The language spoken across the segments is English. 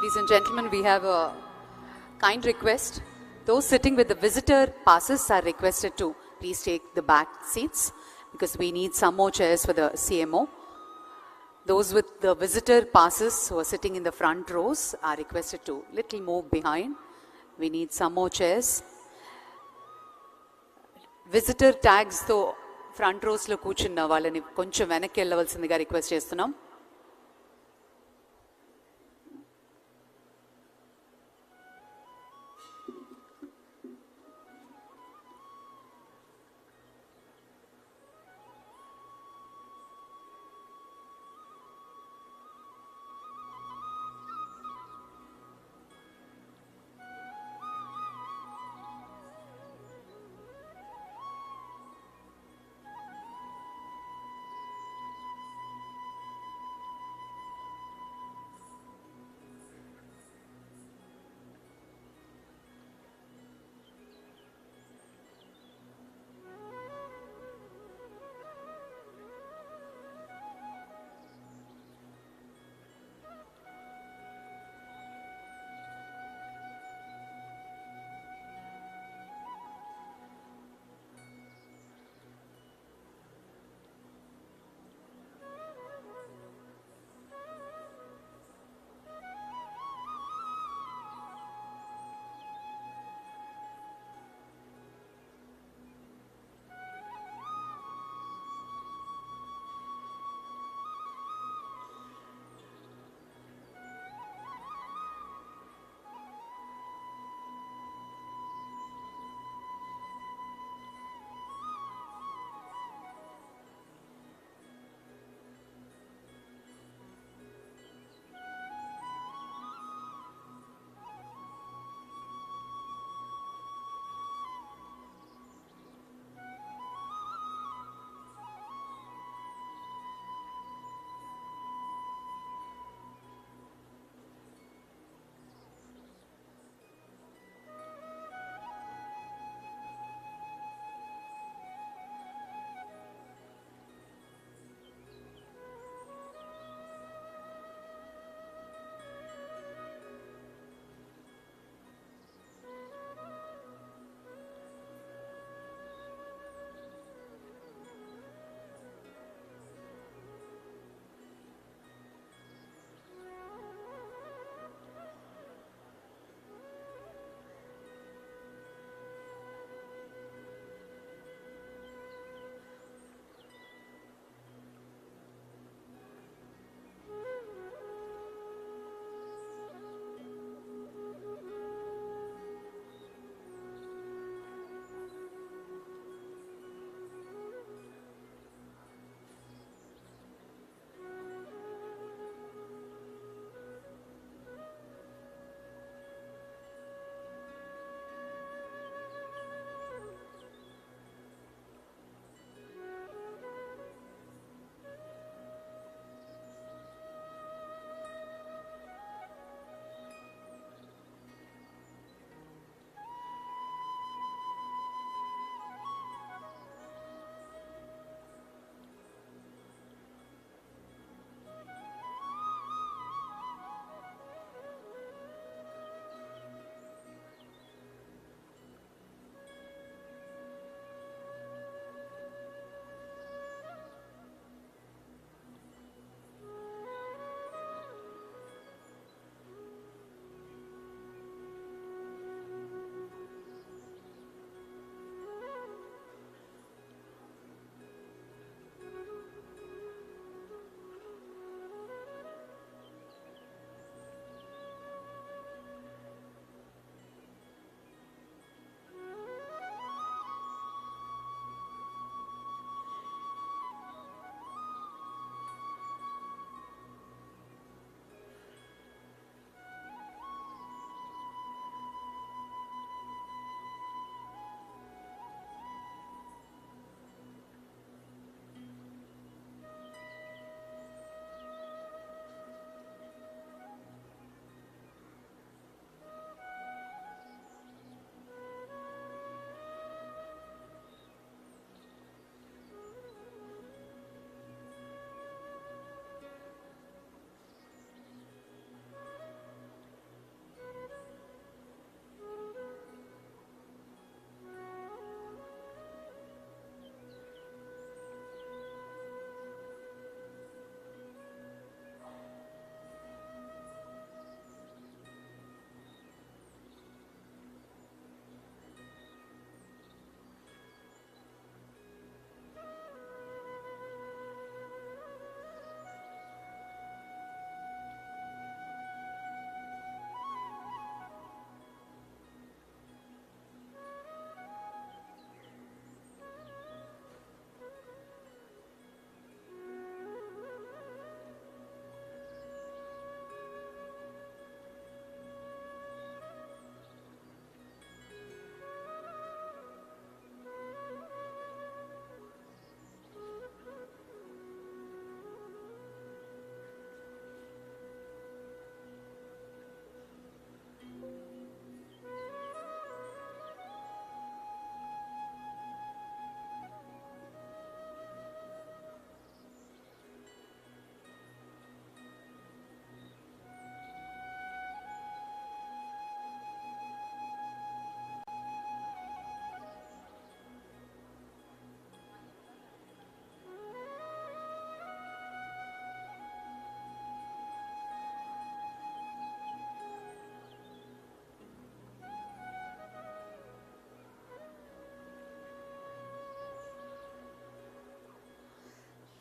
Ladies and gentlemen, we have a kind request. Those sitting with the visitor passes are requested to please take the back seats because we need some more chairs for the CMO. Those with the visitor passes who are sitting in the front rows are requested to little move behind. We need some more chairs. Visitor tags తో front rose లో కూర్చున్న వాళ్ళని కొంచెం వెనక్కి వెళ్ళవలసిందిగా request చేస్తున్నాం.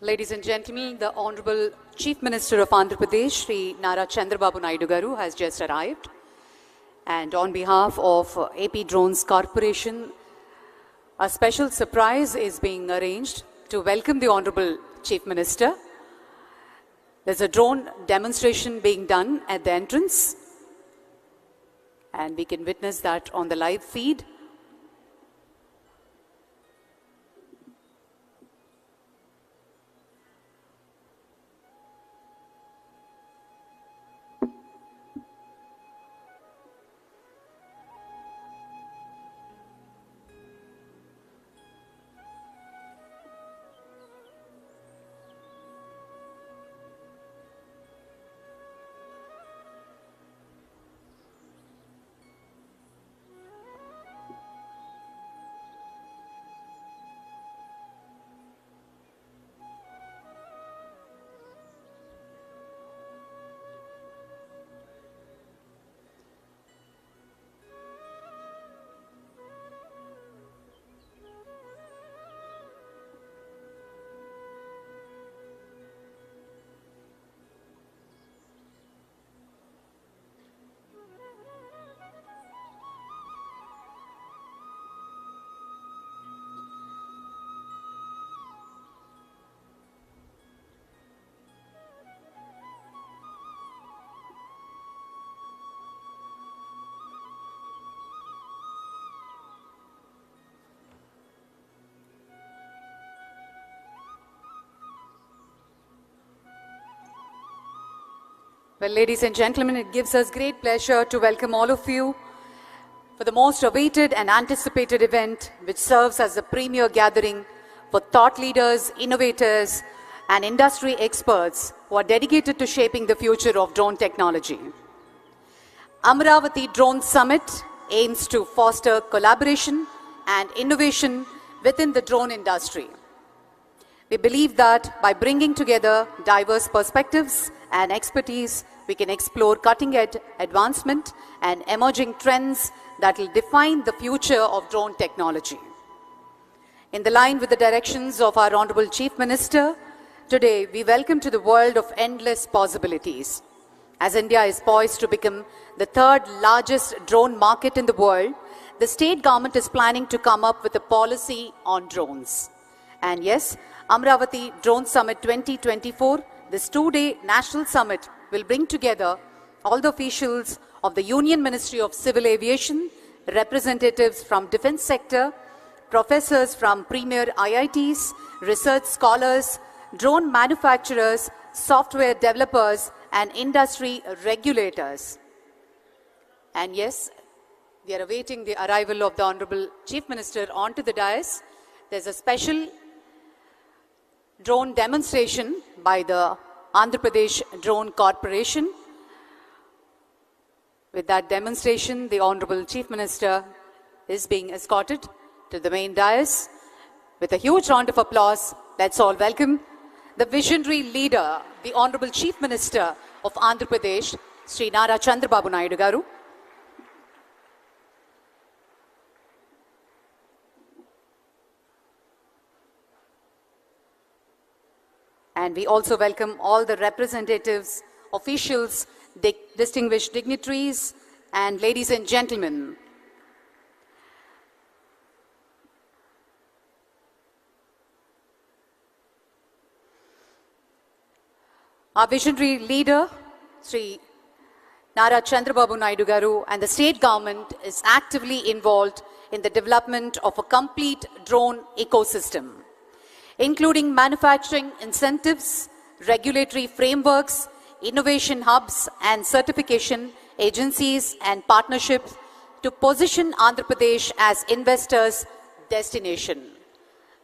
Ladies and gentlemen, the Honorable Chief Minister of Andhra Pradesh, Sri Nara Chandrababu Naidu garu, has just arrived. And on behalf of AP Drones Corporation, a special surprise is being arranged to welcome the Honorable Chief Minister. There's a drone demonstration being done at the entrance, and we can witness that on the live feed. Well, ladies and gentlemen, it gives us great pleasure to welcome all of you for the most awaited and anticipated event, which serves as a premier gathering for thought leaders, innovators, and industry experts who are dedicated to shaping the future of drone technology. Amaravati Drone Summit aims to foster collaboration and innovation within the drone industry. We believe that by bringing together diverse perspectives and expertise, we can explore cutting-edge advancement and emerging trends that will define the future of drone technology. In the line with the directions of our Honorable Chief Minister, today we welcome to the world of endless possibilities. As India is poised to become the third largest drone market in the world, the state government is planning to come up with a policy on drones. And yes, Amaravati Drone Summit 2024, this two-day national summit, will bring together all the officials of the Union Ministry of Civil Aviation, representatives from defense sector, professors from premier IITs, research scholars, drone manufacturers, software developers, and industry regulators. And yes, we are awaiting the arrival of the Honorable Chief Minister onto the dais. There's a special drone demonstration by the Andhra Pradesh Drone Corporation. With that demonstration, the Honorable Chief Minister is being escorted to the main dais. With a huge round of applause, let's all welcome the visionary leader, the Honorable Chief Minister of Andhra Pradesh, Sri Nara Chandrababu Naidu garu. And we also welcome all the representatives, officials, distinguished dignitaries, and ladies and gentlemen. Our visionary leader, Sri Nara Chandrababu Naidu garu, and the state government is actively involved in the development of a complete drone ecosystem, including manufacturing incentives, regulatory frameworks, innovation hubs, and certification agencies and partnerships to position Andhra Pradesh as investors' destination.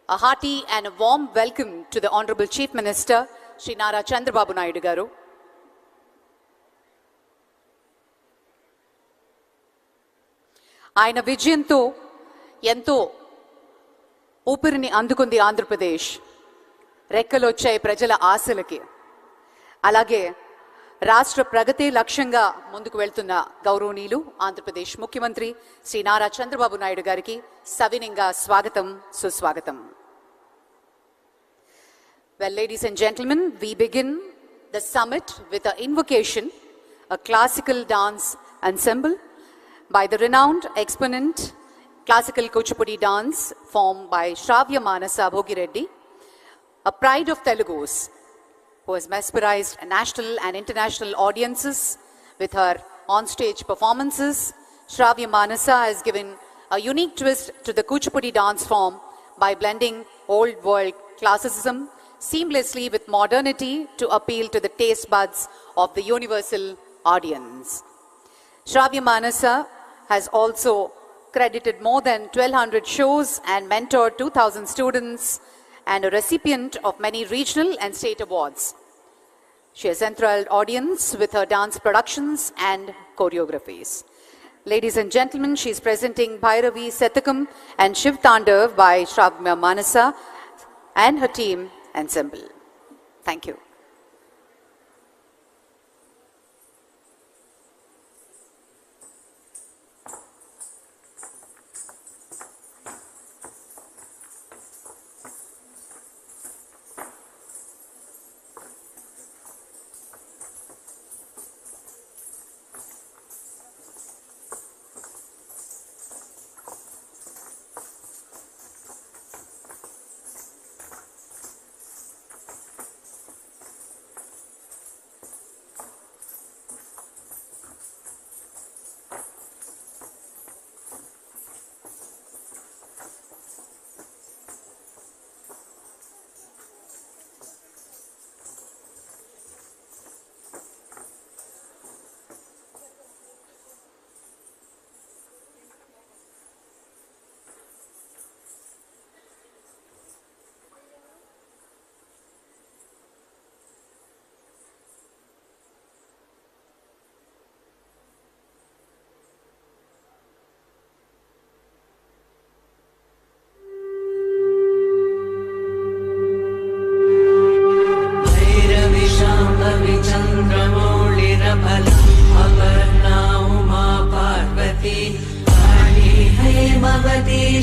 A hearty and a warm welcome to the Honorable Chief Minister, Sri Nara Chandrababu Naidu garu. ఆయన విజయంతో ఎంతో ఊపిరిని అందుకుంది ఆంధ్రప్రదేశ్. రెక్కలొచ్చాయి ప్రజల ఆశలకి. అలాగే రాష్ట్ర ప్రగతి లక్ష్యంగా ముందుకు వెళ్తున్న గౌరవనీయులు ఆంధ్రప్రదేశ్ ముఖ్యమంత్రి శ్రీ నారా చంద్రబాబు నాయుడు గారికి సవినయంగా స్వాగతం, సుస్వాగతం. Well, ladies and gentlemen, we begin the summit with an invocation, a classical dance ensemble by the renowned exponent classical Kuchipudi dance formed by Shravya Manasa Bhogireddy, a pride of Telugus, who has mesmerized national and international audiences with her on-stage performances. Shravya Manasa has given a unique twist to the Kuchipudi dance form by blending old world classicism seamlessly with modernity to appeal to the taste buds of the universal audience. Shravya Manasa has also credited more than 1,200 shows and mentored 2,000 students and a recipient of many regional and state awards. She has enthralled audience with her dance productions and choreographies. Ladies and gentlemen, she is presenting Bhairavi Satakam and Shiv Tandav by Shravya Manasa and her team ensemble. Thank you.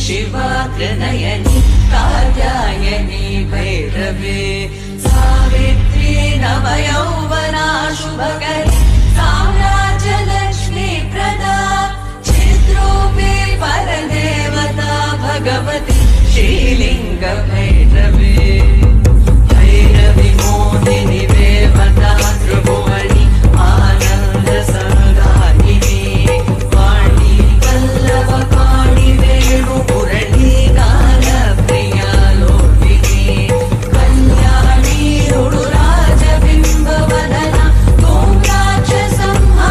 शिवाग्रनयनि Katyayani भैरवे Savitri नवयौवना शुभकरी साम्राज्यलक्ष्मी प्रदा चिद्रूपी परदेवता भगवती श्रीलिंग भैरवे भैरवी मोहिनी देवता त्रिभुवनि आनंद संधायिनी वाणी वल्लभ पाणि वेणु पुरणी गान प्रिया लोकिनी कल्याणी रुडुराज बिंब वदना तोंगाच संहारिणी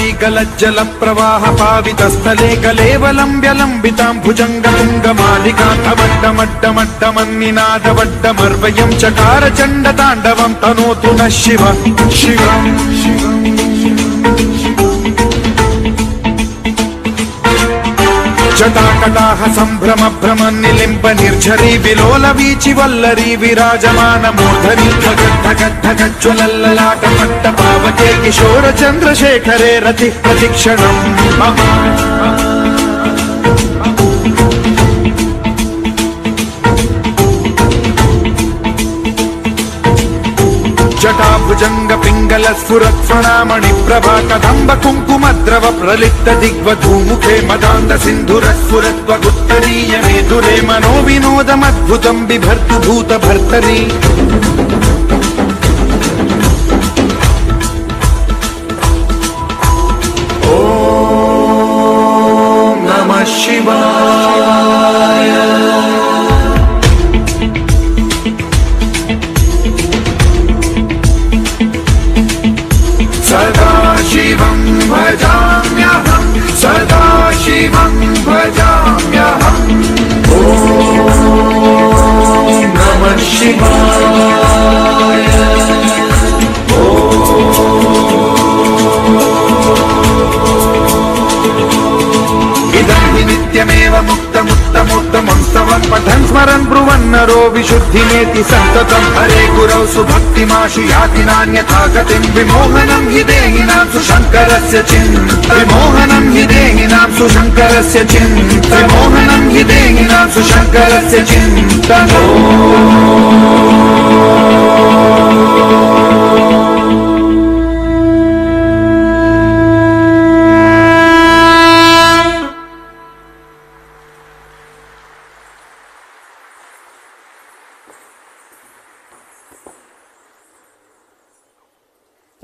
नीकलज्जल प्रवाह पावितस्थले कलेवलम्ब्य लम्बितां भुजङ्गतुङ्गमालिकान्तमड्डमड्डमड्डमन्निनादवड्डमर्वयं चकार चण्डताण्डवं तनोतु नः शिव शिव जटाकटाह सम्भ्रम भ्रम निलिम्ब निर्झरी विलोल वीचि वल्लरी विराजमान मूर्धनि ढगज्ज्वलल्ललाट पट्ट पावके किशोर चन्द्रशेखरे रति प्रतिक्षणम् जटाभुजंग पिंगल स्फुरत् स्वनामणि प्रभा कदम्ब कुङ्कुमद्रव प्रलिप्त दिग्वधूमुखे मदान्ध सिन्धुर स्फुरत्वगुत्तरीय मेधुरे मनो विनोदमद्भुतं बिभर्तु भूत भर्तरि ॐ नमः शिवाय सदा शिवं भजाम्यहं सदा शिवं भजाम्यहम् ॐ नमः शिवाय इदं हि नित्यमेव मुक्तमुत्तमोत्तमं स्तवं पठन् स्मरन् ब्रुवन् नरो विशुद्धिमेति सन्ततं हरे गुरौ सुभक्तिमाशु याति नान्यथा गतिं विमोहनं हि देहिनां सुशङ्करस्य विमोहनं हि देहिनां सुशङ्करस्य विमोहनं हि देहिनां सुशङ्करस्य चिन्तनो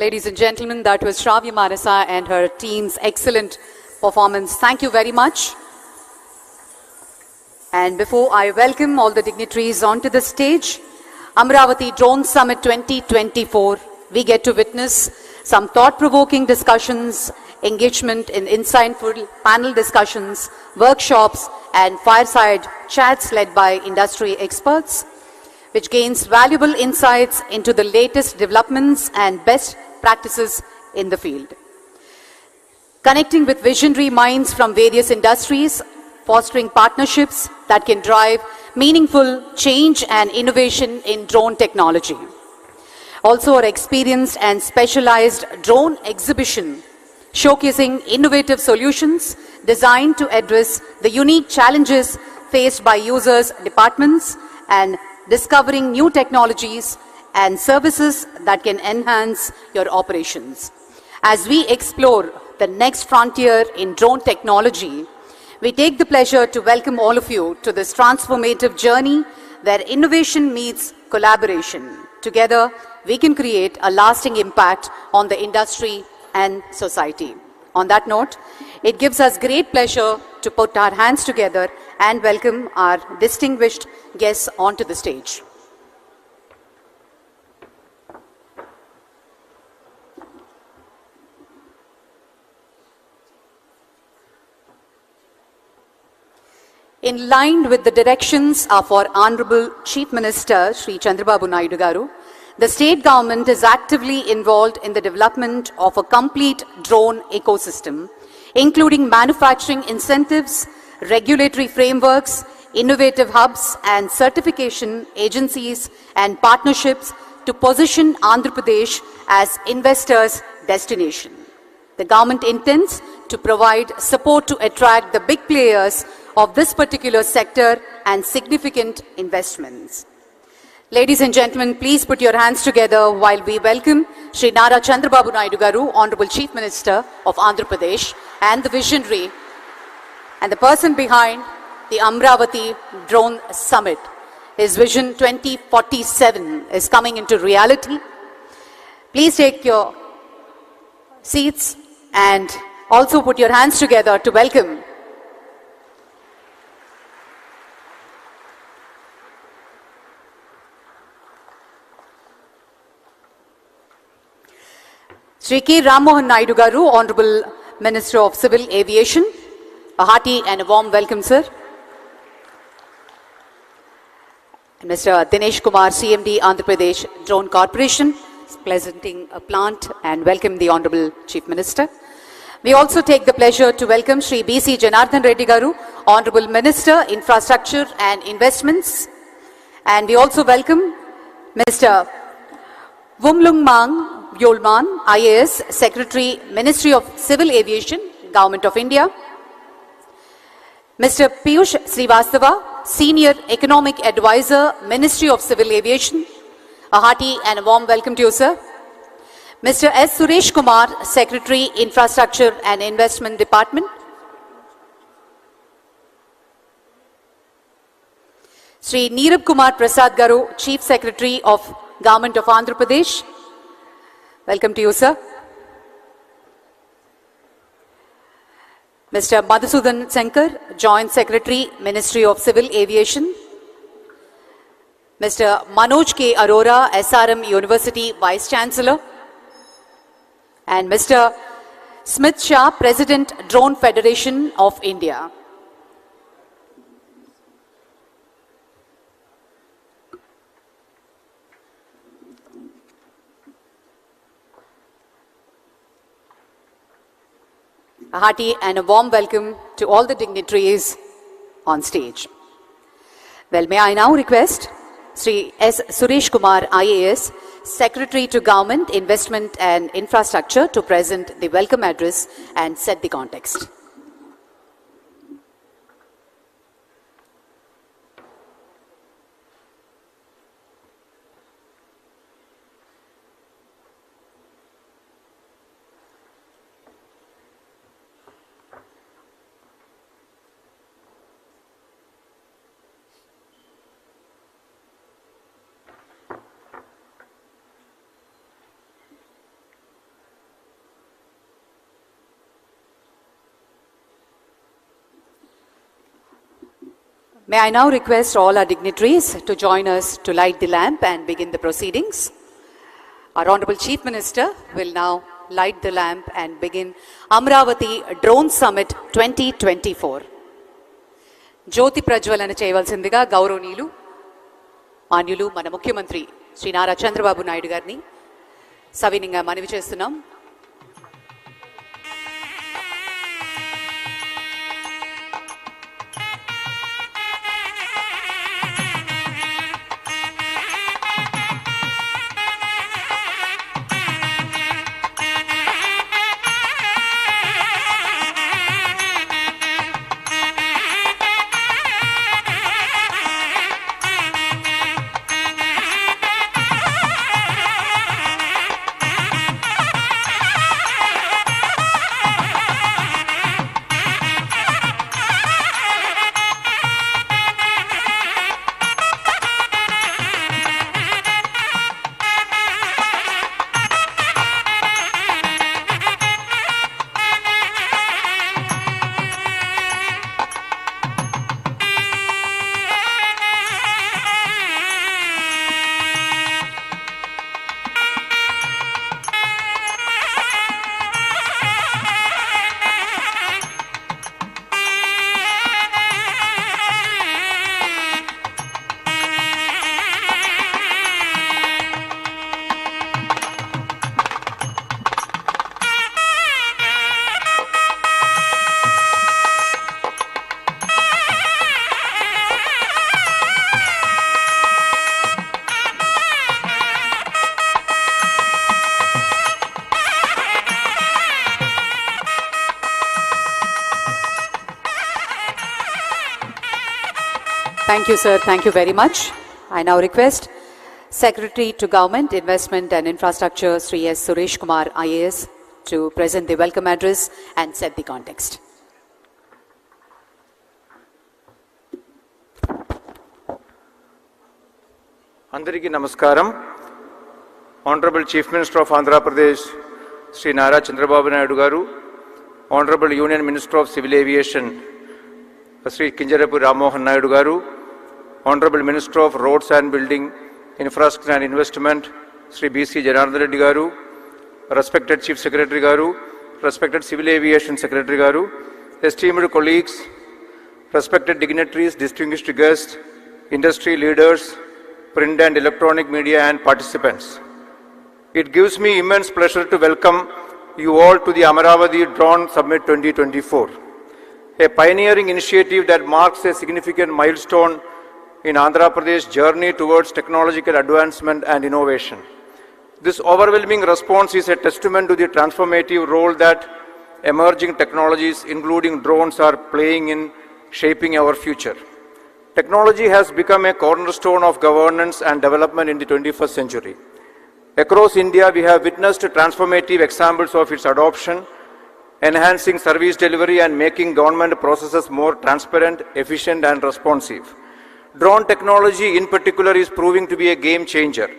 Ladies and gentlemen, that was Shravya Marasa and her team's excellent performance. Thank you very much. And before I welcome all the dignitaries onto the stage, Amaravati Drone Summit 2024, we get to witness some thought-provoking discussions, engagement in insightful panel discussions, workshops, and fireside chats led by industry experts, which gains valuable insights into the latest developments and best practices in the field. Connecting with visionary minds from various industries, fostering partnerships that can drive meaningful change and innovation in drone technology. Also, our experienced and specialized drone exhibition showcasing innovative solutions designed to address the unique challenges faced by users, departments, and discovering new technologies and services that can enhance your operations. As we explore the next frontier in drone technology, we take the pleasure to welcome all of you to this transformative journey where innovation meets collaboration. Together, we can create a lasting impact on the industry and society. On that note, it gives us great pleasure to put our hands together and welcome our distinguished guests onto the stage. In line with the directions of our Honorable Chief Minister, Shri Chandrababu Naidu Garu, the state government is actively involved in the development of a complete drone ecosystem, including manufacturing incentives, regulatory frameworks, innovative hubs and certification agencies and partnerships to position Andhra Pradesh as investors' destination. The government intends to provide support to attract the big players of this particular sector and significant investments. Ladies and gentlemen, please put your hands together while we welcome Shri Nara Chandrababu Naidu Garu, Honorable Chief Minister of Andhra Pradesh, and the visionary and the person behind the Amaravati Drone Summit. His Vision 2047 is coming into reality. Please take your seats and also put your hands together to welcome Sri K. Rammohan Naidu Garu, Honorable Minister of Civil Aviation. A hearty and a warm welcome, sir. And Mr. Dinesh Kumar, CMD, Andhra Pradesh Drone Corporation, is presenting a plant and welcome the Honorable Chief Minister. We also take the pleasure to welcome Sri B.C. Janardhan Reddy Garu, Honorable Minister, Infrastructure and Investments. And we also welcome Mr. Wumlung Mang Yolman, IAS, Secretary, Ministry of Civil Aviation, Government of India. Mr. Piyush Srivastava, Senior Economic Advisor, Ministry of Civil Aviation. A hearty and a warm welcome to you, sir. Mr. S. Suresh Kumar, Secretary, Infrastructure and Investment Department. Sri Neerab Kumar Prasad Garu, Chief Secretary of Government of Andhra Pradesh. Welcome to you, sir. Mr. Madhusudan Sankar, Joint Secretary, Ministry of Civil Aviation. Mr. Manoj K. Arora, SRM University Vice Chancellor. And Mr. Smith Shah, President, Drone Federation of India. A hearty and a warm welcome to all the dignitaries on stage. Well, may I now request Sri S. Suresh Kumar, IAS, Secretary to Government, Investment and Infrastructure, to present the welcome address and set the context. May I now request all our dignitaries to join us to light the lamp and begin the proceedings. Our Honorable Chief Minister will now light the lamp and begin Amaravati Drone Summit 2024. Jyoti Prajwalana cheyavalsindiga Gauravaneelu Manyulu mana Mukhyamantri Shri Nara Chandrababu Naidu garni savininga manavi chestunnam. Thank you, sir. Thank you very much. I now request Secretary to Government, Investment and Infrastructure, Sri S. Suresh Kumar, IAS, to present the welcome address and set the context. Andariki Namaskaram. Honorable Chief Minister of Andhra Pradesh, Sri Nara Chandrababu Naidu Garu, Honorable Union Minister of Civil Aviation, Sri Kinjarapu Rammohan Naidu Garu, Honorable Minister of Roads and Building, Infrastructure and Investment, Sri B.C. Janardhan Reddy Garu, respected Chief Secretary Garu, respected Civil Aviation Secretary Garu, esteemed colleagues, respected dignitaries, distinguished guests, industry leaders, print and electronic media and participants. It gives me immense pleasure to welcome you all to the Amaravati Drone Summit 2024, a pioneering initiative that marks a significant milestone in Andhra Pradesh's journey towards technological advancement and innovation. This overwhelming response is a testament to the transformative role that emerging technologies, including drones, are playing in shaping our future. Technology has become a cornerstone of governance and development in the 21st century. Across India, we have witnessed transformative examples of its adoption, enhancing service delivery and making government processes more transparent, efficient and responsive. Drone technology in particular is proving to be a game changer.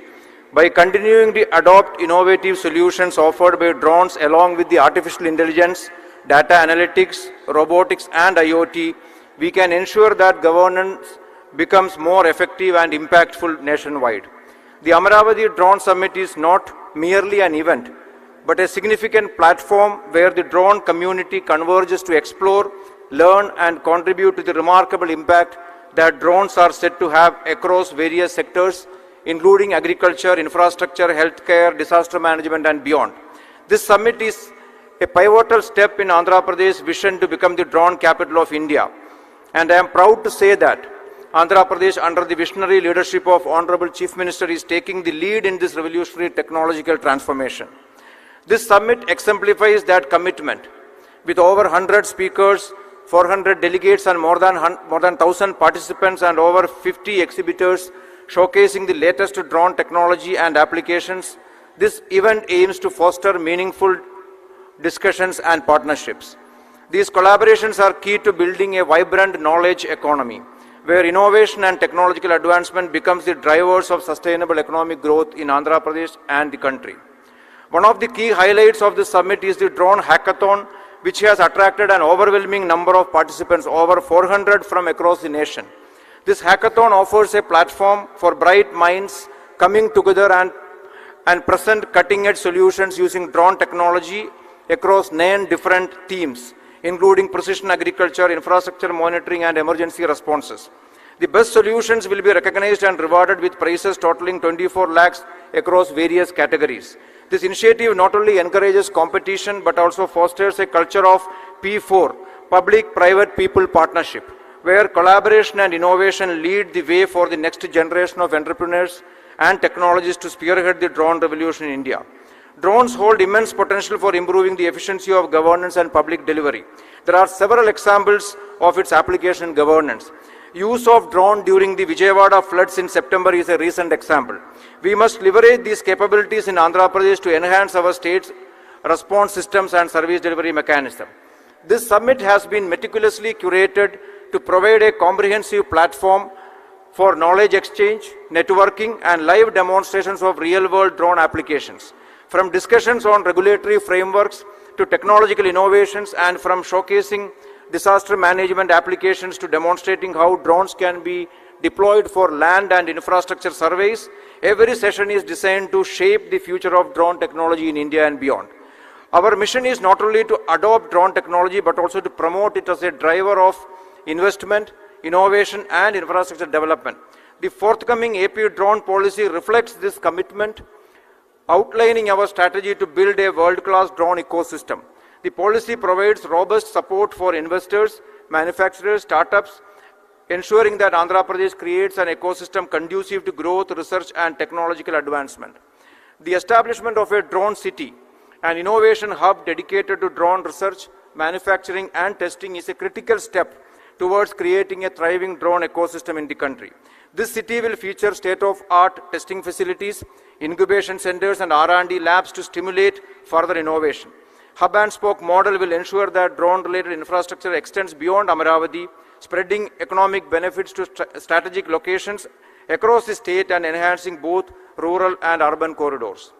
By continuing to adopt innovative solutions offered by drones along with the artificial intelligence, data analytics, robotics and IoT, we can ensure that governance becomes more effective and impactful nationwide. The Amaravati Drone Summit is not merely an event, but a significant platform where the drone community converges to explore, learn and contribute to the remarkable impact that drones are said to have across various sectors, including agriculture, infrastructure, healthcare, disaster management and beyond. This summit is a pivotal step in Andhra Pradesh's vision to become the drone capital of India. And I am proud to say that Andhra Pradesh, under the visionary leadership of Honorable Chief Minister, is taking the lead in this revolutionary technological transformation. This summit exemplifies that commitment. With over 100 speakers, 400 delegates and more than 1,000 participants and over 50 exhibitors showcasing the latest drone technology and applications, this event aims to foster meaningful discussions and partnerships. These collaborations are key to building a vibrant knowledge economy, where innovation and technological advancement becomes the drivers of sustainable economic growth in Andhra Pradesh and the country. One of the key highlights of this summit is the drone hackathon, which has attracted an overwhelming number of participants, over 400 from across the nation. This hackathon offers a platform for bright minds coming together and present cutting-edge solutions using drone technology across 9 different themes, including precision agriculture, infrastructure monitoring and emergency responses. The best solutions will be recognized and rewarded with prizes totaling 24 lakhs across various categories. This initiative not only encourages competition but also fosters a culture of P4, public-private people partnership, where collaboration and innovation lead the way for the next generation of entrepreneurs and technologists to spearhead the drone revolution in India. Drones hold immense potential for improving the efficiency of governance and public delivery. There are several examples of its application in governance. Use of drone during the Vijayawada floods in September is a recent example. We must leverage these capabilities in Andhra Pradesh to enhance our state's response systems and service delivery mechanism. This summit has been meticulously curated to provide a comprehensive platform for knowledge exchange, networking, and live demonstrations of real-world drone applications. From discussions on regulatory frameworks to technological innovations, and from showcasing disaster management applications to demonstrating how drones can be deployed for land and infrastructure surveys, every session is designed to shape the future of drone technology in India and beyond. Our mission is not only to adopt drone technology but also to promote it as a driver of investment, innovation and infrastructure development. The forthcoming AP drone policy reflects this commitment, outlining our strategy to build a world-class drone ecosystem. The policy provides robust support for investors, manufacturers, startups, ensuring that Andhra Pradesh creates an ecosystem conducive to growth, research and technological advancement. The establishment of a drone city, an innovation hub dedicated to drone research, manufacturing and testing, is a critical step towards creating a thriving drone ecosystem in the country. This city will feature state-of-art testing facilities, incubation centers and R&D labs to stimulate further innovation. Hub and spoke model will ensure that drone-related infrastructure extends beyond Amaravati, spreading economic benefits to strategic locations across the state and enhancing both rural and urban corridors.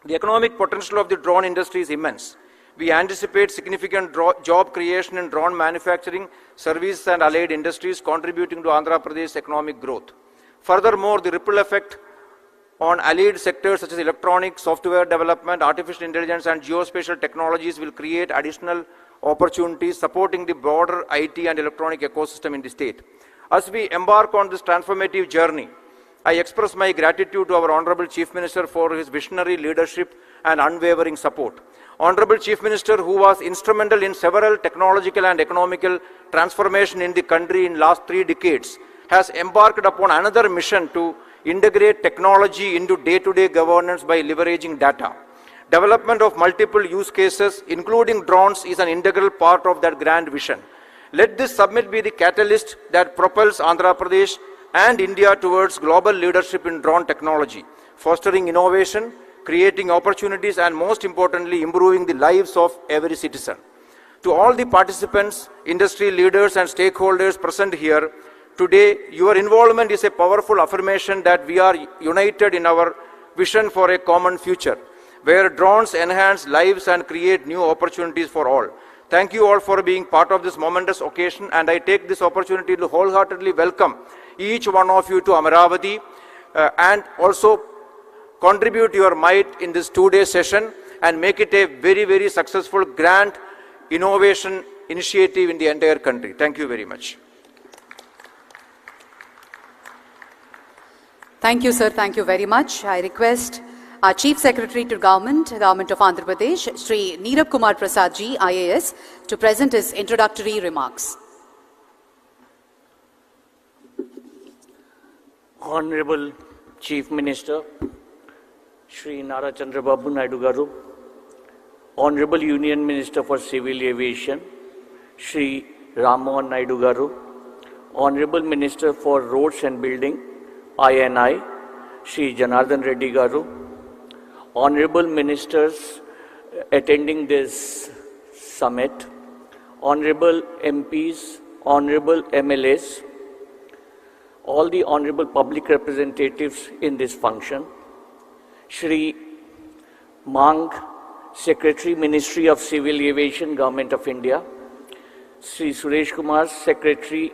The economic potential of the drone industry is immense. We anticipate significant job creation in drone manufacturing, services and allied industries, contributing to Andhra Pradesh's economic growth. Furthermore, the ripple effect on allied sectors such as electronics, software development, artificial intelligence, and geospatial technologies will create additional opportunities supporting the broader IT and electronic ecosystem in the state. As we embark on this transformative journey, I express my gratitude to our Honorable Chief Minister for his visionary leadership and unwavering support. Honorable Chief Minister, who was instrumental in several technological and economical transformation in the country in last 3 decades, has embarked upon another mission to integrate technology into day-to-day governance by leveraging data. Development of multiple use cases, including drones, is an integral part of that grand vision. Let this summit be the catalyst that propels Andhra Pradesh and India towards global leadership in drone technology, fostering innovation, creating opportunities, and most importantly, improving the lives of every citizen. To all the participants, industry leaders, and stakeholders present here, today, your involvement is a powerful affirmation that we are united in our vision for a common future, where drones enhance lives and create new opportunities for all. Thank you all for being part of this momentous occasion, and I take this opportunity to wholeheartedly welcome each one of you to Amaravati and also contribute your might in this 2-day session and make it a very, very successful grand innovation initiative in the entire country. Thank you very much. Thank you, sir. Thank you very much. I request our Chief Secretary to Government of Andhra Pradesh, Shri Neerab Kumar Prasad ji, IAS, to present his introductory remarks. Honorable Chief Minister, Shri Nara Chandrababu Naidu garu, Honorable Union Minister for Civil Aviation, Shri Rammohan Naidu garu, Honorable Minister for Roads and Building, INI, Shri Janardhan Reddy garu, Honorable Ministers attending this summit, Honorable MPs, Honorable MLAs, all the Honorable Public Representatives in this function, Shri Mang, Secretary, Ministry of Civil Aviation, Government of India, Shri Suresh Kumar, Secretary,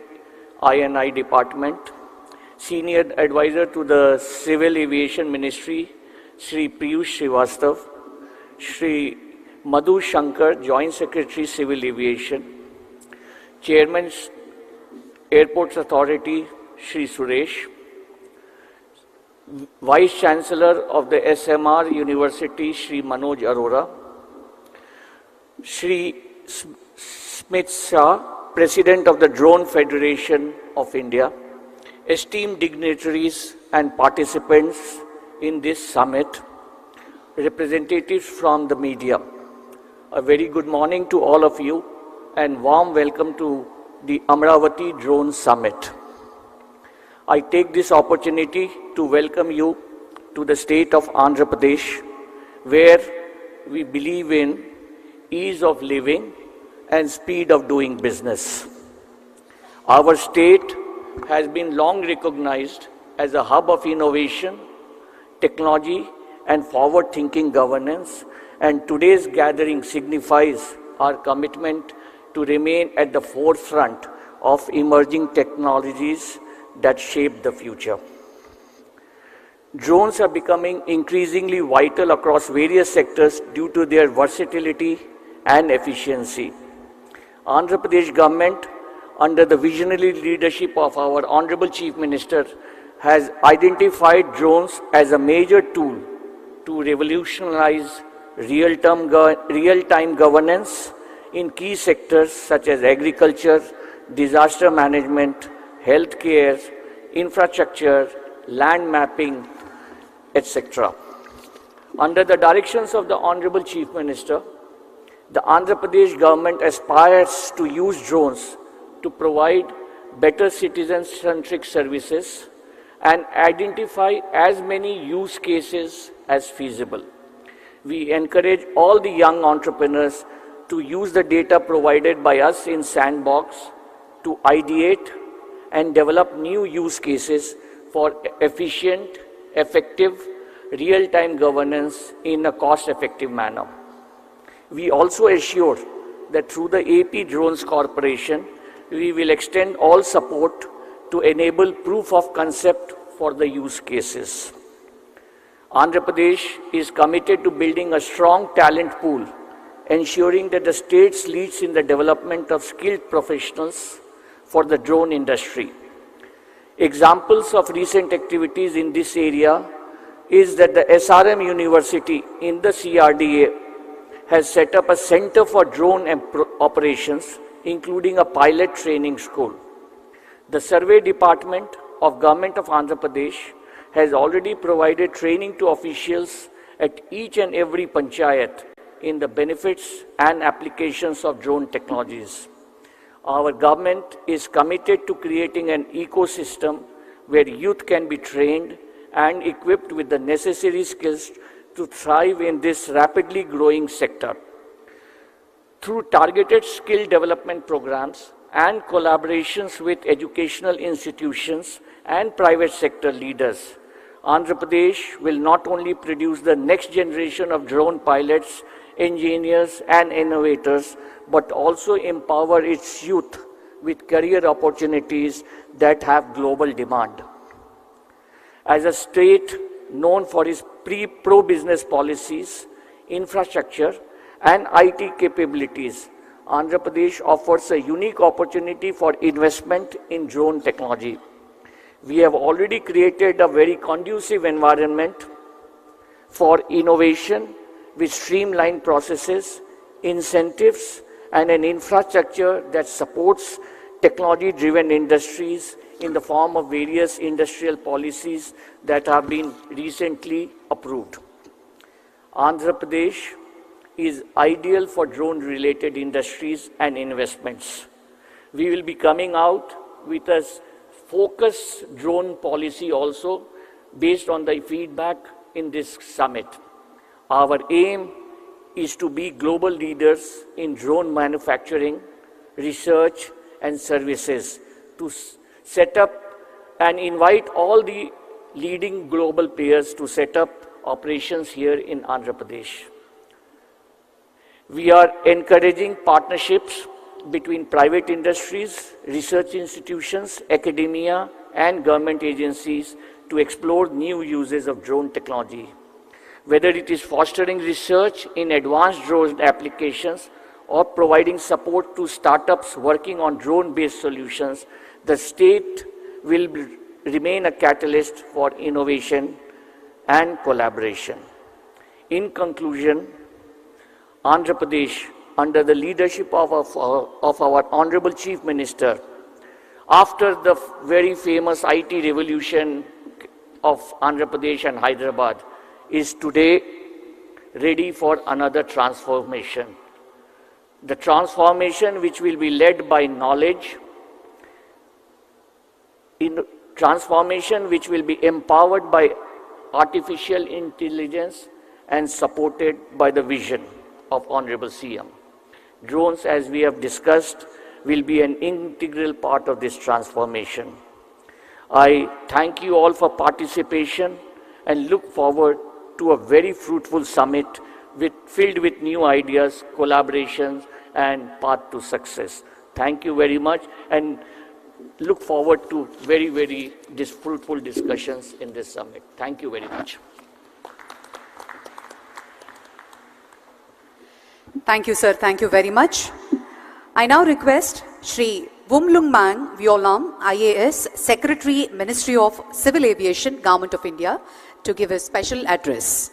INI Department, Senior Advisor to the Civil Aviation Ministry, Shri Piyush Srivastav, Shri Madhu Shankar, Joint Secretary, Civil Aviation, Chairman, Airports Authority, Shri Suresh, Vice Chancellor of the SMR University, Shri Manoj Arora, Shri Smith Shah, President of the Drone Federation of India, esteemed dignitaries and participants in this summit, representatives from the media. A very good morning to all of you and warm welcome to the Amaravati Drone Summit. I take this opportunity to welcome you to the state of Andhra Pradesh, where we believe in ease of living and speed of doing business. Our state has been long recognized as a hub of innovation, technology, and forward-thinking governance, and today's gathering signifies our commitment to remain at the forefront of emerging technologies that shape the future. Drones are becoming increasingly vital across various sectors due to their versatility and efficiency. Andhra Pradesh government, under the visionary leadership of our Honorable Chief Minister, has identified drones as a major tool to revolutionize real-time governance in key sectors such as agriculture, disaster management, healthcare, infrastructure, land mapping, etc. Under the directions of the Honorable Chief Minister, the Andhra Pradesh government aspires to use drones to provide better citizen-centric services and identify as many use cases as feasible. We encourage all the young entrepreneurs to use the data provided by us in Sandbox to ideate and develop new use cases for efficient, effective, real-time governance in a cost-effective manner. We also assure that through the AP Drones Corporation, we will extend all support to enable proof of concept for the use cases. Andhra Pradesh is committed to building a strong talent pool, ensuring that the state leads in the development of skilled professionals for the drone industry. Examples of recent activities in this area is that the SRM University in the CRDA has set up a center for drone operations, including a pilot training school. The Survey Department of Government of Andhra Pradesh has already provided training to officials at each and every panchayat in the benefits and applications of drone technologies. Our government is committed to creating an ecosystem where youth can be trained and equipped with the necessary skills to thrive in this rapidly growing sector. Through targeted skill development programs and collaborations with educational institutions and private sector leaders, Andhra Pradesh will not only produce the next generation of drone pilots, engineers and innovators, but also empower its youth with career opportunities that have global demand. As a state known for its pro-business policies, infrastructure and IT capabilities, Andhra Pradesh offers a unique opportunity for investment in drone technology. We have already created a very conducive environment for innovation with streamlined processes, incentives, and an infrastructure that supports technology-driven industries in the form of various industrial policies that have been recently approved. Andhra Pradesh is ideal for drone-related industries and investments. We will be coming out with a focused drone policy also based on the feedback in this summit. Our aim is to be global leaders in drone manufacturing, research and services, to set up and invite all the leading global players to set up operations here in Andhra Pradesh. We are encouraging partnerships between private industries, research institutions, academia, and government agencies to explore new uses of drone technology. Whether it is fostering research in advanced drone applications or providing support to startups working on drone-based solutions, the state will remain a catalyst for innovation and collaboration. In conclusion, Andhra Pradesh, under the leadership of our Honorable Chief Minister, after the very famous IT revolution of Andhra Pradesh and Hyderabad, is today ready for another transformation. The transformation which will be led by knowledge, transformation which will be empowered by artificial intelligence and supported by the vision of Honorable CM. Drones, as we have discussed, will be an integral part of this transformation. I thank you all for participation and look forward to a very fruitful summit filled with new ideas, collaborations, and path to success. Thank you very much, and look forward to very, very fruitful discussions in this summit. Thank you very much. Thank you, sir. Thank you very much. I now request Shri Wumlung Violam, IAS, Secretary, Ministry of Civil Aviation, Government of India, to give a special address.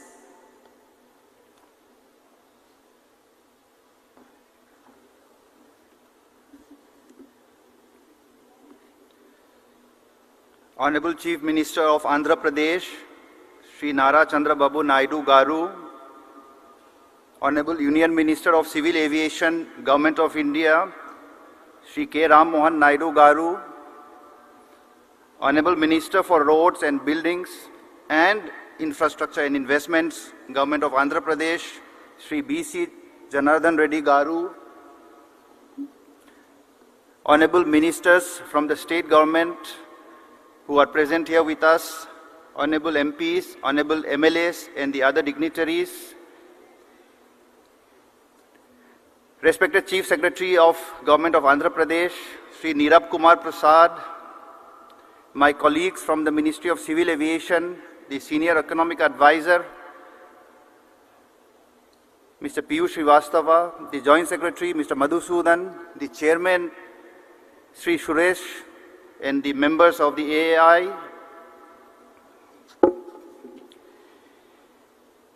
Honorable Chief Minister of Andhra Pradesh, Shri Chandrababu Naidu Garu, Honorable Union Minister of Civil Aviation, Government of India, Shri K. Rammohan Naidu Garu, Honorable Minister for Roads and Buildings and Infrastructure and Investments, Government of Andhra Pradesh, Shri B.C. Janardhan Reddy Garu, Honorable Ministers from the State Government who are present here with us, Honorable MPs, Honorable MLAs and the other dignitaries, Respected Chief Secretary of Government of Andhra Pradesh, Sri Nirab Kumar Prasad, my colleagues from the Ministry of Civil Aviation, the Senior Economic Advisor, Mr. Piyush Srivastava, the Joint Secretary, Mr. Madhusudan, the Chairman, Sri Suresh, and the members of the AAI,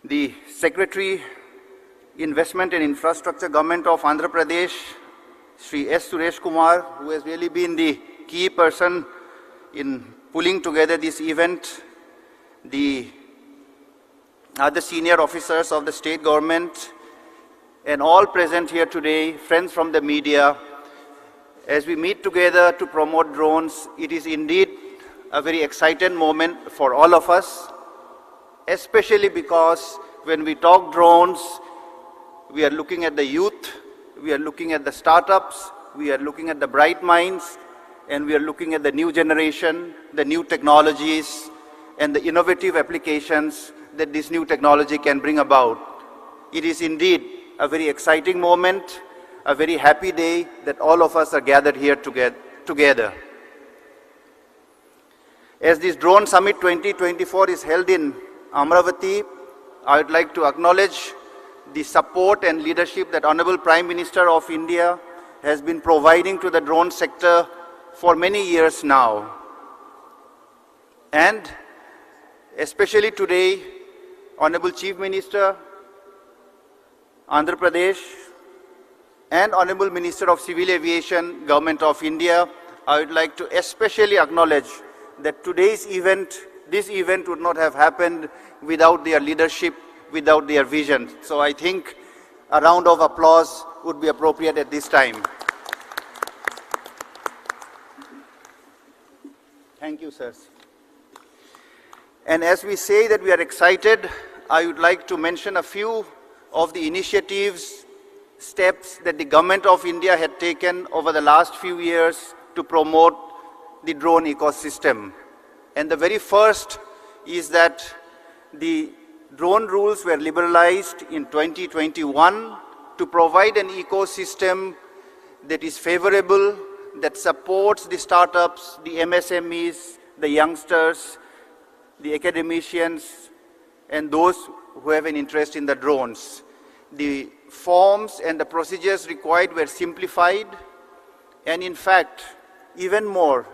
the Secretary, Investment and Infrastructure, Government of Andhra Pradesh, Sri S. Suresh Kumar, who has really been the key person in pulling together this event, the other senior officers of the state government, and all present here today, friends from the media. As we meet together to promote drones, it is indeed a very exciting moment for all of us, especially because when we talk drones, we are looking at the youth, we are looking at the startups, we are looking at the bright minds, and we are looking at the new generation, the new technologies, and the innovative applications that this new technology can bring about. It is indeed a very exciting moment, a very happy day that all of us are gathered here together. As this Drone Summit 2024 is held in Amaravati, I would like to acknowledge the support and leadership that Honorable Prime Minister of India has been providing to the drone sector for many years now. And especially today, Honorable Chief Minister, Andhra Pradesh, and Honorable Minister of Civil Aviation, Government of India, I would like to especially acknowledge that this event would not have happened without their leadership, without their vision. So I think a round of applause would be appropriate at this time. Thank you, sirs. And as we say that we are excited, I would like to mention a few of the initiatives, steps that the Government of India had taken over the last few years to promote the drone ecosystem. And the very first is that the drone rules were liberalized in 2021 to provide an ecosystem that is favorable, that supports the startups, the MSMEs, the youngsters, the academicians, and those who have an interest in the drones. The forms and the procedures required were simplified, and in fact, even more,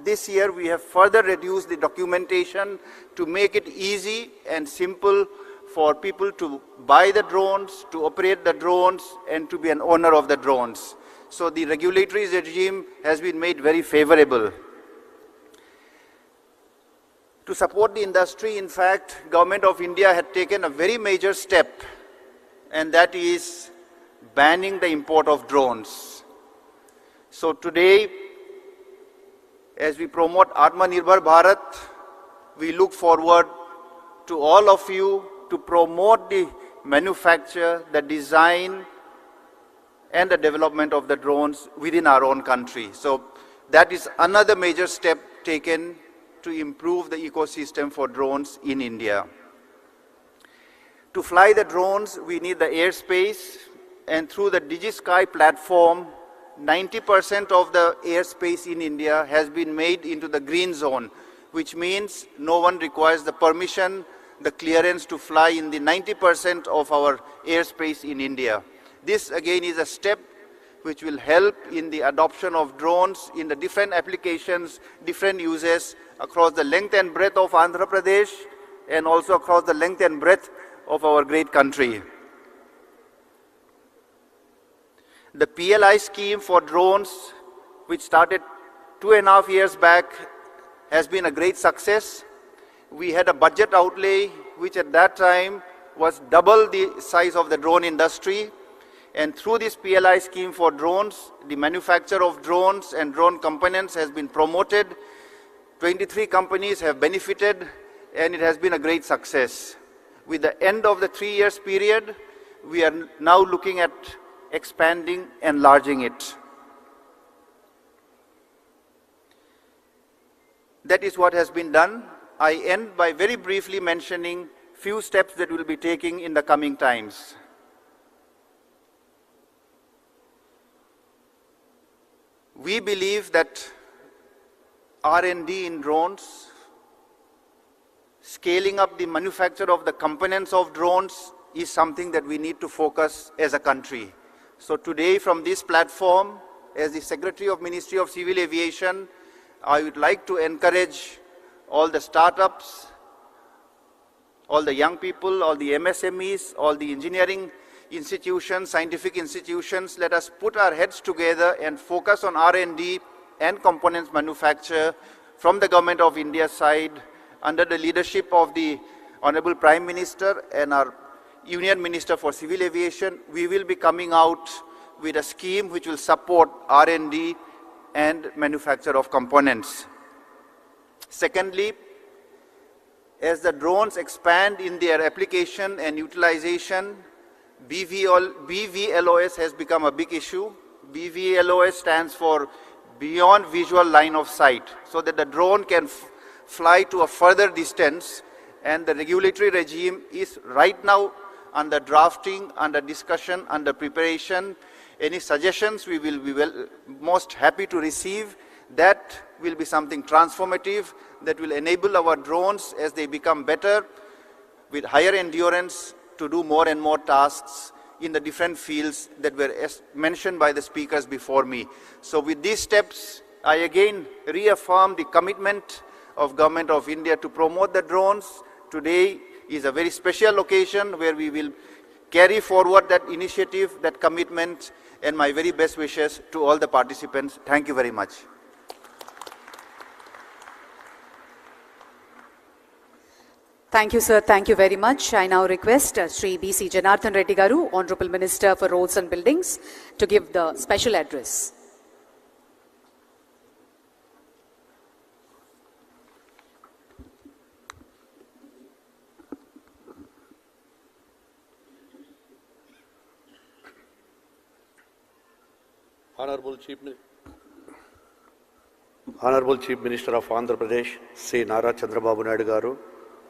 this year we have further reduced the documentation to make it easy and simple for people to buy the drones, to operate the drones, and to be an owner of the drones. So the regulatory regime has been made very favorable. To support the industry, in fact, Government of India had taken a very major step, and that is banning the import of drones. So today, as we promote Atmanirbhar Bharat, we look forward to all of you to promote the manufacture, the design, and the development of the drones within our own country. So that is another major step taken to improve the ecosystem for drones in India. To fly the drones, we need the airspace, and through the DigiSky platform, 90% of the airspace in India has been made into the green zone, which means no one requires the permission, the clearance to fly in the 90% of our airspace in India. This again is a step which will help in the adoption of drones in the different applications, different uses across the length and breadth of Andhra Pradesh and also across the length and breadth of our great country. The PLI scheme for drones, which started 2.5 years back, has been a great success. We had a budget outlay which at that time was double the size of the drone industry. And through this PLI scheme for drones, the manufacture of drones and drone components has been promoted. 23 companies have benefited, and it has been a great success. With the end of the 3 years period, we are now looking at expanding, enlarging it. That is what has been done. I end by very briefly mentioning few steps that we will be taking in the coming times. We believe that R&D in drones, scaling up the manufacture of the components of drones is something that we need to focus as a country. So today from this platform, as the Secretary of Ministry of Civil Aviation, I would like to encourage all the startups, all the young people, all the MSMEs, all the engineering institutions, scientific institutions, let us put our heads together and focus on R&D and components manufacture from the Government of India side under the leadership of the Honorable Prime Minister and our Union Minister for Civil Aviation. We will be coming out with a scheme which will support R&D and manufacture of components. Secondly, as the drones expand in their application and utilization, BVLOS has become a big issue. BVLOS stands for Beyond Visual Line of Sight, so that the drone can fly to a further distance, and the regulatory regime is right now under drafting, under discussion, under preparation. Any suggestions we will be most happy to receive. That will be something transformative that will enable our drones as they become better with higher endurance to do more and more tasks in the different fields that were mentioned by the speakers before me. So with these steps, I again reaffirm the commitment of Government of India to promote the drones. Today is a very special occasion where we will carry forward that initiative, that commitment, and my very best wishes to all the participants. Thank you very much. Thank you, sir. Thank you very much. I now request Sri B.C. Janardhan Reddy Garu, Honorable Minister for Roads and Buildings, to give the special address. Honorable Chief Minister of Andhra Pradesh, Sri Nara Chandrababu Naidu Garu,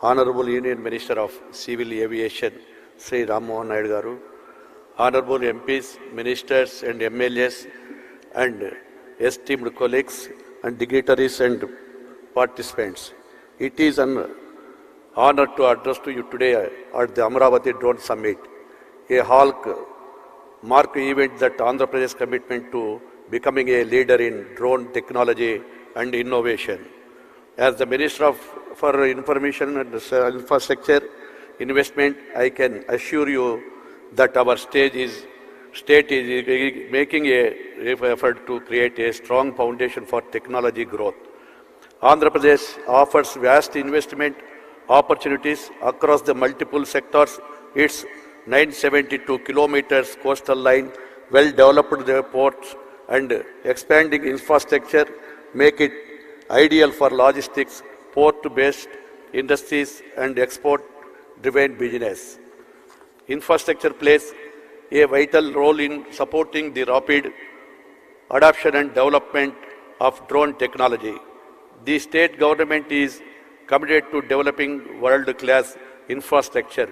Honorable Union Minister of Civil Aviation, Sri Rammohan Naidu Garu, Honorable MPs, Ministers and MLAs, and esteemed colleagues and dignitaries and participants. It is an honor to address to you today at the Amaravati Drone Summit, a hallmark event that Andhra Pradesh commitment to becoming a leader in drone technology and innovation. As the Minister for Information and Infrastructure Investment, I can assure you that our state is making an effort to create a strong foundation for technology growth. Andhra Pradesh offers vast investment opportunities across the multiple sectors. Its 972 kilometers coastal line, well-developed ports, and expanding infrastructure make it ideal for logistics, port-based industries, and export-driven business. Infrastructure plays a vital role in supporting the rapid adoption and development of drone technology. The state government is committed to developing world-class infrastructure.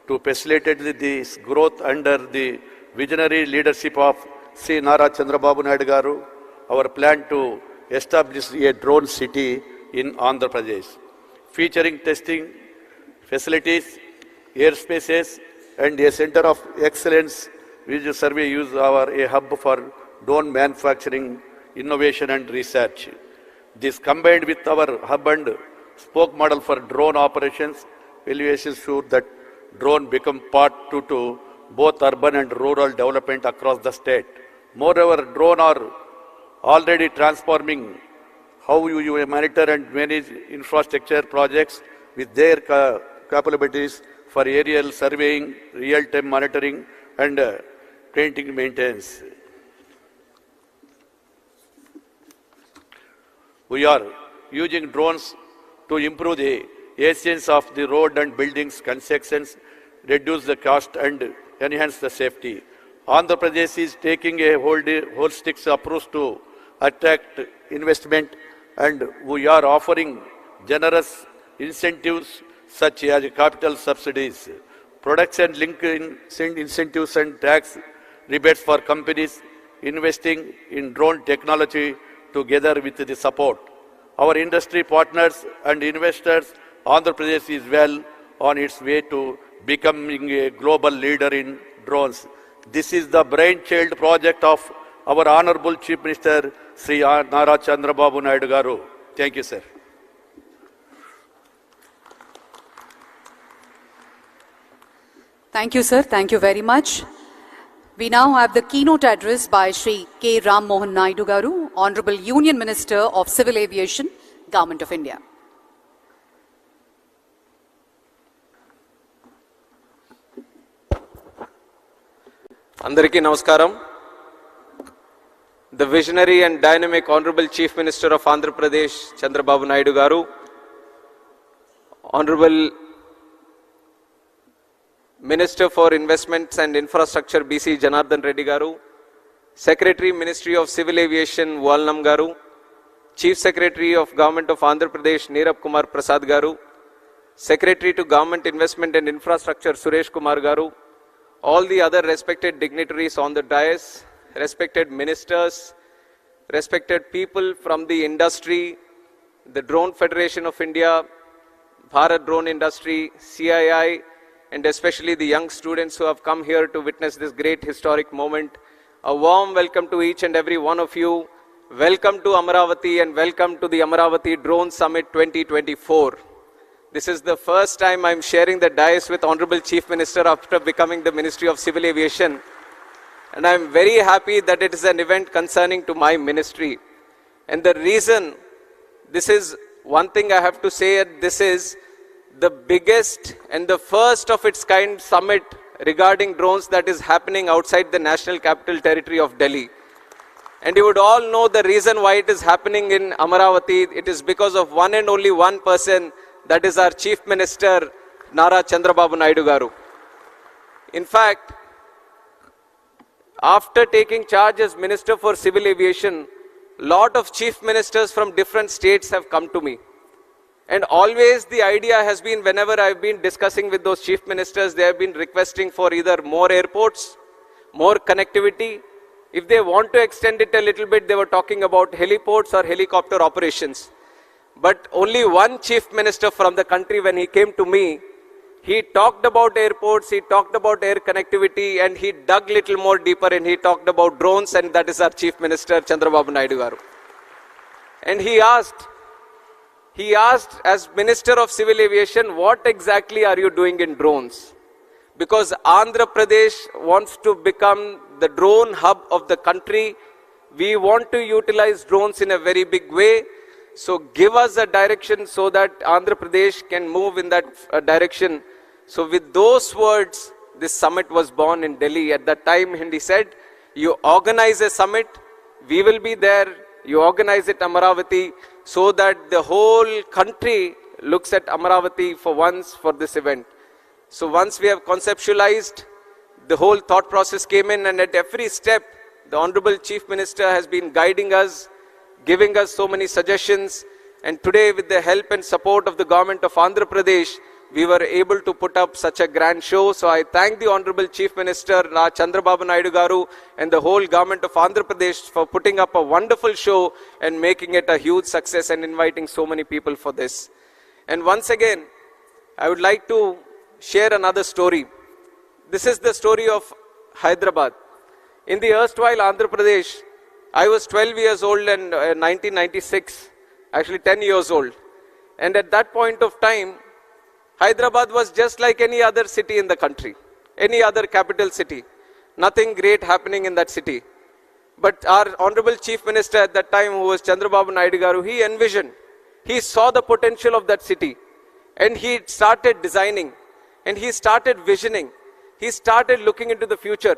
To facilitate this growth under the visionary leadership of Sri Nara Chandrababu Naidu Garu, our plan to establish a drone city in Andhra Pradesh, featuring testing facilities, airspaces, and a center of excellence, which survey use a hub for drone manufacturing, innovation, and research. This combined with our hub and spoke model for drone operations will ensure that drone become part to both urban and rural development across the state. Moreover, drones are already transforming how you monitor and manage infrastructure projects with their capabilities for aerial surveying, real-time monitoring, and painting maintenance. We are using drones to improve the efficiency of the road and buildings constructions, reduce the cost, and enhance the safety. Andhra Pradesh is taking a holistic approach to attract investment, and we are offering generous incentives such as capital subsidies, production linked incentives, and tax rebates for companies investing in drone technology together with the support. Our industry partners and investors Andhra Pradesh is well on its way to becoming a global leader in drones. This is the brainchild project of our Honorable Chief Minister, Sri Nara Chandrababu Naidu Garu. Thank you, sir. Thank you, sir. Thank you very much. We now have the keynote address by Sri K. Rammohan Naidu Garu, Honorable Union Minister of Civil Aviation, Government of India. Andariki Namaskaram. The visionary and dynamic Honorable Chief Minister of Andhra Pradesh, Chandrababu Naidu Garu, Honorable Minister for Investments and Infrastructure, BC Janardhan Reddy Garu, Secretary, Ministry of Civil Aviation, Walnam Garu, Chief Secretary of Government of Andhra Pradesh, Neerab Kumar Prasad Garu, Secretary to Government Investment and Infrastructure, Suresh Kumar Garu, all the other respected dignitaries on the dais, respected ministers, respected people from the industry, the Drone Federation of India, Bharat Drone Industry, CII, and especially the young students who have come here to witness this great historic moment. A warm welcome to each and every one of you. Welcome to Amaravati and welcome to the Amaravati Drone Summit 2024. This is the first time I'm sharing the dais with Honorable Chief Minister after becoming the Ministry of Civil Aviation. And I'm very happy that it is an event concerning to my ministry. And the reason, this is one thing I have to say, this is the biggest and the first of its kind summit regarding drones that is happening outside the National Capital Territory of Delhi. And you would all know the reason why it is happening in Amaravati. It is because of one and only one person, that is our Chief Minister, Nara Chandrababu Naidu Garu. In fact, after taking charge as Minister for Civil Aviation, lot of Chief Ministers from different states have come to me. And always the idea has been, whenever I've been discussing with those Chief Ministers, they have been requesting for either more airports, more connectivity. If they want to extend it a little bit, they were talking about heliports or helicopter operations. But only one Chief Minister from the country, when he came to me, he talked about airports, he talked about air connectivity, and he dug little more deeper and he talked about drones, and that is our Chief Minister, Chandrababu Naidu Garu. And he asked as Minister of Civil Aviation, what exactly are you doing in drones? Because Andhra Pradesh wants to become the drone hub of the country. We want to utilize drones in a very big way. So give us a direction so that Andhra Pradesh can move in that direction. So with those words, this summit was born in Delhi. At that time, he said, you organize a summit, we will be there, you organize it Amaravati, so that the whole country looks at Amaravati for once for this event. So once we have conceptualized, the whole thought process came in, and at every step, the Honorable Chief Minister has been guiding us, giving us so many suggestions, and today with the help and support of the government of Andhra Pradesh, we were able to put up such a grand show. So I thank the Honorable Chief Minister, Chandrababu Naidu Garu, and the whole government of Andhra Pradesh for putting up a wonderful show and making it a huge success and inviting so many people for this. And once again, I would like to share another story. This is the story of Hyderabad. In the erstwhile Andhra Pradesh, I was 12 years old in 1996, actually 10 years old. And at that point of time, Hyderabad was just like any other city in the country, any other capital city. Nothing great happening in that city. But our Honorable Chief Minister at that time, who was Chandrababu Naidu Garu, he envisioned, he saw the potential of that city. And he started designing, and he started visioning. He started looking into the future.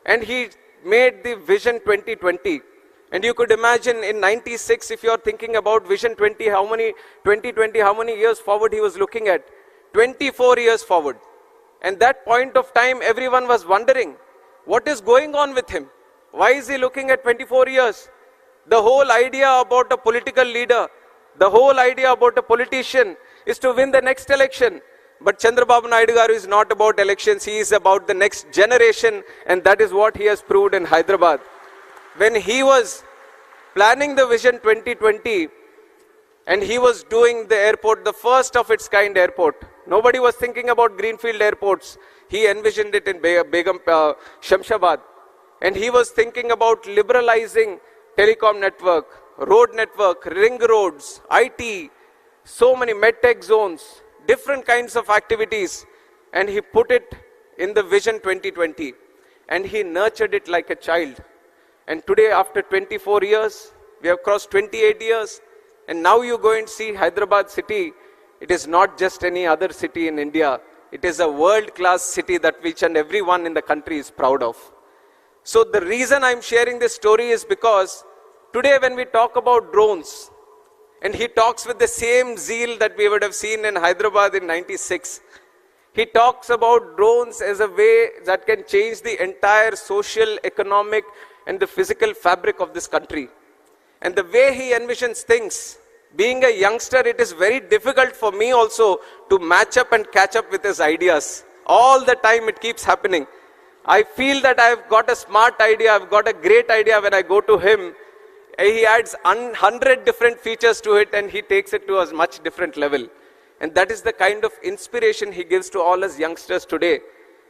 And he made the Vision 2020. And you could imagine in 96, if you are thinking about Vision 2020, how many years forward he was looking at? 24 years forward. And that point of time, everyone was wondering, what is going on with him? Why is he looking at 24 years? The whole idea about a political leader, the whole idea about a politician is to win the next election. But Chandrababu Naidu Garu is not about elections, he is about the next generation, and that is what he has proved in Hyderabad. When he was planning the Vision 2020, And he was doing the airport, the first of its kind airport. Nobody was thinking about greenfield airports. He envisioned it in Shamshabad. And he was thinking about liberalizing telecom network, road network, ring roads, IT, so many medtech zones, different kinds of activities. And he put it in the Vision 2020. And he nurtured it like a child. And today, after 24 years, we have crossed 28 years. And now you go and see Hyderabad city. It is not just any other city in India. It is a world-class city that each and everyone in the country is proud of. So the reason I'm sharing this story is because today when we talk about drones, and he talks with the same zeal that we would have seen in Hyderabad in 96, he talks about drones as a way that can change the entire social, economic, and the physical fabric of this country. And the way he envisions things, being a youngster, it is very difficult for me also to match up and catch up with his ideas. All the time it keeps happening. I feel that I've got a smart idea, I've got a great idea when I go to him. He adds 100 different features to it and he takes it to a much different level. And that is the kind of inspiration he gives to all us youngsters today.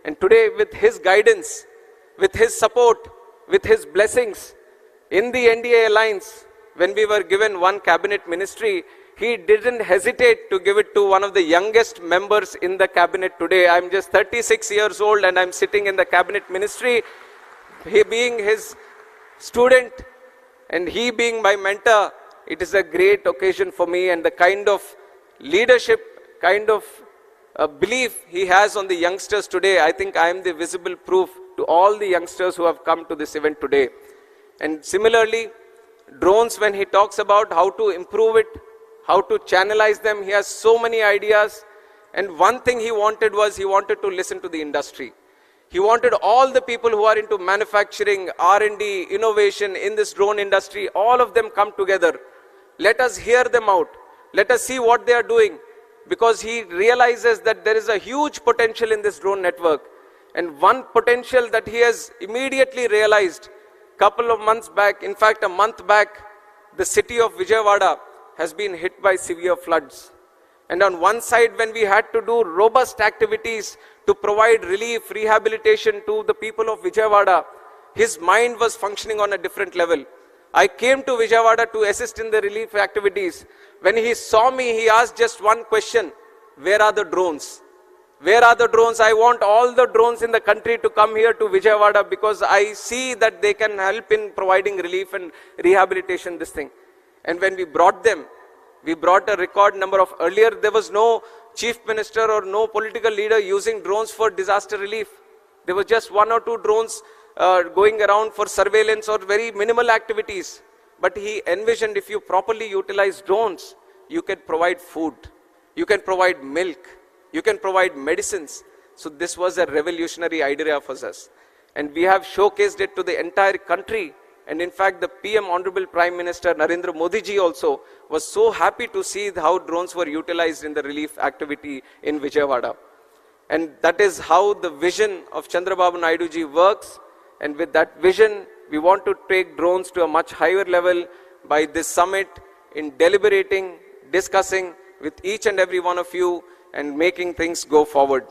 And today with his guidance, with his support, with his blessings, in the NDA alliance, when we were given one cabinet ministry, he didn't hesitate to give it to one of the youngest members in the cabinet today. I'm just 36 years old and I'm sitting in the cabinet ministry. He being his student and he being my mentor, it is a great occasion for me, and the kind of leadership, kind of belief he has on the youngsters today, I think I am the visible proof to all the youngsters who have come to this event today. And similarly, drones, when he talks about how to improve it, how to channelize them, he has so many ideas. And one thing he wanted was he wanted to listen to the industry. He wanted all the people who are into manufacturing, R&D, innovation in this drone industry, all of them come together. Let us hear them out. Let us see what they are doing. Because he realizes that there is a huge potential in this drone network. And one potential that he has immediately realized, couple of months back, in fact a month back, the city of Vijayawada has been hit by severe floods. And on one side, when we had to do robust activities to provide relief, rehabilitation to the people of Vijayawada, his mind was functioning on a different level. I came to Vijayawada to assist in the relief activities. When he saw me, he asked just one question: where are the drones? Where are the drones? I want all the drones in the country to come here to Vijayawada because I see that they can help in providing relief and rehabilitation, this thing. And when we brought them, we brought a record number of, earlier there was no chief minister or no political leader using drones for disaster relief. There was just 1 or 2 drones going around for surveillance or very minimal activities. But he envisioned if you properly utilize drones, you can provide food, you can provide milk, you can provide medicines. So this was a revolutionary idea for us. And we have showcased it to the entire country. And in fact, the PM, Honorable Prime Minister Narendra Modi ji also was so happy to see how drones were utilized in the relief activity in Vijayawada. And that is how the vision of Chandrababu Naidu ji works. And with that vision, we want to take drones to a much higher level by this summit in deliberating, discussing with each and every one of you and making things go forward.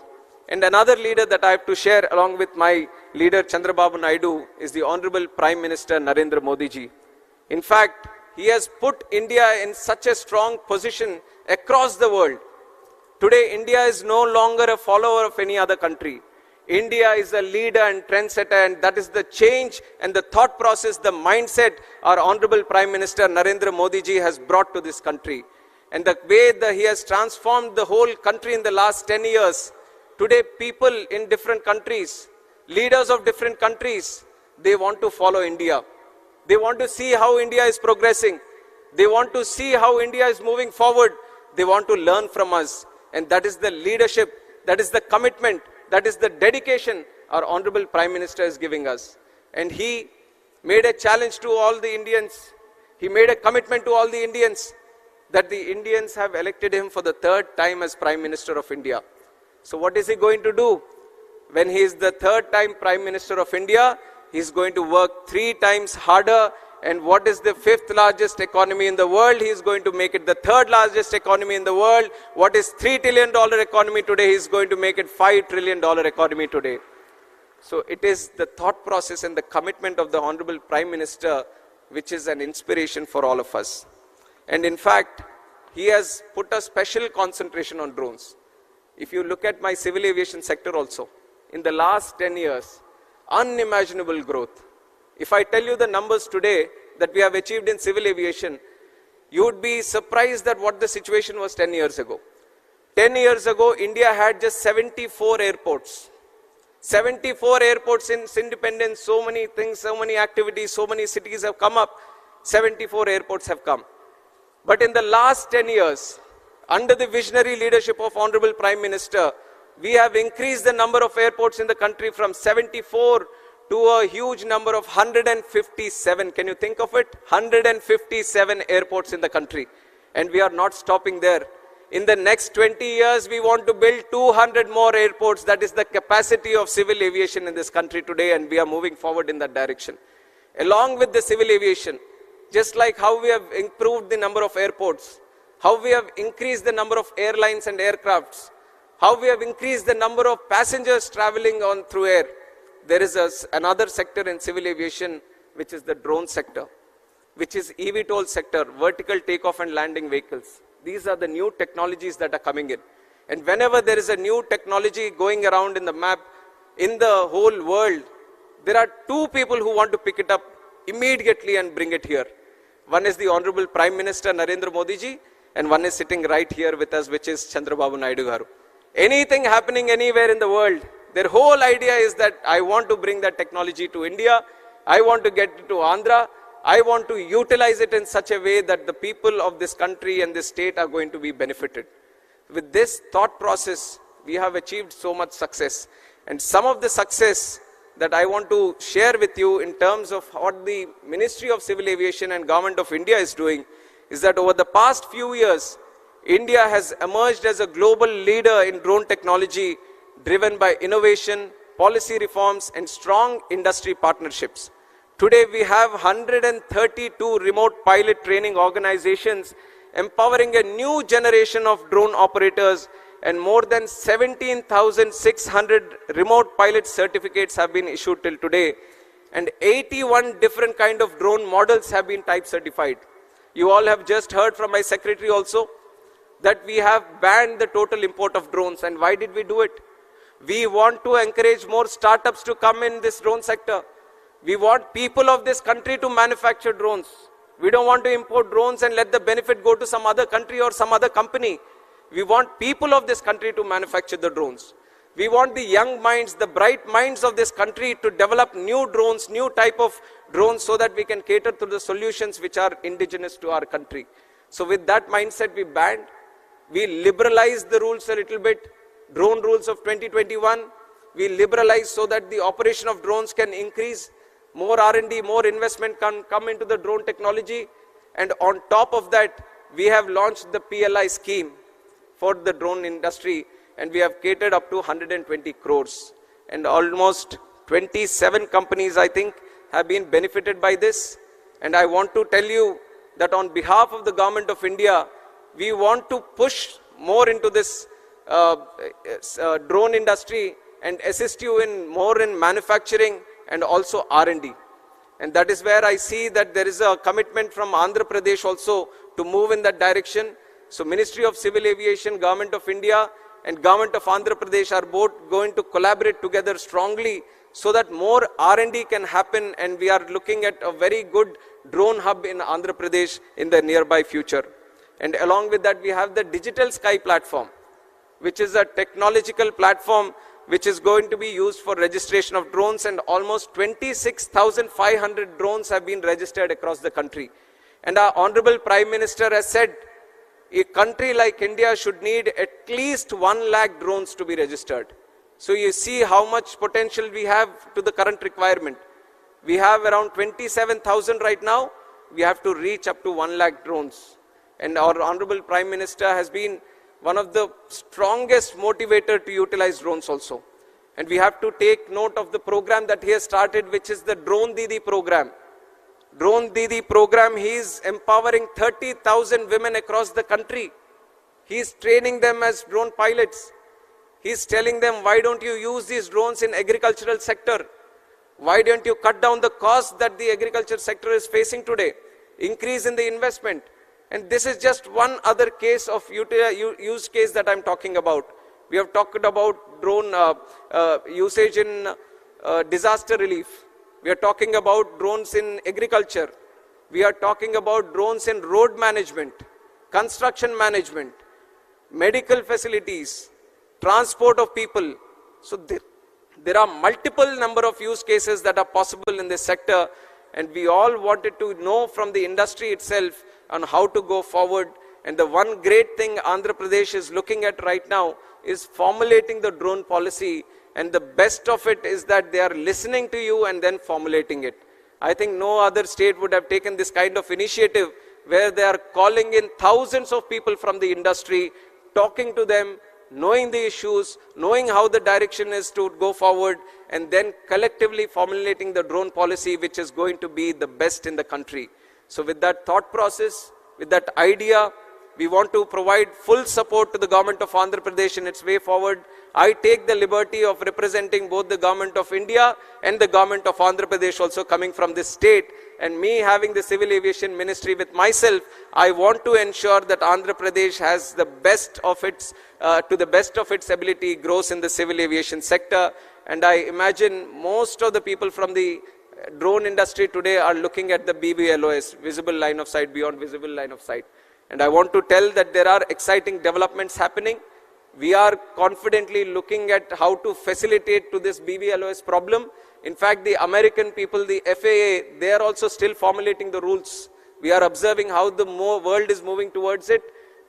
And another leader that I have to share along with my leader Chandrababu Naidu is the Honorable Prime Minister Narendra Modi ji. In fact, he has put India in such a strong position across the world. Today, India is no longer a follower of any other country. India is a leader and trendsetter, and that is the change and the thought process, the mindset our Honorable Prime Minister Narendra Modi ji has brought to this country. And the way that he has transformed the whole country in the last 10 years, today people in different countries, leaders of different countries, they want to follow India. They want to see how India is progressing. They want to see how India is moving forward. They want to learn from us. And that is the leadership, that is the commitment, that is the dedication our Honorable Prime Minister is giving us. And he made a challenge to all the Indians. He made a commitment to all the Indians that the Indians have elected him for the 3rd time as Prime Minister of India. So what is he going to do? When he is the 3rd time Prime Minister of India, he is going to work 3 times harder And what is the 5th largest economy in the world? He is going to make it the 3rd largest economy in the world. What is $3 trillion economy today? He is going to make it $5 trillion economy today. So it is the thought process and the commitment of the Honorable Prime Minister which is an inspiration for all of us. And in fact, he has put a special concentration on drones. If you look at my civil aviation sector also, in the last 10 years, unimaginable growth. If I tell you the numbers today that we have achieved in civil aviation, you would be surprised at what the situation was 10 years ago. 10 years ago, India had just 74 airports. 74 airports since independence, so many things, so many activities, so many cities have come up. 74 airports have come. But in the last 10 years, under the visionary leadership of Honorable Prime Minister, we have increased the number of airports in the country from 74 to a huge number of 157. Can you think of it? 157 airports in the country. And we are not stopping there. In the next 20 years, we want to build 200 more airports. That is the capacity of civil aviation in this country today, and we are moving forward in that direction. Along with the civil aviation, just like how we have improved the number of airports, how we have increased the number of airlines and aircrafts, how we have increased the number of passengers traveling on through air, there is another sector in civil aviation, which is the drone sector, which is eVTOL sector, vertical takeoff and landing vehicles. These are the new technologies that are coming in. And whenever there is a new technology going around in the map, in the whole world, there are two people who want to pick it up immediately and bring it here. One is the Honorable Prime Minister Narendra Modi ji, and one is sitting right here with us, which is Chandrababu Naidu garu. Anything happening anywhere in the world, their whole idea is that I want to bring that technology to India, I want to get it to Andhra, I want to utilize it in such a way that the people of this country and this state are going to be benefited. With this thought process, we have achieved so much success. And some of the success that I want to share with you in terms of what the Ministry of Civil Aviation and Government of India is doing is that over the past few years, India has emerged as a global leader in drone technology driven by innovation, policy reforms, and strong industry partnerships. Today, we have 132 remote pilot training organizations empowering a new generation of drone operators, and more than 17,600 remote pilot certificates have been issued till today, and 81 different kind of drone models have been type certified. You all have just heard from my secretary also that we have banned the total import of drones. And why did we do it? We want to encourage more startups to come in this drone sector. We want people of this country to manufacture drones. We don't want to import drones and let the benefit go to some other country or some other company. We want people of this country to manufacture the drones. We want the young minds, the bright minds of this country to develop new drones, new type of drones, so that we can cater to the solutions which are indigenous to our country. So with that mindset, we banned. We liberalized the rules a little bit. Drone rules of 2021, we liberalized so that the operation of drones can increase. More R&D, more investment can come into the drone technology. And on top of that, we have launched the PLI scheme for the drone industry, and we have catered up to 120 crores. And almost 27 companies, I think, have been benefited by this. And I want to tell you that on behalf of the Government of India, we want to push more into this drone industry and assist you in more in manufacturing and also R&D. And that is where I see that there is a commitment from Andhra Pradesh also to move in that direction. So Ministry of Civil Aviation, Government of India and Government of Andhra Pradesh are both going to collaborate together strongly so that more R&D can happen, and we are looking at a very good drone hub in Andhra Pradesh in the nearby future. And along with that, we have the Digital Sky platform, which is a technological platform which is going to be used for registration of drones, and almost 26,500 drones have been registered across the country. And our Honorable Prime Minister has said a country like India should need at least 1 lakh drones to be registered. So you see how much potential we have to the current requirement. We have around 27,000 right now. We have to reach up to 1 lakh drones. And our Honorable Prime Minister has been one of the strongest motivator to utilize drones also. And we have to take note of the program that he has started, which is the Drone Didi program. Drone Didi program, he is empowering 30,000 women across the country. He is training them as drone pilots. He is telling them, why don't you use these drones in agricultural sector? Why don't you cut down the cost that the agriculture sector is facing today? Increase in the investment. And this is just one other case of use case that I'm talking about. We have talked about drone usage in disaster relief. We are talking about drones in agriculture. We are talking about drones in road management, construction management, medical facilities, transport of people. So there are multiple number of use cases that are possible in this sector, and we all wanted to know from the industry itself on how to go forward. And the one great thing Andhra Pradesh is looking at right now is formulating the drone policy, and the best of it is that they are listening to you and then formulating it. I think no other state would have taken this kind of initiative where they are calling in thousands of people from the industry, talking to them, knowing the issues, knowing how the direction is to go forward, and then collectively formulating the drone policy which is going to be the best in the country. So with that thought process, with that idea, we want to provide full support to the government of Andhra Pradesh in its way forward. I take the liberty of representing both the government of India and the government of Andhra Pradesh also coming from this state, and me having the Civil Aviation Ministry with myself, I want to ensure that Andhra Pradesh has the best of its, to the best of its ability, grows in the civil aviation sector. And I imagine most of the people from the drone industry today are looking at the BVLOS, visible line of sight, beyond visible line of sight. And I want to tell that there are exciting developments happening. We are confidently looking at how to facilitate to this BVLOS problem. In fact, the American people, the FAA, they are also still formulating the rules. We are observing how the world is moving towards it.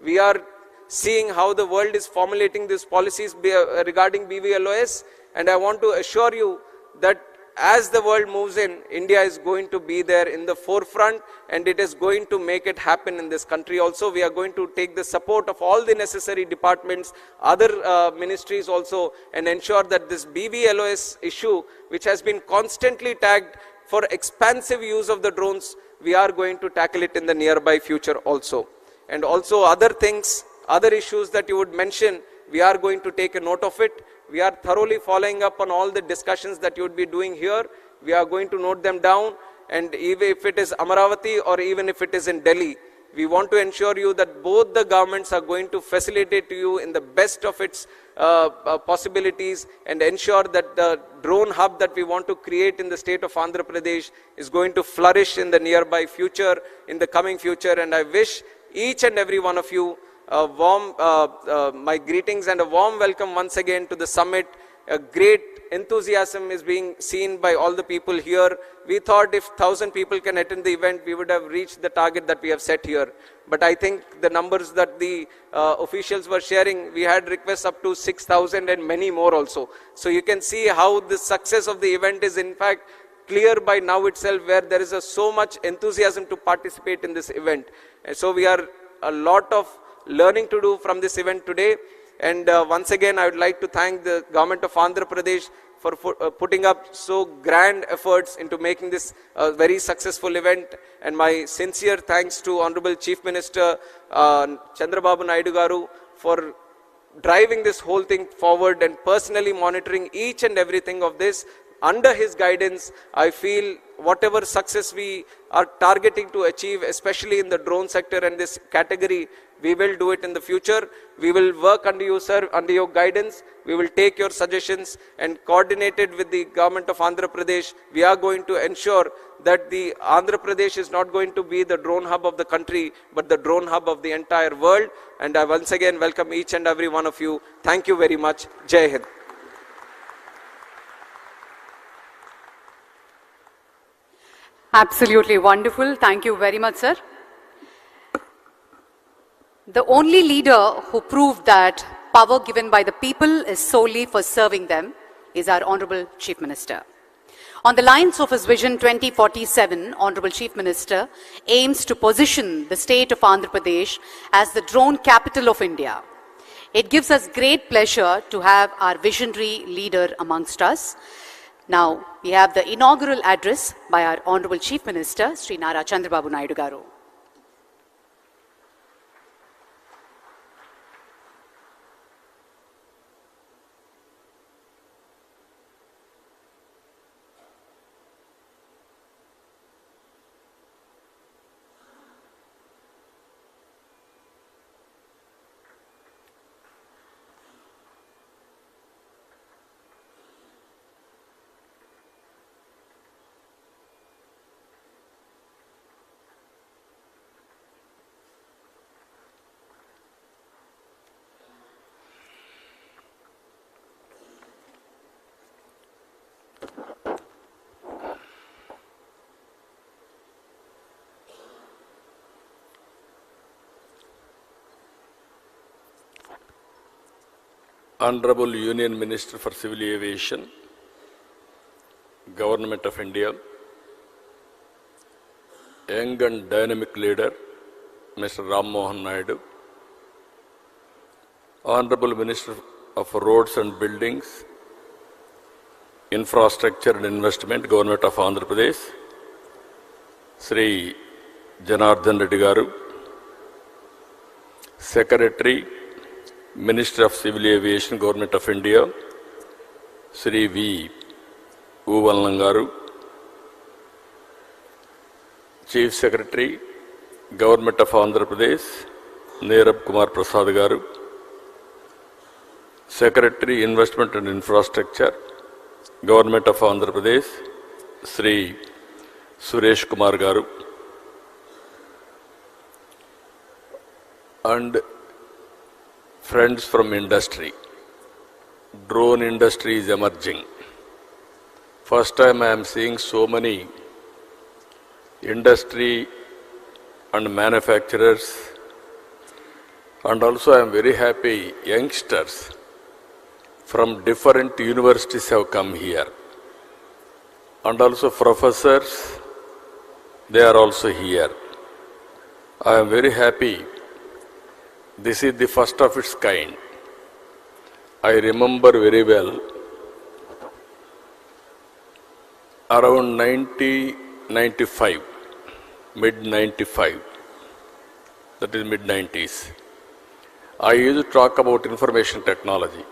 We are seeing how the world is formulating these policies regarding BVLOS. And I want to assure you that as the world moves in, India is going to be there in the forefront, and it is going to make it happen in this country also. We are going to take the support of all the necessary departments, other ministries also, and ensure that this BVLOS issue, which has been constantly tagged for expansive use of the drones, we are going to tackle it in the nearby future also. And also other things, other issues that you would mention, we are going to take a note of it. We are thoroughly following up on all the discussions that you would be doing here. We are going to note them down, and even if it is Amaravati or even if it is in Delhi, we want to ensure you that both the governments are going to facilitate to you in the best of its possibilities, and ensure that the drone hub that we want to create in the state of Andhra Pradesh is going to flourish in the nearby future, in the coming future. And I wish each and every one of you a warm, my greetings and a warm welcome once again to the summit. A great enthusiasm is being seen by all the people here. We thought if 1,000 people can attend the event, we would have reached the target that we have set here. But I think the numbers that the officials were sharing, we had requests up to 6,000 and many more also. So you can see how the success of the event is in fact clear by now itself, where there is so much enthusiasm to participate in this event. And so we are a lot of learning to do from this event today. And once again, I would like to thank the government of Andhra Pradesh for putting up so grand efforts into making this a very successful event. And my sincere thanks to Honorable Chief Minister Chandrababu Naidu garu for driving this whole thing forward and personally monitoring each and everything of this. Under his guidance, I feel whatever success we are targeting to achieve, especially in the drone sector and this category, we will do it in the future. We will work under you, sir, under your guidance. We will take your suggestions, and coordinated with the government of Andhra Pradesh, we are going to ensure that the Andhra Pradesh is not going to be the drone hub of the country, but the drone hub of the entire world. And I once again welcome each and every one of you. Thank you very much. Jai Hind. Absolutely wonderful. Thank you very much, sir. The only leader who proved that power given by the people is solely for serving them is our Honorable Chief Minister. On the lines of his Vision 2047, Honorable Chief Minister aims to position the state of Andhra Pradesh as the drone capital of India. It gives us great pleasure to have our visionary leader amongst us. Now, we have the inaugural address by our Honorable Chief Minister, Sri Nara Chandrababu Naidu Garu. Honorable Union Minister for Civil Aviation, Government of India, young and dynamic leader, Mr. Rammohan Naidu, Honorable Minister of Roads and Buildings, Infrastructure and Investment, Government of Andhra Pradesh, Sri Janardhan Reddy Garu, Secretary, Minister of Civil Aviation, Government of India, Sri V. Uvallangaru, Chief Secretary, Government of Andhra Pradesh, Nerab Kumar Prasad Garu, Secretary, Investment and Infrastructure, Government of Andhra Pradesh, Sri Suresh Kumar Garu, and friends from industry. Drone industry is emerging. First time I am seeing so many industry and manufacturers, and also I am very happy youngsters from different universities have come here, and also professors, they are also here. I am very happy. This is the first of its kind. I remember very well, around 95, mid-95, that is mid-90s, I used to talk about information technology.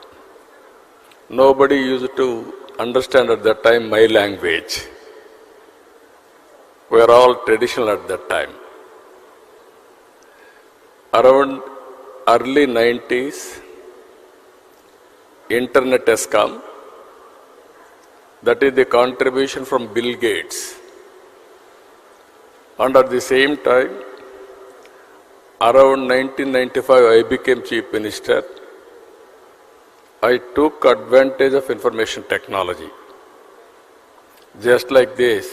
Nobody used to understand at that time my language. We are all traditional at that time. Around early 90s, internet has come. That is the contribution from Bill Gates. And at the same time, around 1995, I became Chief Minister. I took advantage of information technology. Just like this,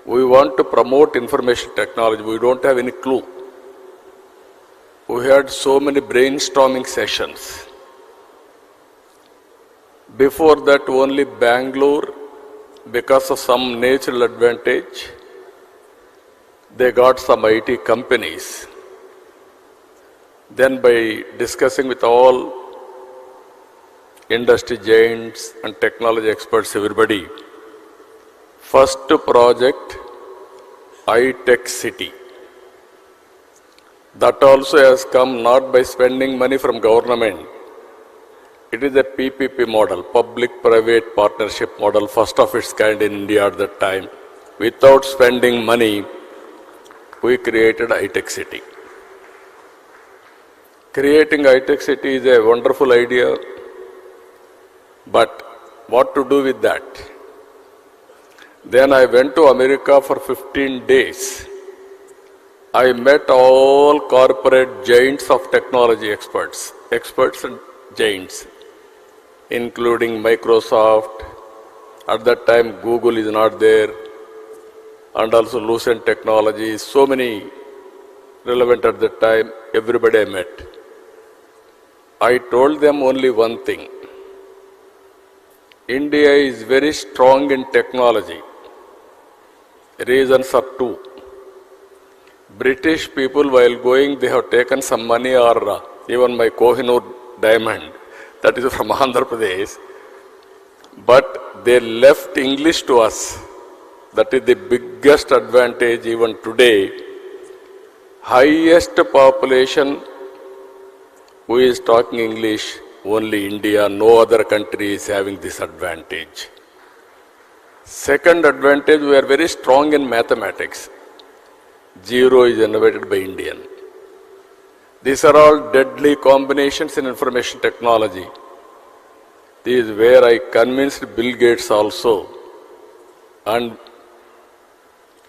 we want to promote information technology. We don't have any clue. We had so many brainstorming sessions. Before that, only Bangalore, because of some natural advantage, they got some IT companies. Then by discussing with all industry giants and technology experts, everybody, first project, iTech City. That also has come not by spending money from government. It is a PPP model, public-private partnership model, first of its kind in India at that time. Without spending money, we created iTech City. Creating iTech City is a wonderful idea, but what to do with that? Then I went to America for 15 days. I met all corporate giants of technology experts and giants, including Microsoft. At that time, Google is not there, and also Lucent Technologies, so many relevant at that time, everybody I met. I told them only one thing. India is very strong in technology. Reasons are two. British people, while going, they have taken some money, or even my Kohinoor diamond, that is from Andhra Pradesh. but they left English to us. That is the biggest advantage even today. Highest population who is talking English, only India, no other country is having this advantage. Second advantage, we are very strong in mathematics. Zero is innovated by Indian. These are all deadly combinations in information technology. This is where I convinced Bill Gates also and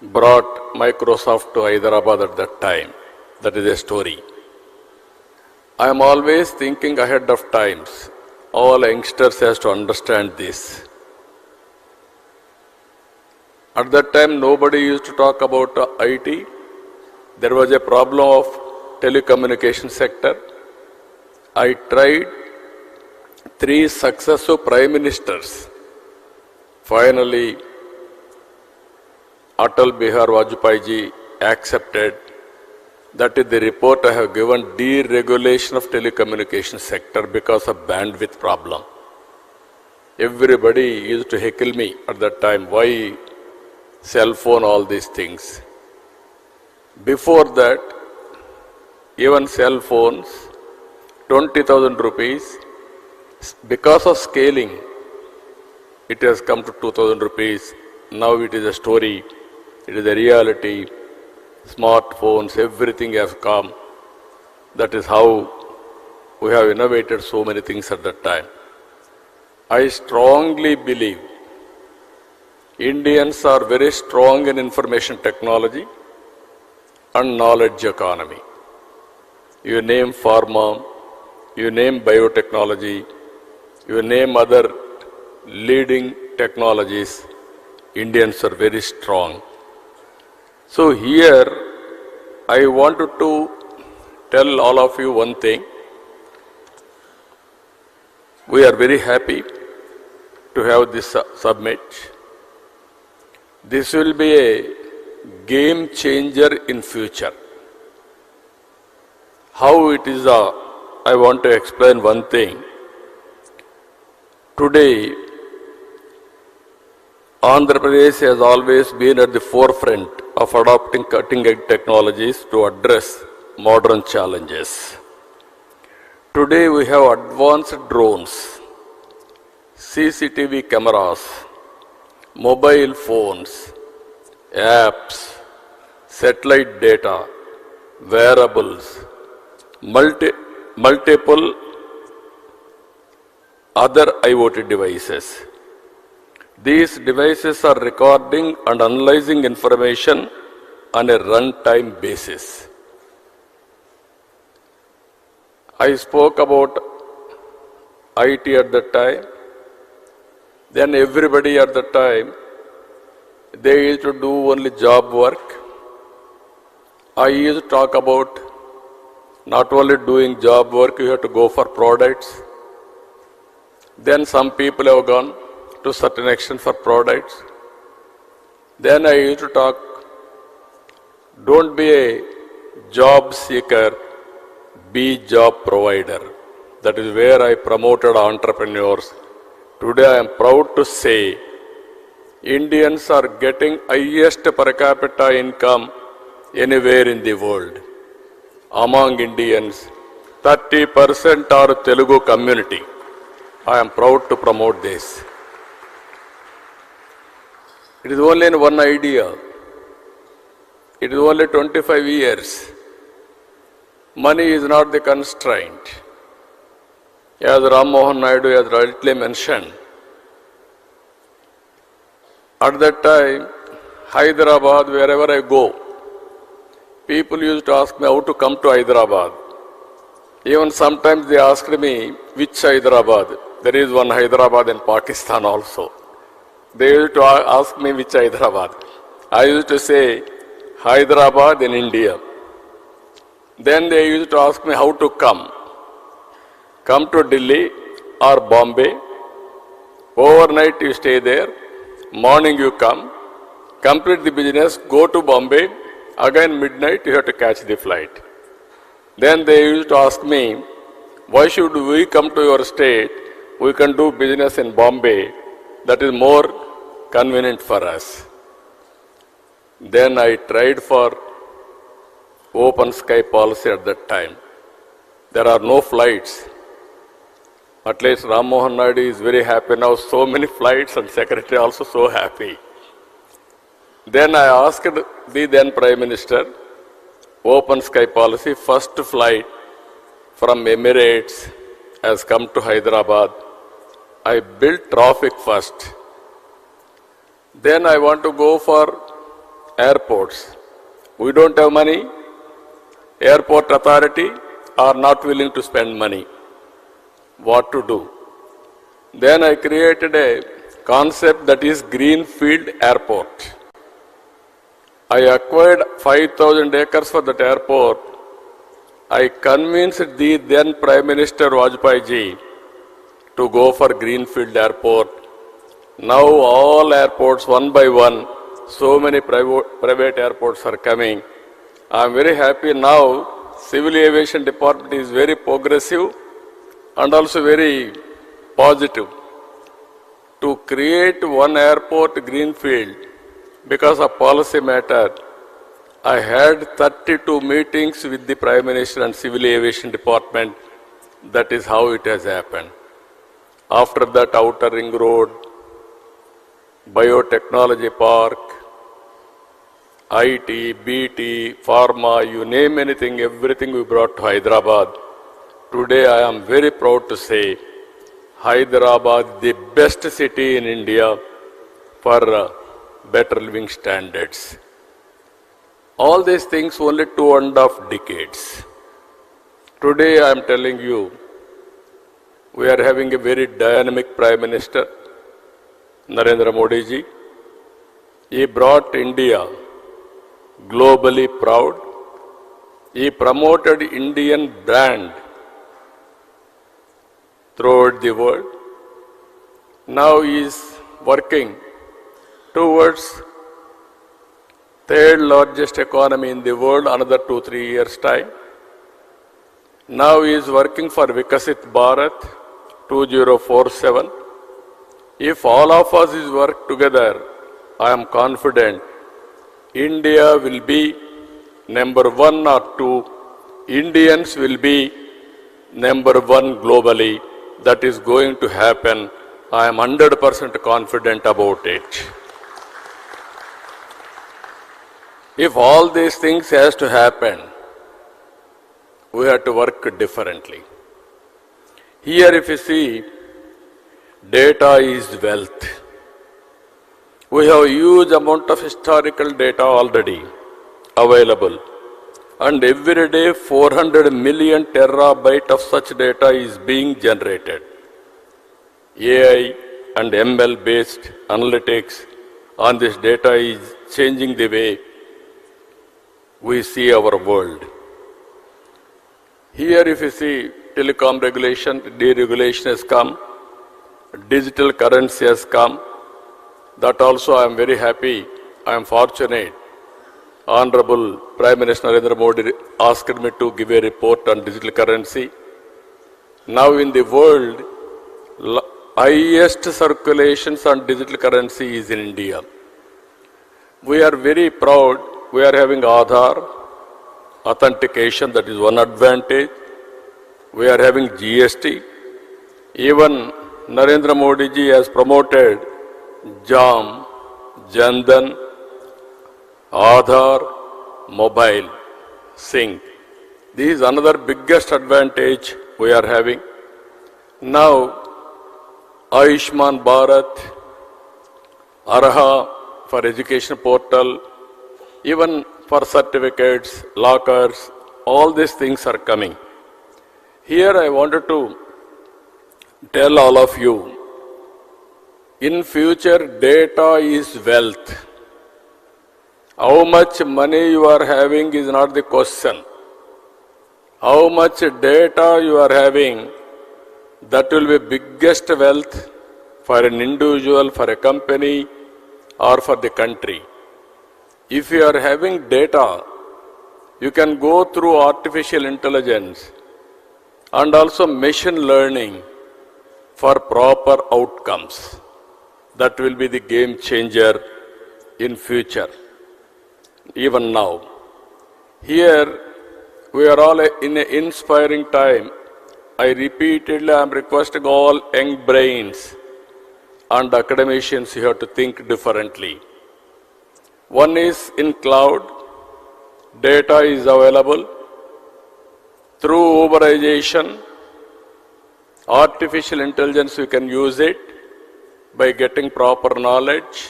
brought Microsoft to Hyderabad at that time. That is a story. I am always thinking ahead of times. All youngsters has to understand this. At that time, nobody used to talk about IT. There was a problem of telecommunication sector. I tried 3 successive prime ministers. Finally, Atal Bihar Vajpayee ji accepted. That is the report I have given, deregulation of telecommunication sector because of bandwidth problem. Everybody used to heckle me at that time. Why cell phone, all these things. Before that, even cell phones, 20,000 rupees, because of scaling, it has come to 2,000 rupees. Now it is a story, it is a reality. Smartphones, everything has come. That is how we have innovated so many things at that time. I strongly believe Indians are very strong in information technology and knowledge economy. You name pharma, you name biotechnology, you name other leading technologies, Indians are very strong. So here I wanted to tell all of you one thing. We are very happy to have this summit. This will be a game changer in future. How it is, I want to explain one thing. Today, Andhra Pradesh has always been at the forefront of adopting cutting-edge technologies to address modern challenges. Today we have advanced drones, CCTV cameras, mobile phones, apps, satellite data, wearables, multiple other IoT devices. These devices are recording and analyzing information on a runtime basis. I spoke about IT at that time. Then everybody at that time, they used to do only job work. I used to talk about not only doing job work, you have to go for products. Then some people have gone to certain extent for products. Then I used to talk, don't be a job seeker, be job provider. That is where I promoted entrepreneurs. Today I am proud to say, Indians are getting highest per capita income anywhere in the world. Among Indians, 30% are Telugu community. I am proud to promote this. It is only in one idea. It is only 25 years. Money is not the constraint. As Rammohan Naidu has rightly mentioned, at that time, Hyderabad, wherever I go, people used to ask me how to come to Hyderabad. Even sometimes they asked me, which Hyderabad? There is one Hyderabad in Pakistan also. They used to ask me which Hyderabad. I used to say, Hyderabad in India. Then they used to ask me how to come. Come to Delhi or Bombay. Overnight you stay there. Morning you come. Complete the business, go to Bombay. Again midnight you have to catch the flight. Then they used to ask me, why should we come to your state? We can do business in Bombay. that is more convenient for us. Then I tried for open sky policy at that time. There are no flights. At least Rammohan Naidu is very happy now, so many flights, and Secretary also so happy. Then I asked the then Prime Minister, open sky policy, first flight from Emirates has come to Hyderabad. I built traffic first. Then I want to go for airports. We don't have money. Airport authority are not willing to spend money. What to do? Then I created a concept that is Greenfield Airport. I acquired 5,000 acres for that airport. I convinced the then Prime Minister Vajpayee ji to go for Greenfield Airport. Now all airports, one by one, so many private airports are coming. I am very happy now. Civil Aviation Department is very progressive and also very positive to create one airport greenfield because of policy matter. I had 32 meetings with the Prime Minister and Civil Aviation Department. That is how it has happened. After that, Outer Ring Road, Biotechnology Park, IT, BT, Pharma, you name anything, everything we brought to Hyderabad. Today I am very proud to say Hyderabad, the best city in India for better living standards. All these things only 2.5 decades. Today I am telling you, we are having a very dynamic Prime Minister, Narendra Modi ji. He brought India globally proud. He promoted Indian brand throughout the world. Now he is working towards third largest economy in the world, another 2-3 years time. Now he is working for Vikasit Bharat 2047. If all of us is work together, I am confident India will be number 1 or 2. Indians will be number 1 globally. That is going to happen. I am 100% confident about it. If all these things has to happen, we have to work differently. Here if you see, data is wealth. We have a huge amount of historical data already available. And every day 400 million terabyte of such data is being generated. AI and ML based analytics on this data is changing the way we see our world. Here if you see, telecom regulation, deregulation has come, digital currency has come. That also I am very happy, I am fortunate. Honorable Prime Minister Narendra Modi asked me to give a report on digital currency. Now in the world, highest circulations on digital currency is in India. We are very proud, we are having Aadhaar, authentication, that is one advantage. We are having GST. Even Narendra Modi ji has promoted JAM, Jandan, Aadhaar, mobile, sync. This is another biggest advantage we are having. Now, Ayushman Bharat, Arha for education portal, even for certificates, lockers, all these things are coming. Here I wanted to tell all of you, in future data is wealth. How much money you are having is not the question. How much data you are having, that will be biggest wealth for an individual, for a company, or for the country. If you are having data, you can go through artificial intelligence and also machine learning for proper outcomes. That will be the game changer in future, even now. Here, we are all in an inspiring time. I repeatedly am requesting all young brains and academicians, you have to think differently. One is in cloud, data is available. Through Uberization, artificial intelligence, we can use it by getting proper knowledge.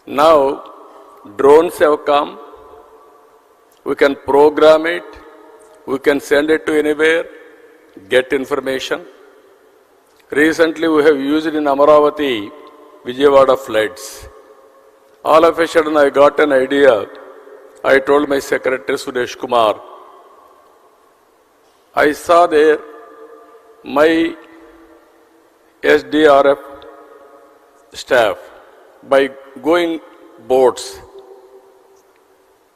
Now, drones have come. We can program it. We can send it to anywhere, get information. Recently, we have used it in Amaravati, Vijayawada floods. All of a sudden, I got an idea. I told my secretary, Suresh Kumar, I saw there my SDRF staff, by going boats,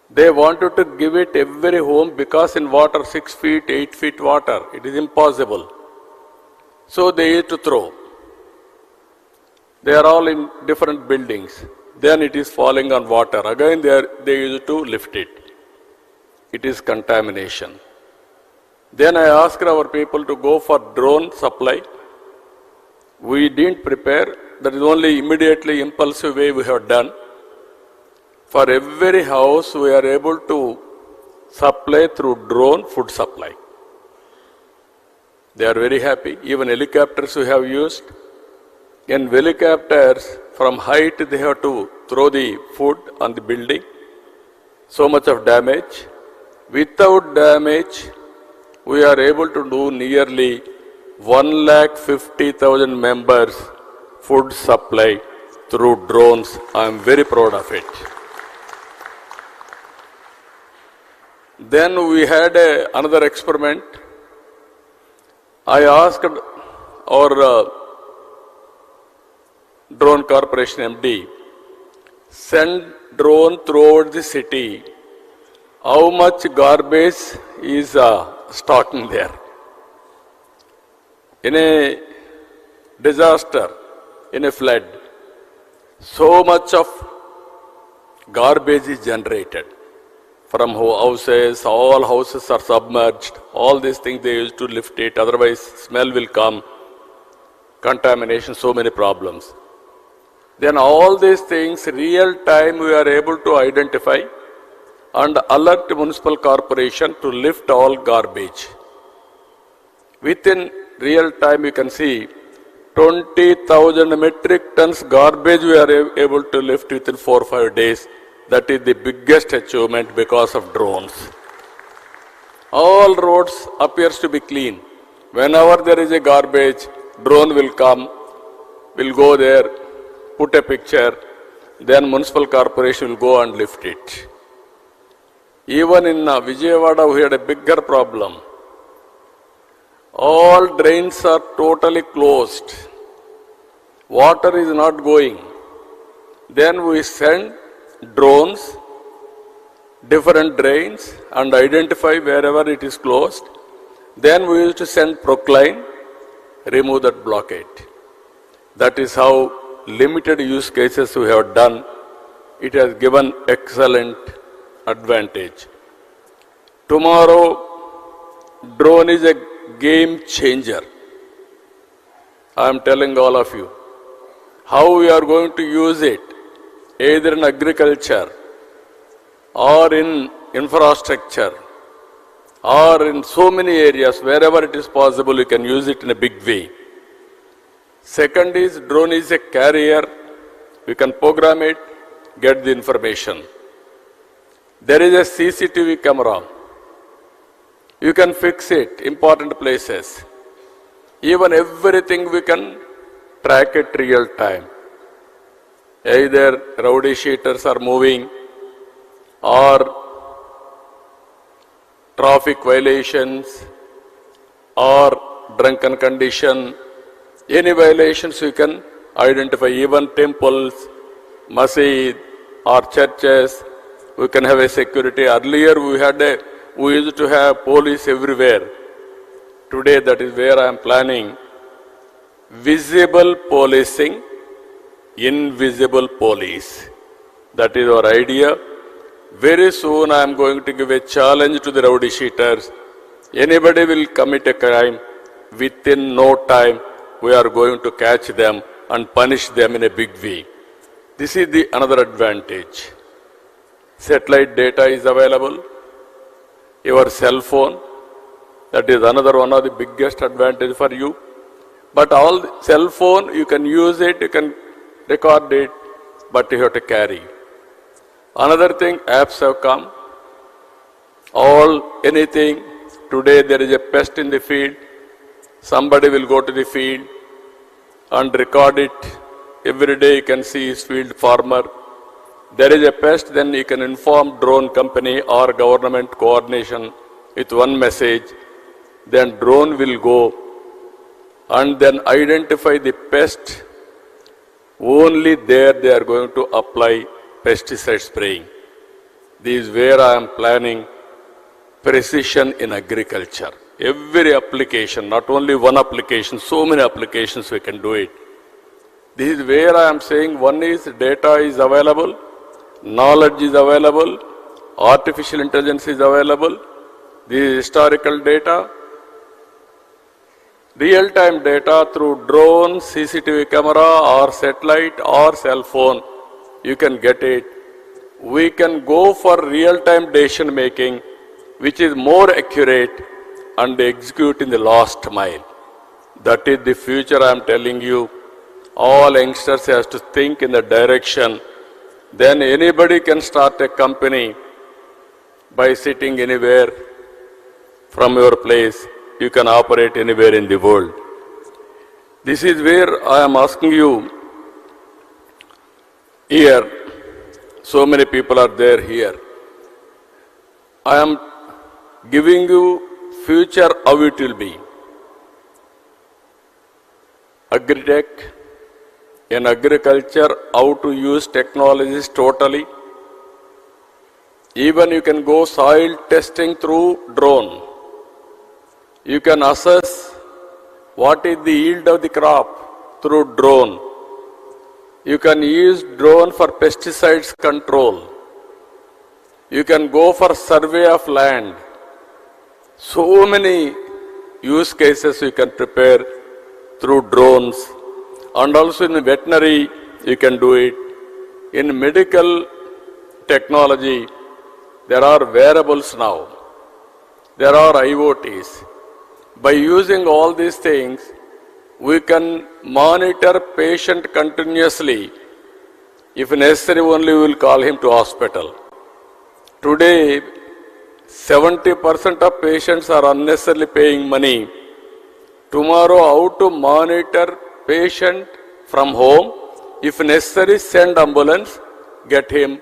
they wanted to give it every home because in water, 6 feet, 8 feet water, it is impossible. So they used to throw. They are all in different buildings. Then it is falling on water. Again they used to lift it. It is contamination. Then I asked our people to go for drone supply. We didn't prepare. That is only immediately impulsive way we have done. For every house, we are able to supply through drone food supply. They are very happy. Even helicopters we have used. In helicopters, from height they have to throw the food on the building. So much of damage. Without damage, we are able to do nearly 150,000 members food supply through drones. I am very proud of it. Then we had another experiment. I asked our drone corporation MD, send drone throughout the city. How much garbage is stocking there? In a disaster, in a flood, so much of garbage is generated from houses. All houses are submerged. All these things they used to lift it, otherwise smell will come, contamination, so many problems. Then all these things, real time we are able to identify and alert municipal corporation to lift all garbage. Within real time you can see 20,000 metric tons garbage we are able to lift within 4 or 5 days. That is the biggest achievement because of drones. All roads appears to be clean. Whenever there is a garbage, drone will come, will go there, put a picture, then municipal corporation will go and lift it. Even in Vijayawada, we had a bigger problem. All drains are totally closed. Water is not going. Then we send drones, different drains, and identify wherever it is closed. Then we used to send Procline, remove that blockade. That is how limited use cases we have done. It has given excellent advantage. Tomorrow, drone is a game changer. I am telling all of you how we are going to use it, either in agriculture or in infrastructure or in so many areas. Wherever it is possible, you can use it in a big way. Second is, drone is a carrier. You can program it, get the information. There is a CCTV camera. You can fix it, important places. Even everything we can track it real time. Either rowdy sheeters are moving or traffic violations or drunken condition. Any violations you can identify. Even temples, masjid or churches, we can have a security. Earlier we used to have police everywhere. Today that is where I am planning visible policing invisible police. That is our idea. Very soon I am going to give a challenge to the rowdy sheeters. Anybody will commit a crime, within no time we are going to catch them and punish them in a big way. This is the another advantage. Satellite data is available. Your cell phone, that is another one of the biggest advantage for you. But all cell phone, you can use it, you can record it, but you have to carry. Another thing, apps have come. Anything, today there is a pest in the field, somebody will go to the field and record it. Every day you can see his field farmer. There is a pest, then you can inform drone company or government coordination with one message. Then drone will go and then identify the pest. Only there they are going to apply pesticide spraying. This is where I am planning precision in agriculture. Every application, not only one application, so many applications we can do it. This is where I am saying one is data is available, knowledge is available, artificial intelligence is available, this is historical data, real-time data through drone, CCTV camera or satellite or cell phone, you can get it. We can go for real-time decision making, which is more accurate and execute in the last mile. That is the future I am telling you. All youngsters have to think in the direction. Then anybody can start a company by sitting anywhere from your place. You can operate anywhere in the world. This is where I am asking you here. So many people are there here. I am giving you future how it will be. Agri-tech, in agriculture, how to use technologies totally. Even you can go soil testing through drone. You can assess what is the yield of the crop through drone. You can use drone for pesticides control. You can go for survey of land. So many use cases you can prepare through drones. And also in veterinary, you can do it. In medical technology, there are wearables now. There are IoTs. By using all these things, we can monitor patient continuously. If necessary, only we will call him to hospital. Today, 70% of patients are unnecessarily paying money. Tomorrow, how to monitor patient from home? If necessary, send ambulance, get him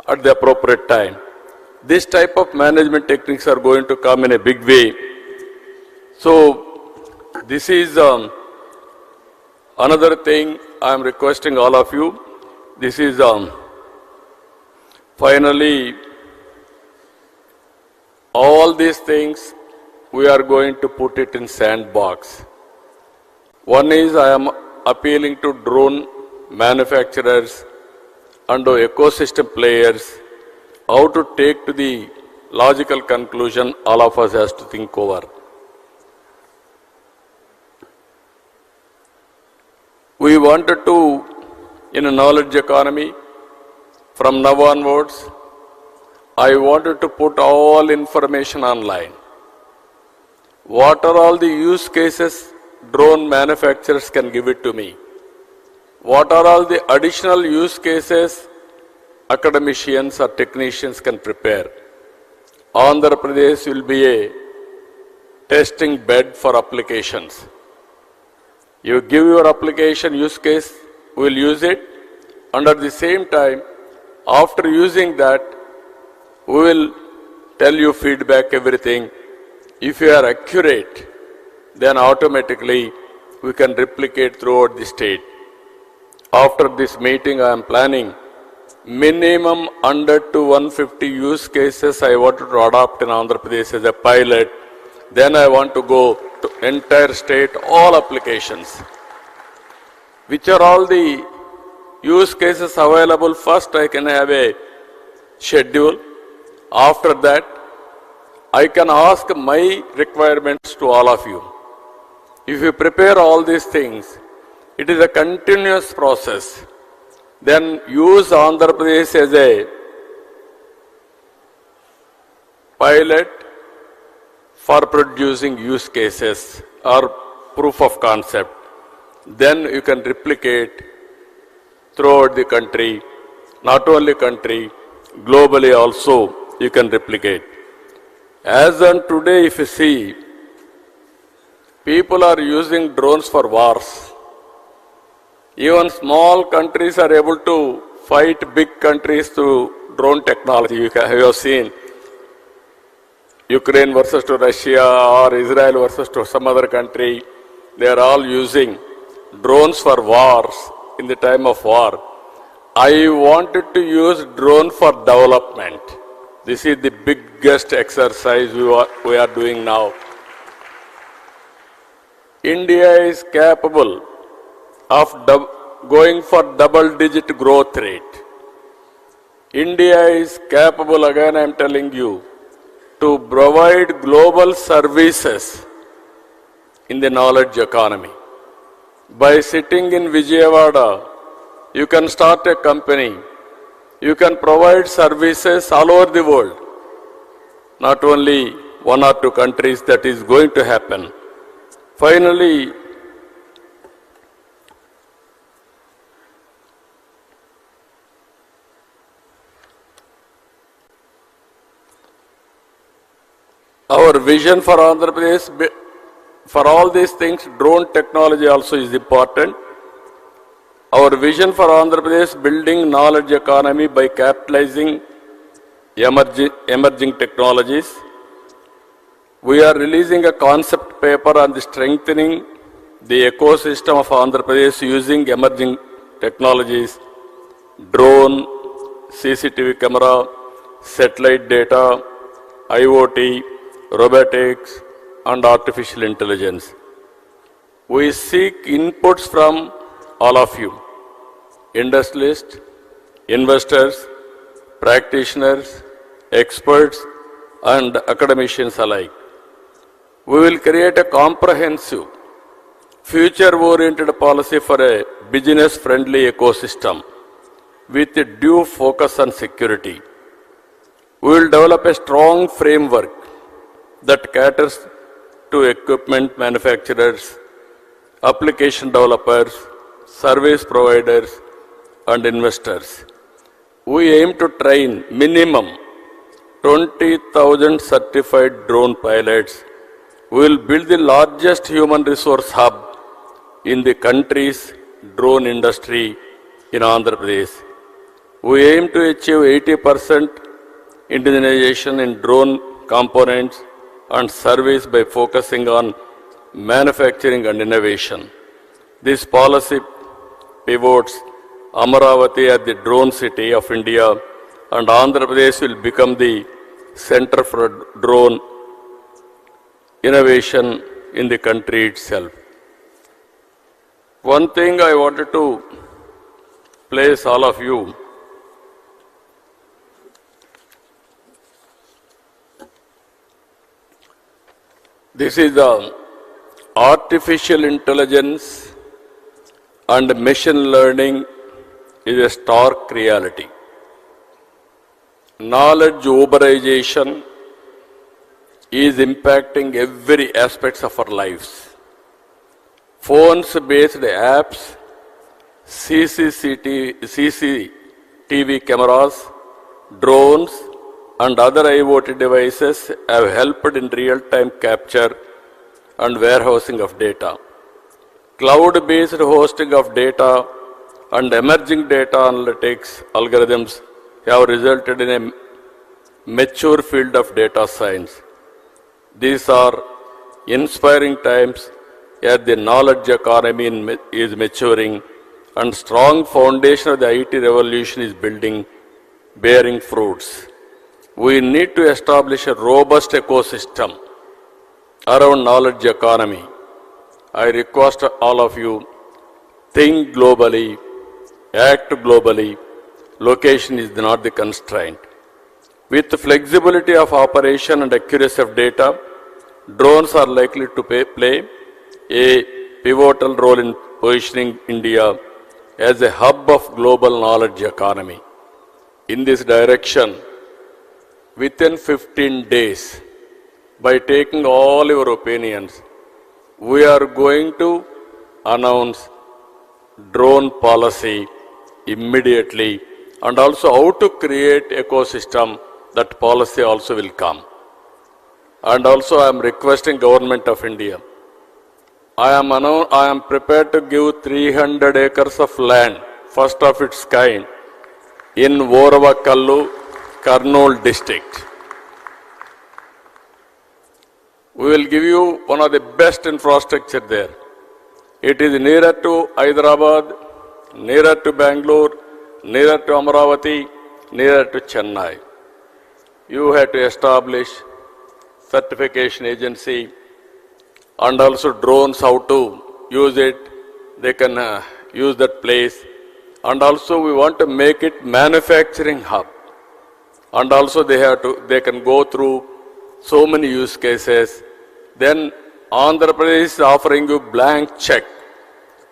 at the appropriate time. This type of management techniques are going to come in a big way. So, this is another thing I am requesting all of you. This is finally all these things we are going to put it in sandbox. One is I am appealing to drone manufacturers and ecosystem players how to take to the logical conclusion all of us has to think over. We wanted to, in a knowledge economy, from now onwards, I wanted to put all information online. What are all the use cases drone manufacturers can give it to me? What are all the additional use cases academicians or technicians can prepare? Andhra Pradesh will be a testing bed for applications. You give your application use case, we will use it, and at the same time, after using that, we will tell you feedback, everything. If you are accurate, then automatically we can replicate throughout the state. After this meeting, I am planning minimum 100 to 150 use cases I wanted to adopt in Andhra Pradesh as a pilot. Then I want to go to entire state, all applications. which are all the use cases available. First, I can have a schedule. After that, I can ask my requirements to all of you. If you prepare all these things, it is a continuous process. Then use Andhra Pradesh as a pilot for producing use cases or proof of concept. Then you can replicate throughout the country, not only country, globally also you can replicate. As on today, if you see, people are using drones for wars. Even small countries are able to fight big countries through drone technology. You have seen Ukraine versus to Russia or Israel versus to some other country. They are all using drones for wars in the time of war. I wanted to use drone for development. This is the biggest exercise we are doing now. India is capable of going for double-digit growth rate. India is capable, again I am telling you, to provide global services in the knowledge economy. By sitting in Vijayawada, you can start a company. You can provide services all over the world. Not only one or two countries, that is going to happen. Finally, our vision for Andhra Pradesh, for all these things, drone technology also is important. Our vision for Andhra Pradesh, building knowledge economy by capitalizing emerging technologies. We are releasing a concept paper on the strengthening the ecosystem of Andhra Pradesh using emerging technologies, drone, CCTV camera, satellite data, IoT, robotics, and artificial intelligence. We seek inputs from all of you, industrialists, investors, practitioners, experts, and academicians alike. We will create a comprehensive, future-oriented policy for a business-friendly ecosystem with a due focus on security. We will develop a strong framework that caters to equipment manufacturers, application developers, service providers, and investors. We aim to train minimum 20,000 certified drone pilots. We will build the largest human resource hub in the country's drone industry in Andhra Pradesh. We aim to achieve 80% indigenization in drone components and service by focusing on manufacturing and innovation. This policy pivots Amaravati as the drone city of India, and Andhra Pradesh will become the center for drone innovation in the country itself. One thing I wanted to place all of you, this is the artificial intelligence and machine learning is a stark reality. Knowledge uberization is impacting every aspect of our lives. Phones-based apps, CCTV cameras, drones, and other IoT devices have helped in real-time capture and warehousing of data. Cloud-based hosting of data and emerging data analytics algorithms have resulted in a mature field of data science. These are inspiring times as the knowledge economy is maturing and strong foundation of the IT revolution is bearing fruits. We need to establish a robust ecosystem around knowledge economy. I request all of you think globally, act globally. Location is not the constraint. With the flexibility of operation and accuracy of data, drones are likely to play a pivotal role in positioning India as a hub of global knowledge economy. In this direction, within 15 days, by taking all your opinions, we are going to announce drone policy immediately, and also how to create ecosystem. That policy also will come. And also I am requesting Government of India. I am prepared to give 300 acres of land, first of its kind, in Voravakallu, Kurnool district. We will give you one of the best infrastructure there. It is nearer to Hyderabad, nearer to Bangalore, nearer to Amaravati, nearer to Chennai. You have to establish certification agency and also drones, how to use it. They can use that place. And also we want to make it manufacturing hub. And also they can go through so many use cases. Then Andhra Pradesh is offering you blank check.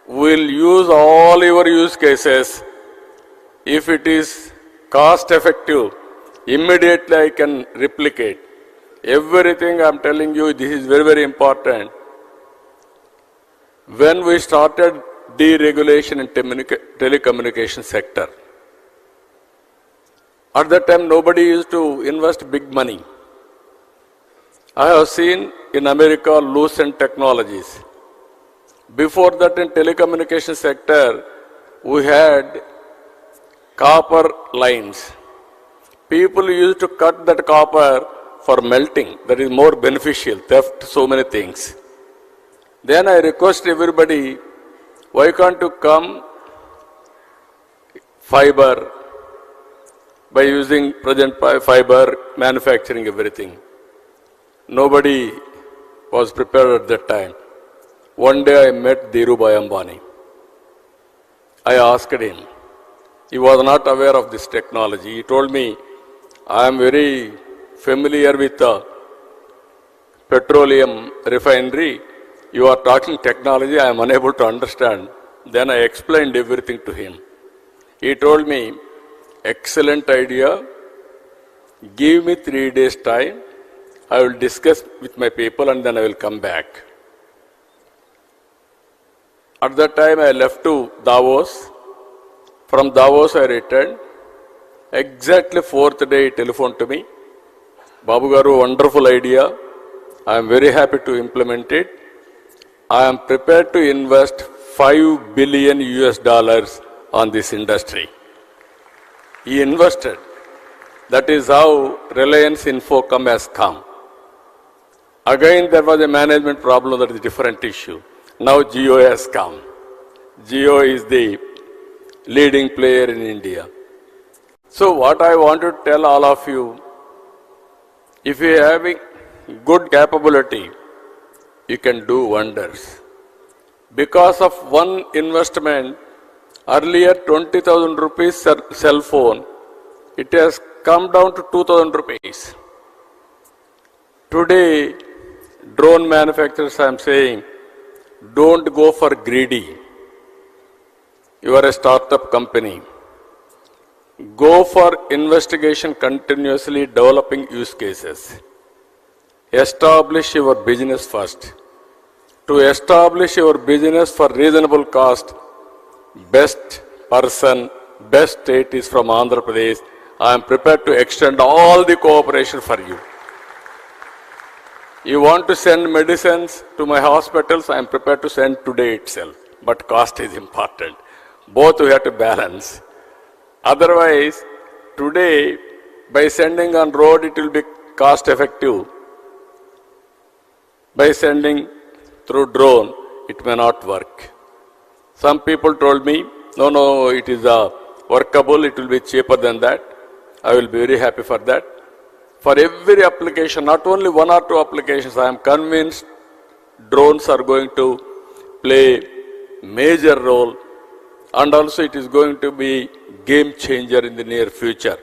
We'll use all your use cases. If it is cost effective, immediately I can replicate. Everything I'm telling you, this is very, very important. When we started deregulation in telecommunication sector, at that time nobody used to invest big money. I have seen in America Lucent Technologies. Before that in telecommunication sector, we had copper lines. People used to cut that copper for melting. That is more beneficial, theft, so many things. Then I request everybody, why can't you come fiber by using present fiber, manufacturing everything. Nobody was prepared at that time. One day I met Dhirubhai Ambani. I asked him. He was not aware of this technology. He told me, I am very familiar with the petroleum refinery. You are talking technology, I am unable to understand. Then I explained everything to him. He told me, excellent idea. Give me 3 days time. I will discuss with my people and then I will come back. At that time I left to Davos. From Davos I returned. Exactly 4th day he telephoned to me. Babu Garu, wonderful idea. I am very happy to implement it. I am prepared to invest $5 billion on this industry. He invested. That is how Reliance Infocom has come. Again, there was a management problem, that is a different issue. Now Jio has come. Jio is the leading player in India. So what I want to tell all of you, if you are having good capability, you can do wonders. Because of one investment, earlier 20,000 rupees cell phone, it has come down to 2,000 rupees. Today, drone manufacturers, I am saying, don't go for greedy. You are a startup company. Go for investigation, continuously developing use cases. Establish your business first. To establish your business for reasonable cost, best person, best state is from Andhra Pradesh. I am prepared to extend all the cooperation for you. You want to send medicines to my hospitals, I am prepared to send today itself. But cost is important. Both we have to balance. Otherwise, today, by sending on road, it will be cost effective. By sending through drone, it may not work. Some people told me, no, it is workable, it will be cheaper than that. I will be very happy for that. For every application, not only 1 or 2 applications, I am convinced drones are going to play major role and also it is going to be game changer in the near future.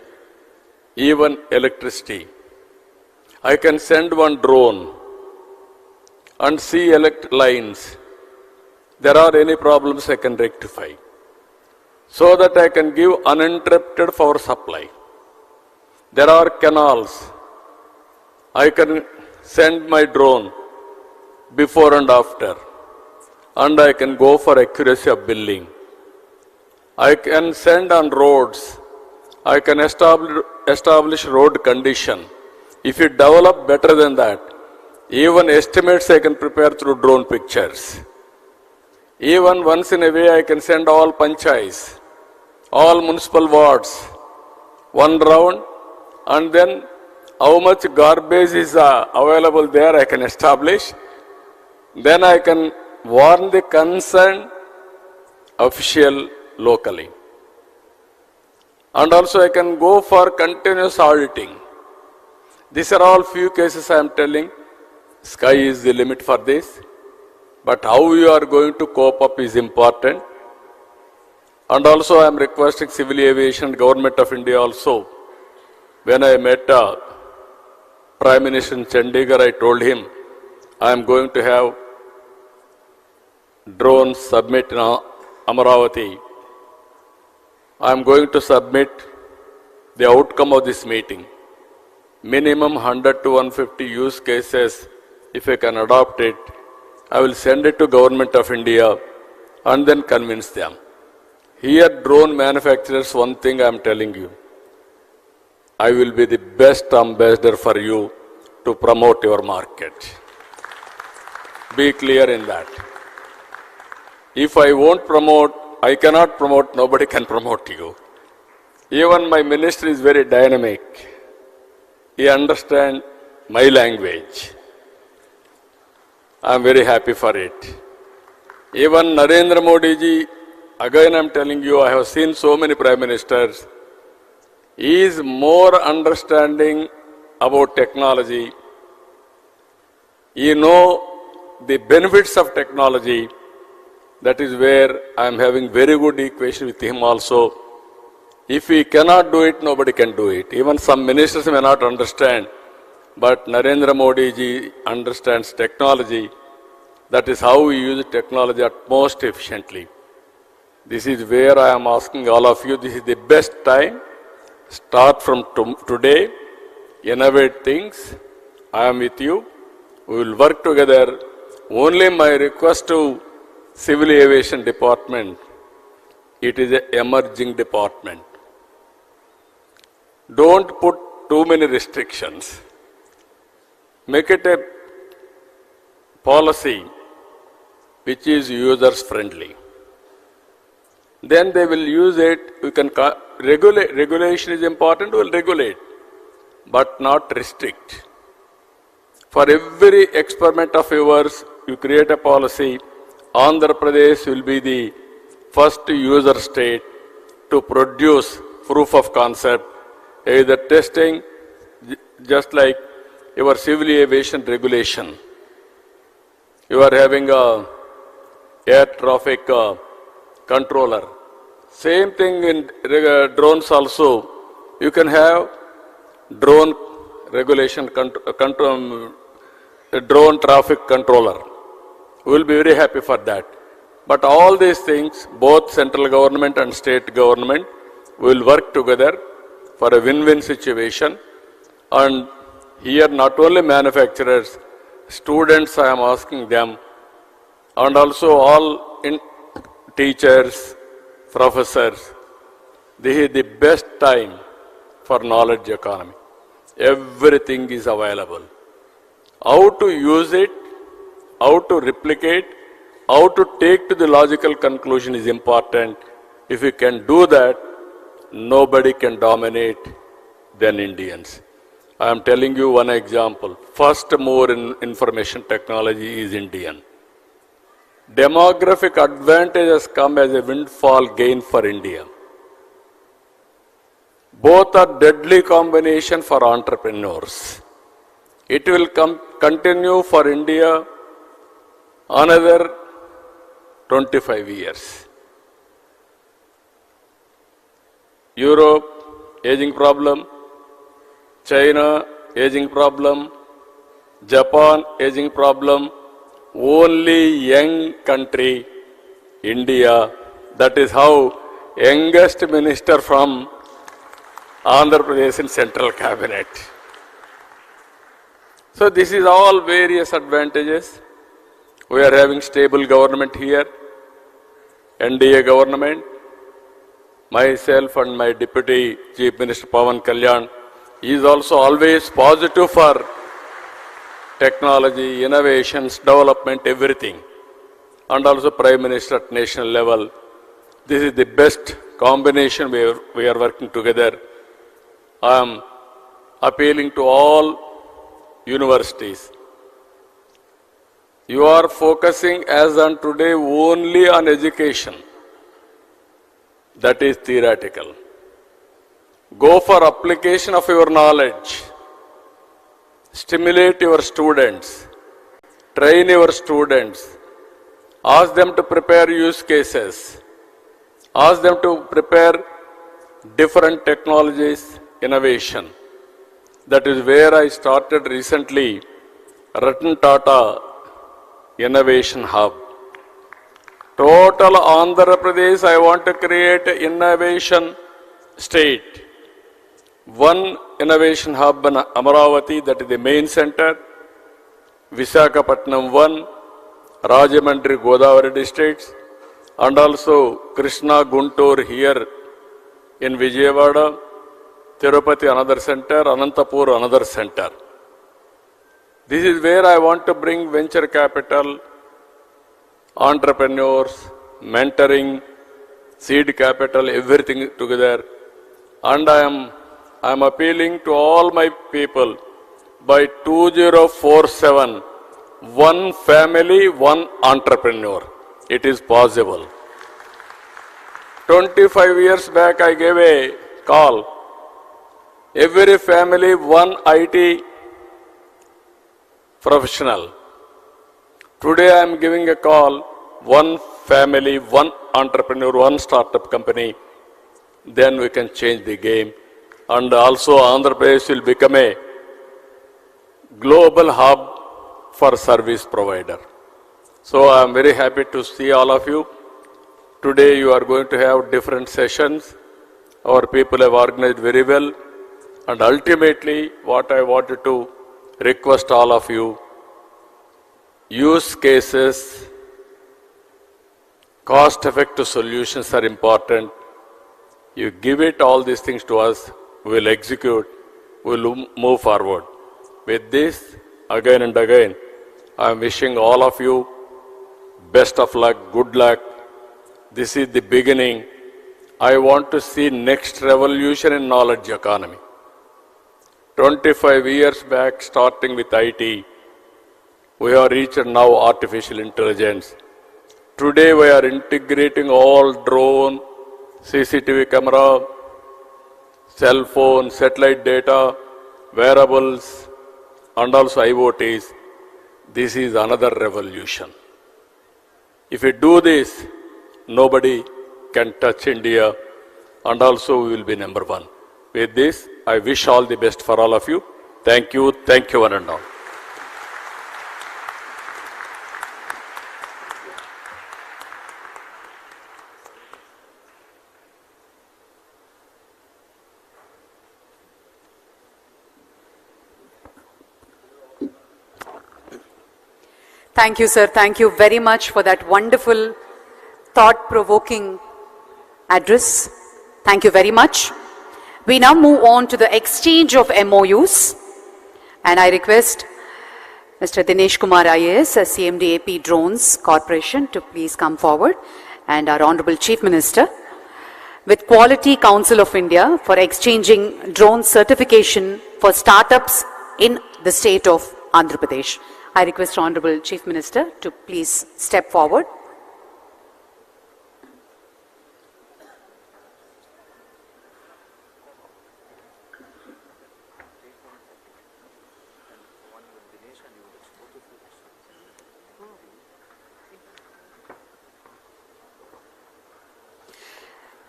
Even electricity. I can send one drone and see lines. There are any problems I can rectify, so that I can give uninterrupted power supply. There are canals. I can send my drone before and after, and I can go for accuracy of billing. I can send on roads. I can establish road condition. If you develop better than that, even estimates I can prepare through drone pictures. Even once in a way I can send all panchayats, all municipal wards, one round, and then how much garbage is available there I can establish. Then I can warn the concerned official locally. And also I can go for continuous auditing. These are all few cases I am telling. Sky is the limit for this. But how you are going to cope up is important. And also I am requesting Civil Aviation, Government of India also. When I met Prime Minister in Chandigarh, I told him I am going to have drone submit in Amaravati. I am going to submit the outcome of this meeting. Minimum 100 to 150 use cases, if I can adopt it, I will send it to Government of India and then convince them. Here drone manufacturers, one thing I am telling you, I will be the best ambassador for you to promote your market. Be clear in that. If I won't promote, I cannot promote, nobody can promote you. Even my minister is very dynamic. He understands my language. I am very happy for it. Even Narendra Modi ji, again I am telling you, I have seen so many prime ministers. He is more understanding about technology. He knows the benefits of technology. That is where I am having very good equation with him also. If he cannot do it, nobody can do it. Even some ministers may not understand, but Narendra Modi ji understands technology. That is how we use technology at most efficiently. This is where I am asking all of you, this is the best time. Start from today, innovate things. I am with you. We will work together. Only my request to Civil Aviation Department, it is an emerging department. Don't put too many restrictions. Make it a policy which is users friendly. Then they will use it. We can regulate. Regulation is important, we will regulate, but not restrict. For every experiment of yours, you create a policy. Andhra Pradesh will be the first user state to produce proof of concept, either testing, just like your civil aviation regulation. You are having a air traffic controller. Same thing in drones also. You can have drone regulation, drone traffic controller. We will be very happy for that. But all these things, both central government and state government will work together for a win-win situation. And here not only manufacturers, students I am asking them, and also all teachers, professors, this is the best time for knowledge economy. Everything is available. How to use it, how to replicate, how to take to the logical conclusion is important. If you can do that, nobody can dominate than Indians. I am telling you one example. First mover in information technology is Indian. Demographic advantage has come as a windfall gain for India. Both are deadly combination for entrepreneurs. It will continue for India another 25 years. Europe, aging problem. China, aging problem. Japan, aging problem. Only young country, India. That is how youngest minister from Andhra Pradesh in central cabinet. So this is all various advantages. We are having stable government here, NDA government. Myself and my Deputy Chief Minister Pawan Kalyan is also always positive for technology, innovations, development, everything. And also Prime Minister at national level. This is the best combination we are working together. I am appealing to all universities. You are focusing as on today only on education. That is theoretical. Go for application of your knowledge. Stimulate your students. Train your students. Ask them to prepare use cases. Ask them to prepare different technologies, innovation. That is where I started recently Ratan Tata Innovation Hub. Total Andhra Pradesh, I want to create an innovation state. One innovation hub in Amaravati, that is the main center. Visakhapatnam 1, Rajamandri, Godavari districts. And also Krishna, Guntur here in Vijayawada. Tirupati another center, Anantapur another center. This is where I want to bring venture capital, entrepreneurs, mentoring, seed capital, everything together. And I am appealing to all my people, by 2047, one family, one entrepreneur. It is possible. 25 years back I gave a call. Every family, one IT professional. Today I am giving a call, one family, one entrepreneur, one startup company. Then we can change the game. And also Andhra Pradesh will become a global hub for service provider. So I am very happy to see all of you. Today you are going to have different sessions. Our people have organized very well. And ultimately what I wanted to request all of you, use cases, cost-effective solutions are important. You give it all these things to us, we will execute, we will move forward. With this, again and again, I am wishing all of you best of luck, good luck. This is the beginning. I want to see next revolution in knowledge economy. 25 years back, starting with IT, we have reached now artificial intelligence. Today we are integrating all drone, CCTV camera, cell phone, satellite data, wearables, and also IoTs. This is another revolution. If we do this, nobody can touch India, and also we will be number one. With this, I wish all the best for all of you. Thank you one and all. Thank you, sir. Thank you very much for that wonderful, thought-provoking address. Thank you very much. We now move on to the exchange of MOUs. And I request Mr. Dinesh Kumar IAS, CMD AP Drones Corporation, to please come forward, and our Honorable Chief Minister, with Quality Council of India for exchanging drone certification for startups in the state of Andhra Pradesh. I request Honorable Chief Minister to please step forward.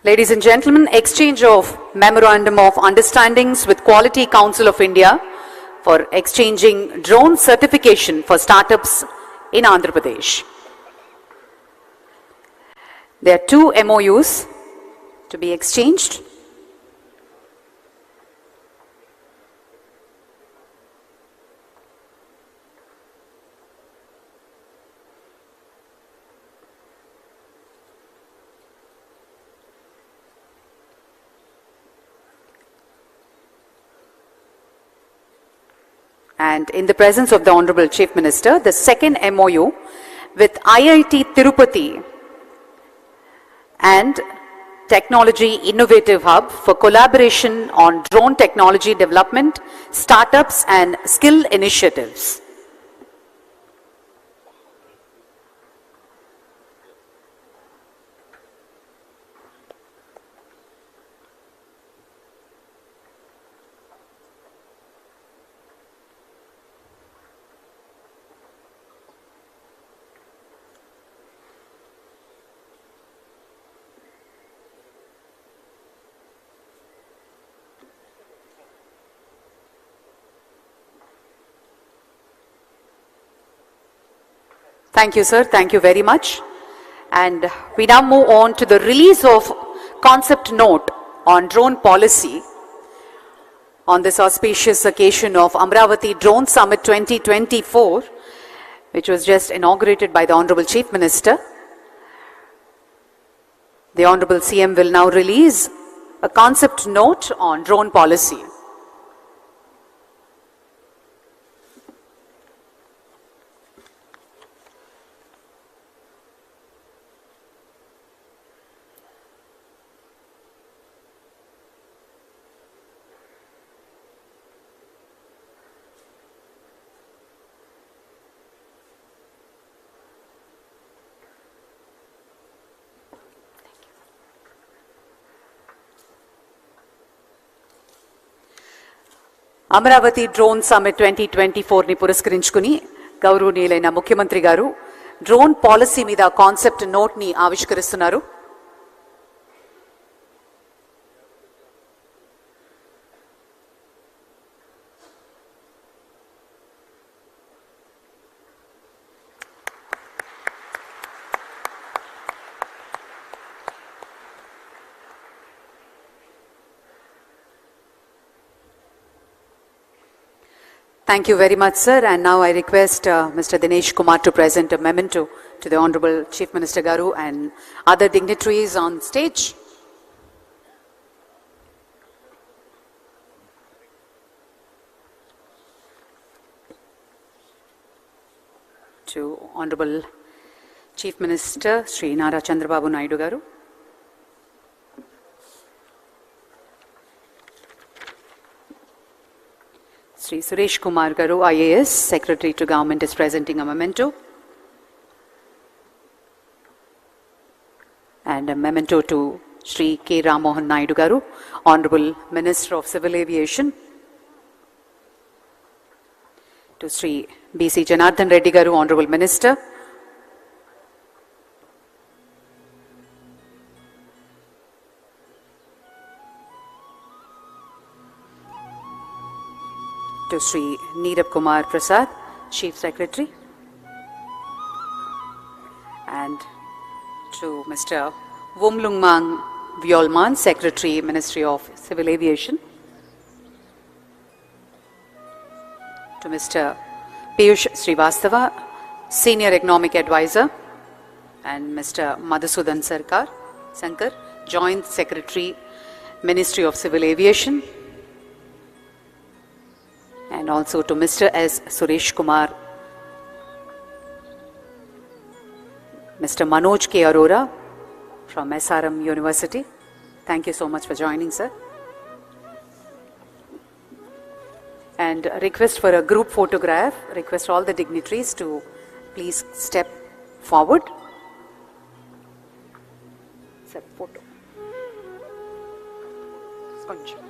Ladies and gentlemen, exchange of Memorandum of Understandings with Quality Council of India for exchanging drone certification for startups in Andhra Pradesh. There are two MOUs to be exchanged. And in the presence of the Honorable Chief Minister, the second MOU with IIT Tirupati and Technology Innovative Hub for collaboration on drone technology development, startups and skill initiatives. Thank you, sir. Thank you very much. And we now move on to the release of concept note on drone policy on this auspicious occasion of Amaravati Drone Summit 2024, which was just inaugurated by the Honorable Chief Minister. The Honorable CM will now release a concept note on drone policy. Amaravati drone summit 2024 ని పురస్కరించుకుని గౌరవనీయులైన ముఖ్యమంత్రి గారు drone policy మీద concept note ని ఆవిష్కరిస్తున్నారు. Thank you very much, sir. And now I request Mr. Dinesh Kumar to present a memento to the Honorable Chief Minister Garu and other dignitaries on stage. To Honorable Chief Minister Sri Nara Chandrababu Naidu Garu. Sri Suresh Kumar Garu, IAS, Secretary to Government, is presenting a memento. And a memento to Sri K. Rammohan Naidu Garu, Honorable Minister of Civil Aviation. To Sri B.C. Janardhan Reddy Garu, Honorable Minister. To Sri Neerab Kumar Prasad, Chief Secretary, and to Mr. Wumlungmang Vyolman, Secretary, Ministry of Civil Aviation, to Mr. Piyush Srivastava, Senior Economic Advisor, and Mr. Madhusudan Sankar, Joint Secretary, Ministry of Civil Aviation, and also to Mr. S. Suresh Kumar, Mr. Manoj K. Arora from SRM University. Thank you so much for joining, sir. And a request for a group photograph. Request all the dignitaries to please step forward. Sir, photo. Koncham.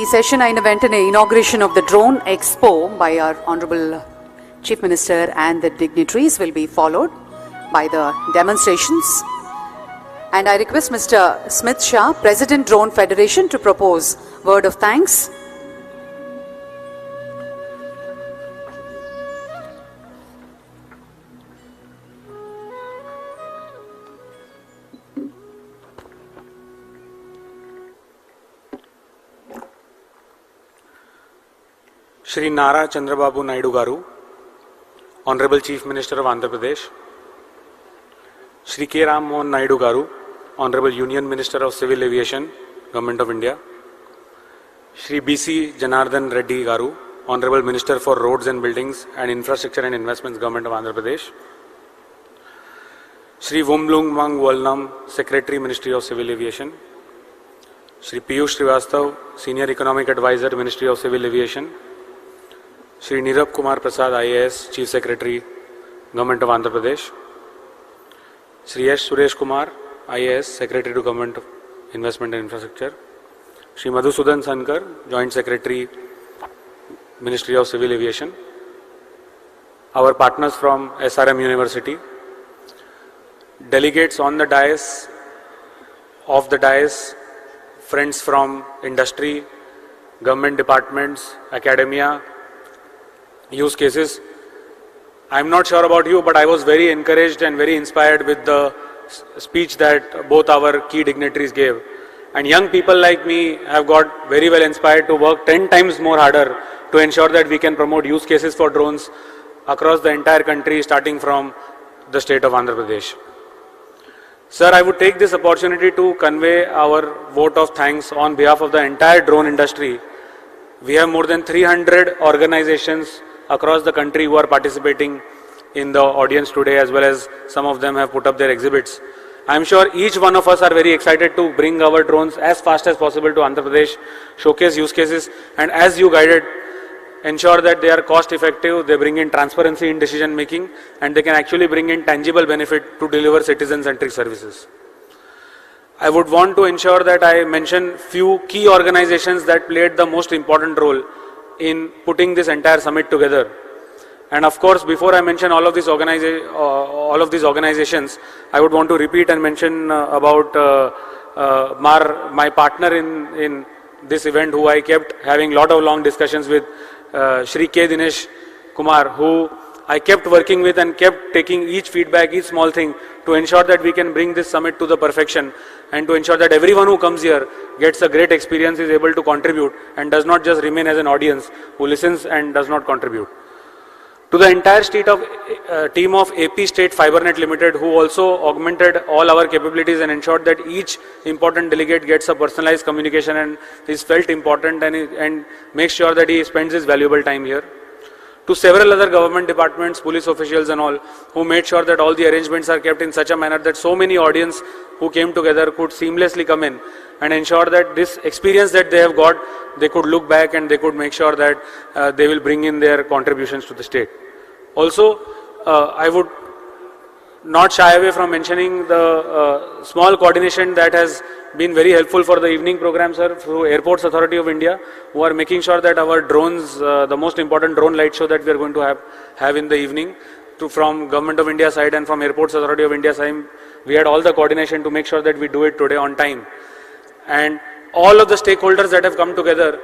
ఈ session అయిన వెంటనే inauguration of the drone expo by our honorable Chief Minister and the dignitaries will be followed by the demonstrations. And I request Mr. Smith Shah, President Drone Federation, to propose word of thanks. Shri Nara Chandrababu Naidu Garu, Honorable Chief Minister of Andhra Pradesh, Shri K. Rammohan Naidu Garu, Honorable Union Minister of Civil Aviation, Government of India, Shri B.C. Janardhan Reddy Garu, Honorable Minister for Roads and Buildings and Infrastructure and Investments, Government of Andhra Pradesh, Shri Wumlung Mang Walnam, Secretary, Ministry of Civil Aviation, Shri Piyush Srivastav, Senior Economic Advisor, Ministry of Civil Aviation, Shri Nirab Kumar Prasad, IAS, Chief Secretary, Government of Andhra Pradesh, Shri S. Suresh Kumar, IAS, Secretary to Government of Investment and Infrastructure, Shri Madhusudan Sankar, Joint Secretary, Ministry of Civil Aviation, our partners from SRM University, delegates on the dais, off the dais, friends from industry, government departments, academia, use cases. I'm not sure about you, but I was very encouraged and very inspired with the speech that both our key dignitaries gave. And young people like me have got very well inspired to work 10 times more harder to ensure that we can promote use cases for drones across the entire country, starting from the state of Andhra Pradesh. Sir, I would take this opportunity to convey our vote of thanks on behalf of the entire drone industry. We have more than 300 organizations across the country who are participating in the audience today, as well as some of them have put up their exhibits. I am sure each one of us are very excited to bring our drones as fast as possible to Andhra Pradesh, showcase use cases, and as you guided, ensure that they are cost effective, they bring in transparency in decision making, and they can actually bring in tangible benefit to deliver citizen-centric services. I would want to ensure that I mention few key organizations that played the most important role in putting this entire summit together. And of course, before I mention all of these organizations, I would want to repeat and mention about my partner in this event, who I kept having lot of long discussions with, Shri K. Dinesh Kumar, who I kept working with and kept taking each feedback, each small thing, to ensure that we can bring this summit to the perfection, and to ensure that everyone who comes here gets a great experience, is able to contribute, and does not just remain as an audience who listens and does not contribute. To the entire team of AP State FiberNet Limited, who also augmented all our capabilities and ensured that each important delegate gets a personalized communication and is felt important, and makes sure that he spends his valuable time here. To several other government departments, police officials and all, who made sure that all the arrangements are kept in such a manner that so many audience who came together could seamlessly come in and ensure that this experience that they have got, they could look back and they could make sure that they will bring in their contributions to the state. Also, I would not shy away from mentioning the small coordination that has been very helpful for the evening program, sir, through Airports Authority of India, who are making sure that our drones, the most important drone light show that we are going to have in the evening, from Government of India side and from Airports Authority of India side, we had all the coordination to make sure that we do it today on time. And all of the stakeholders that have come together,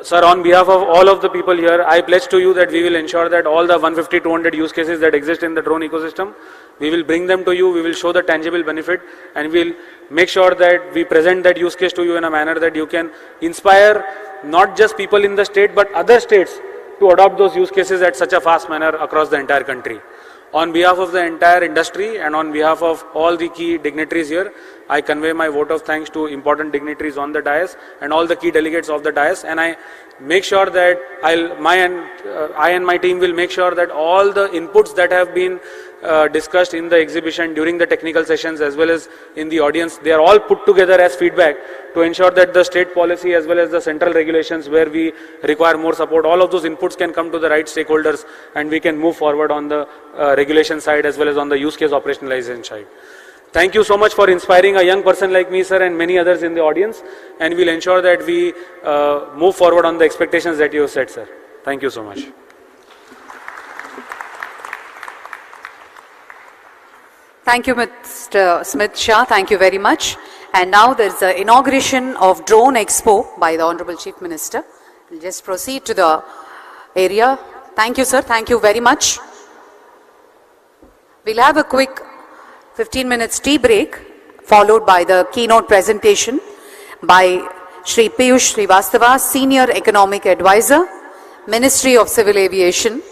sir, on behalf of all of the people here, I pledge to you that we will ensure that all the 150, 200 use cases that exist in the drone ecosystem, we will bring them to you, we will show the tangible benefit, and we will make sure that we present that use case to you in a manner that you can inspire not just people in the state but other states to adopt those use cases at such a fast manner across the entire country. On behalf of the entire industry and on behalf of all the key dignitaries here, I convey my vote of thanks to important dignitaries on the dais and all the key delegates of the dais, and I make sure that I and my team will make sure that all the inputs that have been discussed in the exhibition during the technical sessions as well as in the audience, they are all put together as feedback to ensure that the state policy as well as the central regulations where we require more support, all of those inputs can come to the right stakeholders and we can move forward on the regulation side as well as on the use case operationalization side. Thank you so much for inspiring a young person like me, sir, and many others in the audience. And we'll ensure that we move forward on the expectations that you have set, sir. Thank you so much. Thank you, Mr. Smith Shah. Thank you very much. And now there's the inauguration of Drone Expo by the Honorable Chief Minister. We'll just proceed to the area. Thank you, sir. Thank you very much. We'll have a quick 15 minutes tea break, followed by the keynote presentation by Shri Piyush Srivastava, Senior Economic Advisor, Ministry of Civil Aviation,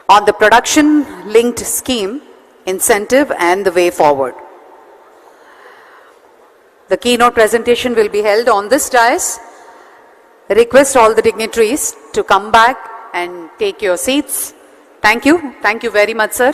on the production-linked scheme, incentive and the way forward. The keynote presentation will be held on this dais. Request all the dignitaries to come back and take your seats. Thank you. Thank you very much, sir.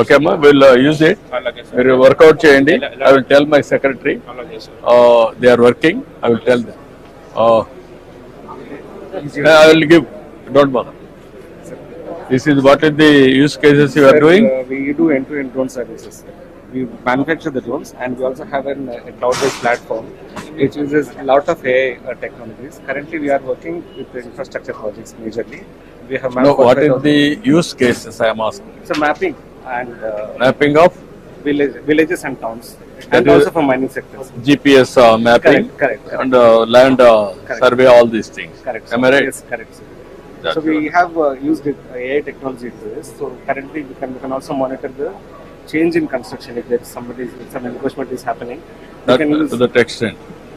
Okay, ma, we'll use it. We'll work out చేయండి. I will tell my secretary. They are working. I will tell them. I will give. Don't bother. This is what is the use cases you are doing? We do end-to-end drone services. We manufacture the drones, and we also have a cloud-based platform which uses a lot of AI technologies. Currently, we are working with the infrastructure projects majorly. We have No, what is the use cases I am asking? So mapping and Mapping of villages and towns, That and is- also for mining sectors. GPS mapping Correct. and land survey, all these things. Correct. Am I right? Yes, correct. Sir. That's So we good. have used AI technology into this. So currently we can also monitor the change in construction. If there's some encroachment is happening, we That, can use. to that extent.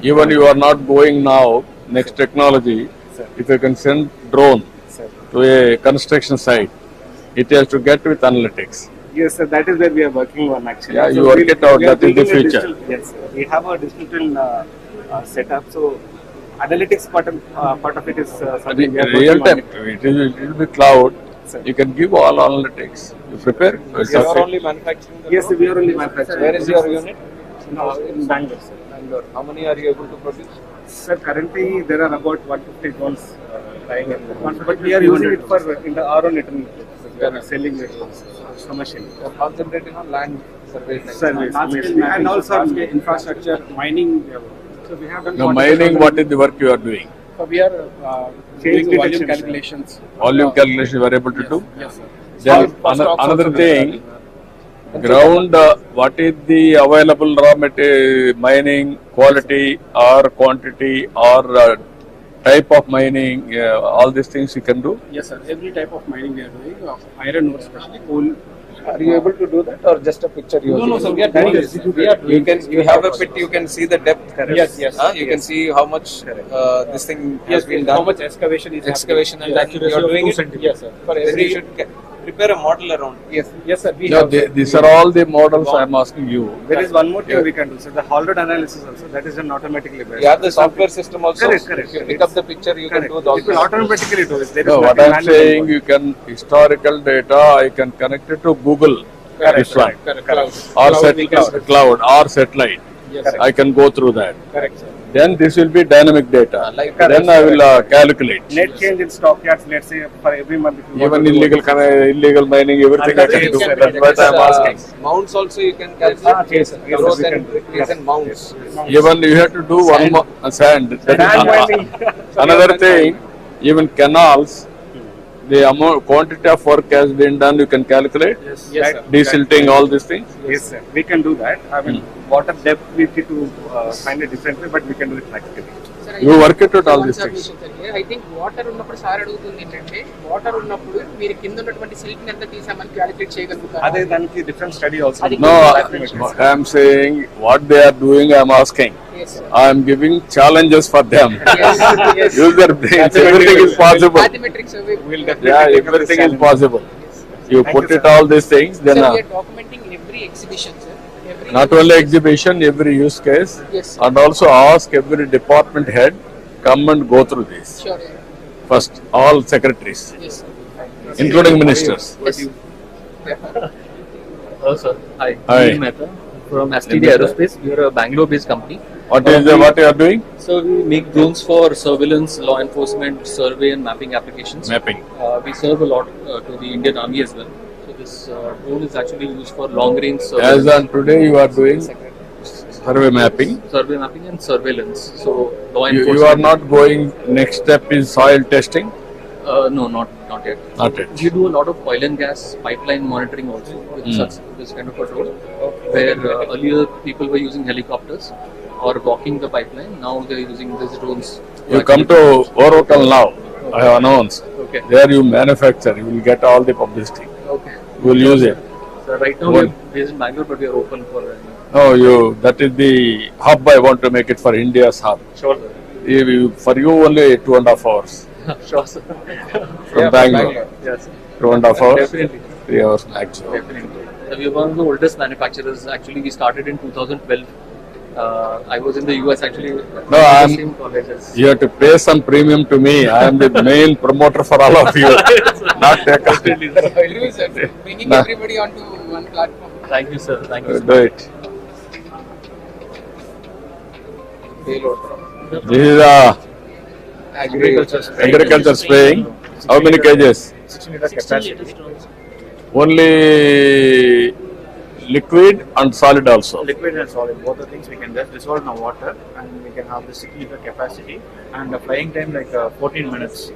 Even you are not going now, next technology, Sir. if you can send drone Sir. to a construction site, it has to get with analytics. Yes, sir. That is where we are working on actually. Yeah, you work it out. we are That is the building a future. digital- Yes, sir. We have a digital setup. So analytics part of it is something we are Real working time, on. it will be cloud. Sir. You can give all analytics. You prepare. It's You are okay. only manufacturing the Yes, sir, we are only manufacturing. Where is your unit? In Bangalore, sir. Bangalore. How many are you able to produce? Sir, currently there are about 150 drones flying in the but we are using it for in our own internal purposes. We are selling it commercially. You are concentrating on land surveys. Service, and also infrastructure, mining. So we have done Now mining, what is the work you are doing? So we are doing volume calculations. Volume calculation you are able to do? Yes, sir. Then First ops another also thing, ground, what is the available raw material mining quality or quantity or type of mining, all these things you can do? Yes, sir. Every type of mining we are doing, iron ore especially, coal. Are you able to do that or just a picture? No, sir. We are doing this. You have a pit. You can see the depth. Yes. You can see how much this thing has been done. How much excavation is Excavation and then you are doing it. Yes, sir. For Then every. you should prepare a model around. Yes, sir. We No, have. these are all the models I am asking you. There is one more thing we can do. So the haul road analysis also, that is done automatically. You have the software system also. Correct. If you pick up the picture, you can do It will those. automatically do it. There is No, what nothing I am manual saying, involved. you can historical data, I can connect it to Google, this one, or cloud or satellite. I can go through that. Correct, sir. Then this will be dynamic data. Then I will calculate. Net change in stockyards, let's say for every month. If you Even want to do illegal mining, everything I can do. That's what I am asking. Mounts also you can calculate. Yes, sir. Yes, Growth sir. and increase in mounts. Even you have to do one more sand. That is Sand mining. another thing. Even canals, the amount quantity of work has been done. You can calculate. Yes, sir. Desilting, all these things. Yes, sir. We can do that. I mean, water depth we need to find it differently, but we can do it practically. You work it out all these things. I think water ఉన్నప్పుడు sir అడుగుతుంది ఏంటంటే water ఉన్నప్పుడు మీరు కింద ఉన్నటువంటి silk ఎంత తీసామని calculate చేయగలుగుతారు అదే దానికి different study also. No, I am saying what they are doing. I am asking. I am giving challenges for them. Use their brains. Everything is possible. Mathematics We'll definitely Yeah, take up this everything is challenge. possible. You Thank put you, it sir. all these things, then we are documenting every exhibition sir not only exhibition, every use case, Yes. and also ask every department head come and go through this. sure First, all secretaries, yes including ministers. yes Hello sir. Hi. Hi. Neel Mehta from STD Aerospace. We are a Bangalore-based company. What you are doing? So we make drones for surveillance, law enforcement, survey and mapping applications. Mapping. We serve a lot to the Indian Army as well. So this drone is actually used for long-range As surveillance. on today, you are doing survey mapping. Survey mapping and surveillance. So law You enforcement. are not going. Next step is soil testing. No, not yet. Not yet. We do a lot of oil and gas pipeline monitoring also with such this kind of a drone. Where earlier people were using helicopters or walking the pipeline. Now they are using these drones. You come to Oracle now. I have announced. Okay. There you manufacture. You will get all the publicity. Okay. You will use it. So right now we are based in Bangalore, but we are open for. No, that is the hub. I want to make it for India's hub. Sure, sir. For you only 2.5 hours Sure, sir. from Bangalore. Yes, 2.5 hours. definitely. 3 hours maximum. Definitely. We are one of the oldest manufacturers. Actually, we started in 2012. I was in the US actually. No, in I'm- the same colleges. You have to pay some premium to me. I am the main promoter for all of you. Not take bringing Nah. everybody onto one platform. Thank you, sir. Thank you. Do it. This is agriculture spraying. How many kgs? 16 liter capacity. Only liquid and solid also. Liquid and solid, both the things we can just dissolve in the water, and we can have the 6 liter capacity, and the flying time like 14 minutes.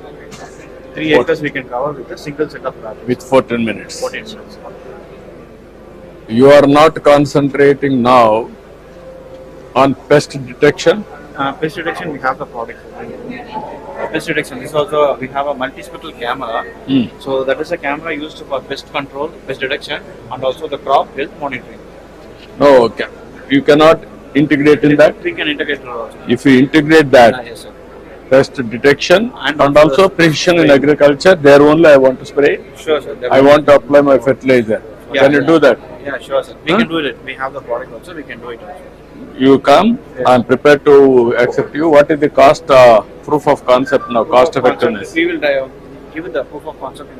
3 acres we can cover with a single set of radars. With 14 minutes. 14 minutes. You are not concentrating now on pest detection. Pest detection, we have the product. Pest detection, this also, we have a multispectral camera. So that is a camera used for pest control, pest detection, and also the crop health monitoring. No, okay. You cannot integrate in that. We can integrate it also. If you integrate that, Yes, sir. pest detection And and also precision in agriculture, there only I want to spray. Sure, sir. I want to apply my fertilizer. Can you do that? Yeah, sure, sir. We can do it. We have the product also. We can do it also. You come, I am prepared to accept you. What is the cost, proof of concept now, cost effectiveness? We will give it the proof of concept in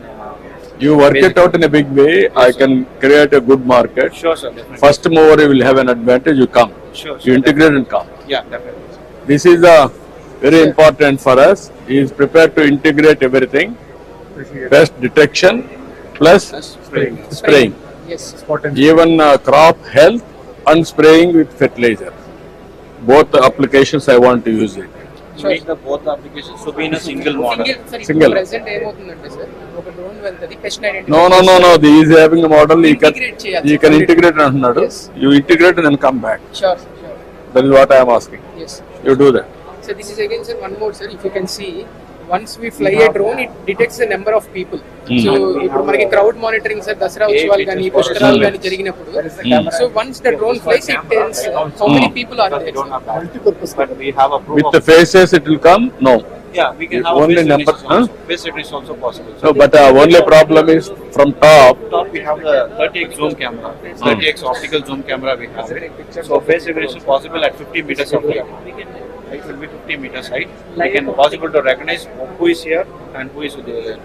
You work it out in a big way, I can create a good market. Sure, sir. Definitely. First mover, you will have an advantage, you come. Sure, You integrate and come. Yeah, definitely. This is very important for us. He is prepared to integrate everything. Pest detection plus spraying. Yes. Even crop health and spraying with fertilizer. Both applications I want to use it. Make the both applications to be in a single model. Single. Present ఏమవుతుందంటే sir ఒక drone వెళ్తది pest identify No. He is having a model. He can చేయాలి. integrate అంటున్నాడు. You integrate and then come back. Sure. That is what I am asking. Yes. You do that. So this is again, sir, one more, sir. If you can see, once we fly a drone, it detects the number of people. So ఇప్పుడు మనకి crowd monitoring, sir, Dasara ఉత్సవాలు కానీ పుష్కరాలు కానీ జరిగినప్పుడు, so once the drone flies, it tells how many people are there. But we have a proof With of the faces it will come? No. Yeah, we can have Only face number. recognition also. Face recognition is also possible. No, but only problem is from top. Top we have the 30x zoom camera, 30x optical zoom camera we have it. So face recognition is possible at 50 meters of height. It will be 50 meters height. We can possible to recognize who is here and who is there.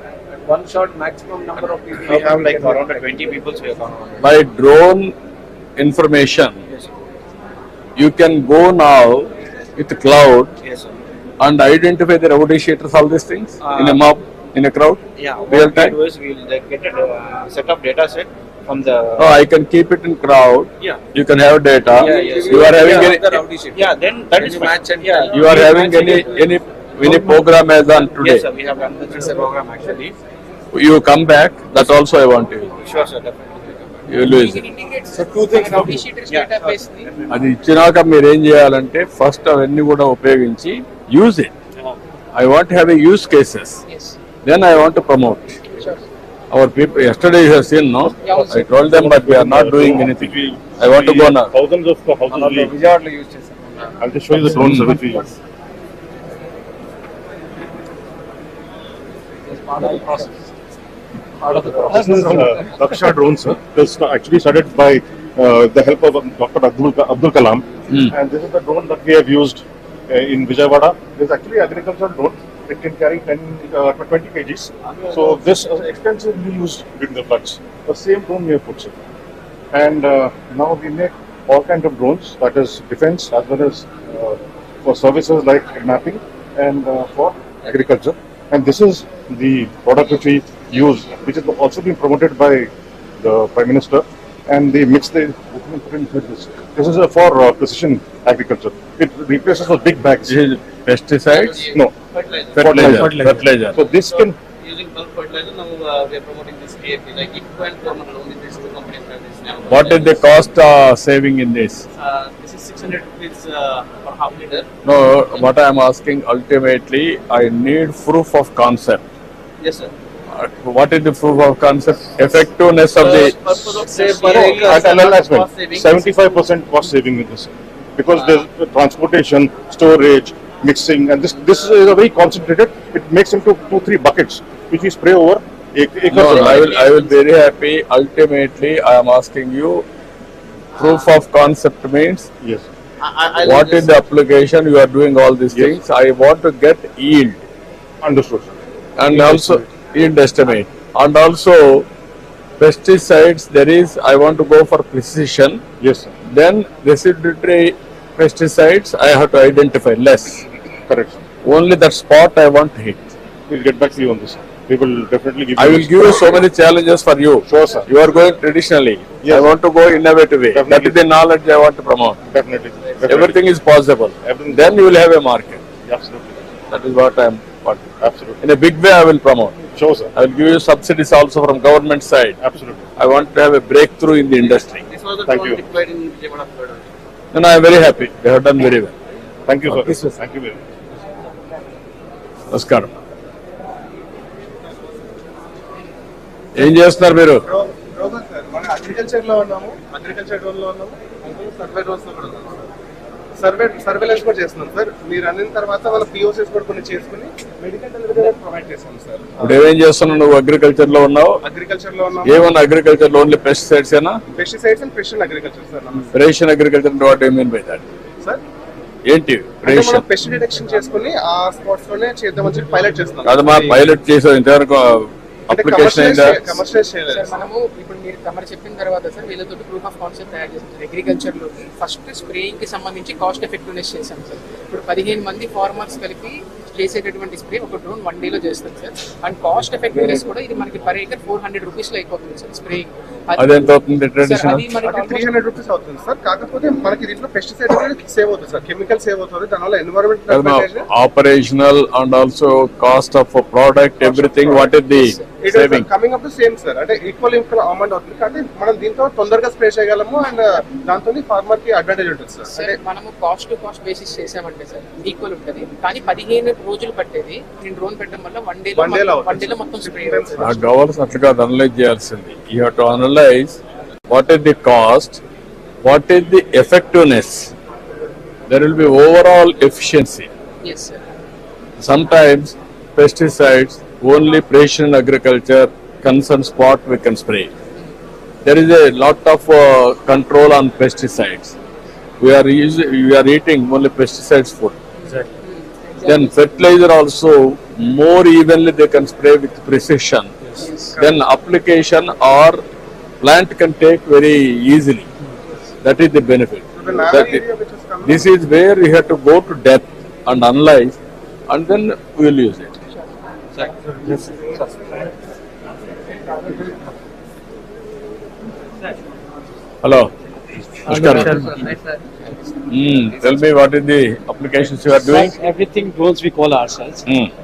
One shot maximum number of people. We have like around 20 people so we have around. By drone information, Yes, sir. you can go now with cloud Yes, sir. and identify the rowdy shooters, all these things in a mob, in a crowd. Yeah, Real what we time. do is we will get a set of data set from the. No, I can keep it in crowd. Yeah. You can have data. Yeah, yes. You are having Yeah, any. the rowdy sheet. Yeah, then that is match and You are having any program as on today. Yes, sir. We have done this program actually. You come back. That also I want to. Sure, sir. Definitely. You will use it. So two things. Rowdy shooters database ni. అది ఇచ్చినాక మీరు ఏం చేయాలంటే first అవన్నీ కూడా ఉపయోగించి use it. I want to have a use cases. Yes. Then I want to promote. Sure. Our people, yesterday you have seen, no? I told them, but we are not doing anything. I want to go now. Thousands of houses leave. విజయవాడలో use చేశాం. I'll just show you the drones which we use. This is Raksha drones, sir. This actually started by the help of Dr. Abdul Kalam. And this is the drone that we have used in Vijayawada. This is actually agricultural drone. It can carry 20 kgs. So this is extensively used during the floods. The same drone we have put, sir. And now we make all kinds of drones, that is defense as well as for services like mapping and for agriculture. And this is the product which we use, which has also been promoted by the Prime Minister. And they mix this is for precision agriculture. It replaces those big bags. This is pesticides? No. Fertilizer. So this can. Using bulk fertilizer, now we are promoting this DAP, like Expo and Corner only these two companies have this now. What is the cost saving in this? This is 600 rupees per half liter. No, what I am asking ultimately, I need proof of concept. Yes, sir. What is the proof of concept? Effectiveness of the. Purpose of say As well. 75% cost saving with this. Because there's transportation, storage, mixing, and this is a very concentrated. It makes into 2-3 buckets, which we spray over acres. No, I will very happy. Ultimately, I am asking you, proof of concept means yes. What is the application you are doing all these things? I want to get yield. Understood. And also yield estimate. And also pesticides, there is, I want to go for precision. Yes, sir. Then residuary pesticides, I have to identify less. Correct, sir. Only that spot I want to hit. We'll get back to you on this. We will definitely give you. I will give you so many challenges for you. Sure, sir. You are going traditionally. Yes. I want to go innovative way. Definitely. That is the knowledge I want to promote. Definitely. Everything is possible. Everything. Then you will have a market. Absolutely. That is what I am. Absolutely. In a big way, I will promote. Sure, sir. I will give you subsidies also from government side. Absolutely. I want to have a breakthrough in the industry. This was the Thank drone you. deployed in Vijayawada flood. And I am very happy. They have done very well. Thank you, sir. Okay. Thank you very much. నమస్కారం. ఏం చేస్తున్నారు మీరు? మన agriculture లో ఉన్నాము, agriculture drone లో ఉన్నాము, survey drones లో కూడా ఉన్నాము సార్. సర్వేలెన్స్ కూడా చేస్తున్నాం సార్. మీరు అన్న తర్వాత వాళ్ళ పిఓసిస్ కూడా కొన్ని చేసుకుని మెడికల్ డెలివరీ ప్రొవైడ్ చేస్తాం సార్. ఇప్పుడు ఏమేం చేస్తున్నావు? నువ్వు అగ్రికల్చర్ లో ఉన్నావు. అగ్రికల్చర్ లో ఉన్నాము. ఏమన్నా అగ్రికల్చర్ లో ఓన్లీ పెస్టిసైడ్స్ ఏనా? Pesticides and precision agriculture sir. Precision agriculture అంటే what you mean by that? Sir ఏంటి ప్రెసిషన్? పెస్ట్ డిటెక్షన్ చేసుకుని ఆ స్పాట్స్ లోనే చేద్దామని చెప్పి పైలట్ చేస్తున్నాం. అది మా పైలట్ చేసావు ఇంతవరకు అప్లికేషన్ అయిందా? కమర్షియలైజ్ చేయలేదు సార్. మనము ఇప్పుడు మీరు తమరు చెప్పిన తర్వాత సార్ వీళ్ళతో ప్రూఫ్ ఆఫ్ కాన్సెప్ట్ తయారు చేస్తాం. అగ్రికల్చర్ లో ఫస్ట్ స్ప్రేయింగ్ కి సంబంధించి కాస్ట్ ఎఫెక్టివ్నెస్ చేశాం సార్. ఇప్పుడు 15 మంది ఫార్మర్స్ కలిపి చేసేటటువంటి స్ప్రే ఒక డ్రోన్ 1 డే లో చేస్తాం సార్. అండ్ కాస్ట్ ఎఫెక్టివ్నెస్ కూడా ఇది మనకి పర్ ఏకర్ 400 రూపీస్ లో అయిపోతుంది సార్ స్ప్రేయింగ్. అది ఎంత అవుతుంది ట్రెడిషనల్? అది మనకి 300 రూపీస్ అవుతుంది సార్. కాకపోతే మనకి దీంట్లో పెస్టిసైడ్ సేవ్ అవుతుంది సార్, కెమికల్ సేవ్ అవుతుంది, దానివల్ల environment operational and also cost of product everything what is the saving coming up to same sir. అంటే ఈక్వల్ అమౌంట్ అవుతుంది కాబట్టి మనం దీంతో తొందరగా స్ప్రే చేయగలము అండ్ దాంతో ఫార్మర్ కి అడ్వాంటేజ్ ఉంటుంది సార్. అంటే మనము కాస్ట్ టు కాస్ట్ బేసిస్ చేసామంటే సార్ ఈక్వల్ ఉంటుంది. కానీ 15 రోజులు పట్టేది నేను డ్రోన్ పెట్టడం వల్ల 1 డే లో మొత్తం స్ప్రే అవుతుంది. ఆ గవర్నమెంట్ అట్లా అనలైజ్ చేయాల్సింది. You have to analyse what is the cost, what is the effectiveness, there will be overall efficiency. Yes sir. Sometimes pesticides only precision agriculture concern spot we can spray. There is a lot of control on pesticides. We are eating only pesticides food. Exactly. Then fertilizer also more evenly they can spray with precision. Yes. Then application or plant can take very easily. That is the benefit. This is where we have to go to depth and analyze, and then we will use it. Yes. Hello. Namaskaram. Hi sir. Tell me what is the applications you are doing? Everything drones we call ourselves.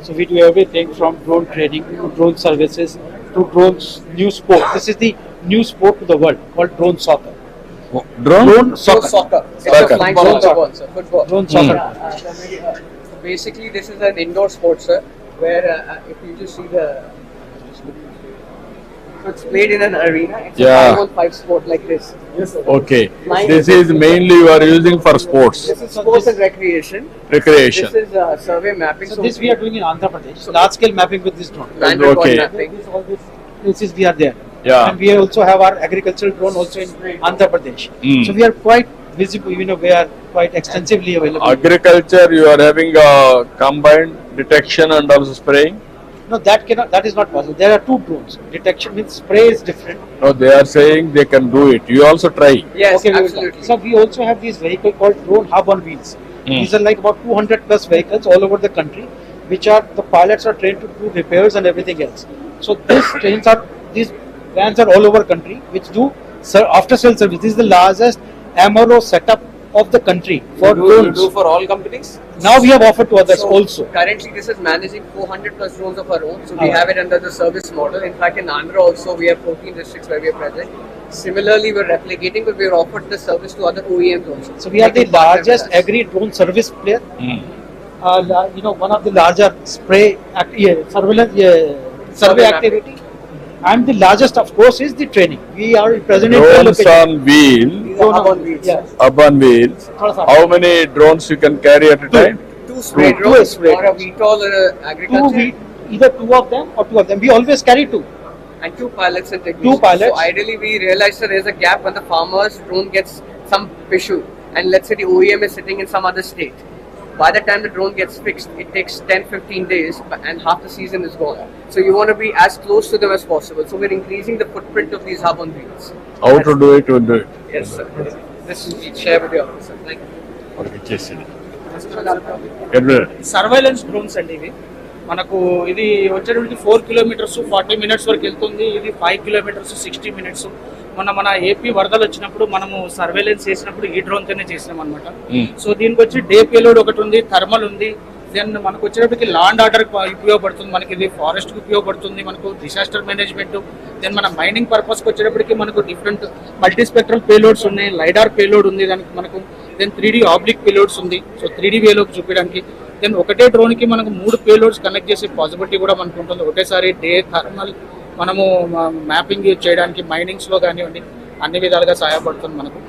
So we do everything from drone training to drone services to drones new sport. This is the new sport to the world called drone soccer. Drone soccer. It's a flying football, sir. Football. Drone soccer. Basically, this is an indoor sport, sir, where if you just see the, so it's played in an arena. It's a 5-on-5 sport like this. Yes, sir. Okay. This is mainly you are using for sports. This is sports and recreation. Recreation. This is survey mapping. So this we are doing in Andhra Pradesh. Large scale mapping with this drone. Landed Okay. point mapping. All these places we are there. Yeah. And we also have our agricultural drone also in Andhra Pradesh. Mm. So we are quite visible, we are quite extensively available. Agriculture, you are having combined detection and also spraying? No, that is not possible. There are two drones. Detection means spray is different. No, they are saying they can do it. You also try. Yes, Okay, we will absolutely. try. So we also have this vehicle called drone hub on wheels. These are like about 200 plus vehicles all over the country, which are the pilots are trained to do repairs and everything else. So these vans are all over country, which do after sale service. This is the largest MRO setup of the country for You drones. do for all companies? Now we have offered to others So, also. Currently, this is managing 400 plus drones of our own. So we have it under the service model. In fact, in Andhra also, we have 14 districts where we are present. Similarly, we're replicating, but we're offered the service to other OEMs also. So we are the largest agri drone service player. One of the larger surveillance survey activity. And the largest, of course, is the training. We are present in Drones on wheel, Hub on wheels. Yes. up on wheels. How many drones you can carry at a time? Two spray Two drones spray or a VTOL or agriculture. Either two of them or two of them. We always carry two. And two pilots and technicians. Two pilots. So ideally, we realize that there is a gap when the farmer's drone gets some issue, and let's say the OEM is sitting in some other state. by the time the drone gets fixed, it takes 10-15 days and half the season is gone. So you want to be as close to them as possible. So we're increasing the footprint of these hub on wheels. How to do it, we'll do it. Yes, sir. This we share with you, sir. Thank you. Surveillance drones అండి ఇవి మనకు ఇది వచ్చేటప్పటికి 4 kilometres 40 minutes వరకు వెళ్తుంది. ఇది 5 kilometres 60 minutes. మన AP వరదలు వచ్చినప్పుడు మనము సర్వేలెన్స్ చేసినప్పుడు ఈ డ్రోన్ తోనే చేసినాం అనమాట. సో దీనికి వచ్చి డే పేలోడ్ ఒకటి ఉంది, థర్మల్ ఉంది. దెన్ మనకు వచ్చేటప్పటికి లాండ్ ఆర్డర్ ఉపయోగపడుతుంది, మనకి ఇది ఫారెస్ట్ కి ఉపయోగపడుతుంది, మనకు డిసాస్టర్ మేనేజ్మెంట్. దెన్ మన మైనింగ్ పర్పస్ కి వచ్చేటప్పటికి మనకు డిఫరెంట్ మల్టీ స్పెక్ట్రల్ పేలోడ్స్ ఉన్నాయి, లైడార్ పేలోడ్ ఉంది దానికి మనకు. దెన్ 3D ఆబ్లిక్ పేలోడ్స్ ఉంది, సో 3D వేలోకి చూపించడానికి. దెన్ ఒకటే డ్రోన్ కి మనకు 3 పేలోడ్స్ కనెక్ట్ చేసే పాసిబిలిటీ కూడా మనకు ఉంటుంది. ఒకటేసారి డే థర్మల్ మనము మ్యాపింగ్ చేయడానికి మైనింగ్స్ లో కానివ్వండి అన్ని విధాలుగా సహాయపడుతుంది మనకు.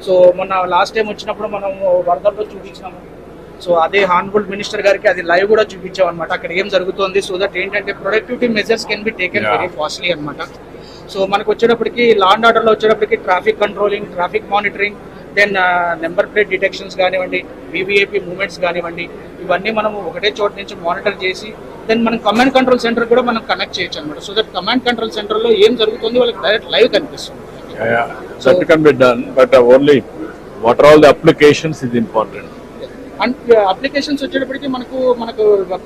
సో మొన్న లాస్ట్ టైం వచ్చినప్పుడు మనము వరదల్లో చూపించినాము. సో అదే హానరబుల్ మినిస్టర్ గారికి అది లైవ్ కూడా చూపించాం అనమాట, అక్కడ ఏం జరుగుతుంది. సో దట్ ఏంటంటే productivity measures can be taken very fastly అనమాట. సో మనకు వచ్చేటప్పటికి లాండ్ ఆర్డర్లో వచ్చేటప్పటికి traffic controlling, traffic monitoring, then number plate detections కానివ్వండి, వివిఐపి మూవ్మెంట్స్ కానివ్వండి, ఇవన్నీ మనము ఒకటే చోట నుంచి మానిటర్ చేసి దెన్ మనం కమాండ్ కంట్రోల్ సెంటర్ కూడా మనం కనెక్ట్ చేయొచ్చు అనమాట. సో దట్ కమాండ్ కంట్రోల్ సెంటర్లో ఏం జరుగుతుంది వాళ్ళకి డైరెక్ట్ లైవ్ కనిపిస్తుంది. That can be done, but only what are all the applications is important. And applications వచ్చేటప్పటికి మనకు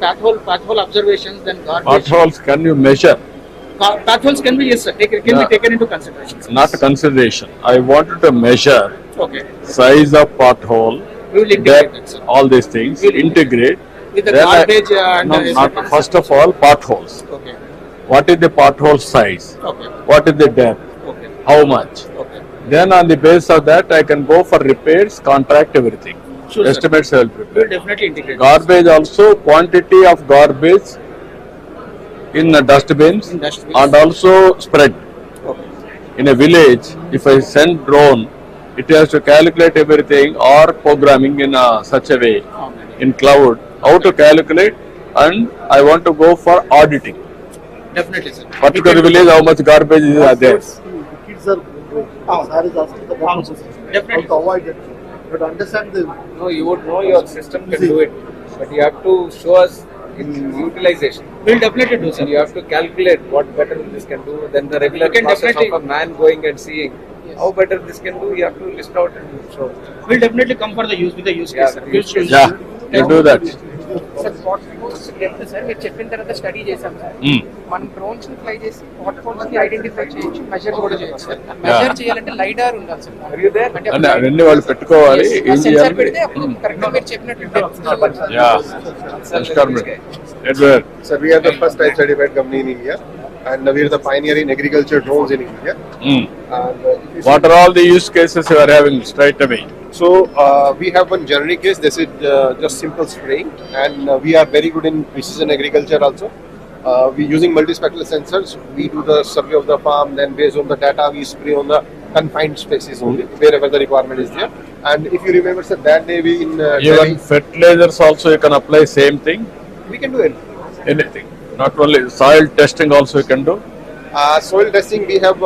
path hole observations, then garbage. Potholes can you measure? Path holes can be, yes sir, can be taken into consideration. Not consideration. I wanted to measure size of pothole, We will integrate that, sir. all these things, integrate. With the Then garbage and not first of all potholes. Okay. What is the pothole size? Okay. What is the depth? Okay. How much? Okay. Then on the basis of that, I can go for repairs, contract everything. Sure, sir. Estimates I will We will prepare. definitely integrate. Garbage also, quantity of garbage in the dustbins, In dustbins. and also spread. In a village, if I send drone, it has to calculate everything or programming in such a way in cloud, how to calculate, and I want to go for auditing. Definitely, sir. Particular village, how much garbage is there. Kids are Sir is asking the how to avoid it. But understand the No, you would know your system can do it, but you have to show us in utilization. We'll definitely do, sir. You have to calculate what better this can do than the regular You can process definitely- of a man going and seeing. How better this can do, you have to list out and show. We'll definitely come for the use with the use Yeah, case, sir. We'll show you. Yeah, you do that. Sir spot phones sir మీరు చెప్పిన తర్వాత study చేసాం sir. మనం drones ని fly చేసి spot phones ని identify చేయొచ్చు, measure కూడా చేయొచ్చు సార్. మెజర్ చేయాలంటే లైడార్ ఉండాలి సార్. అంటే అవన్నీ వాళ్ళు పెట్టుకోవాలి, ఏం సెన్సార్ చేయాలి. పెడితే అప్పుడు కరెక్ట్ గా మీరు చెప్పినట్టు Edward. Sir, we are the first type certified company in India, and we are the pioneer in agriculture drones in India. And, What are all the use cases you are having straight away? So we have one generic case. This is just simple spraying, and we are very good in precision agriculture also. We using multispectral sensors. We do the survey of the farm. Then based on the data, we spray on the confined spaces only, wherever the requirement is there. And if you remember, sir, that day we in Even fertilizers also you can apply same thing. we can do anything. Anything. Not only soil testing also you can do. Soil testing, we have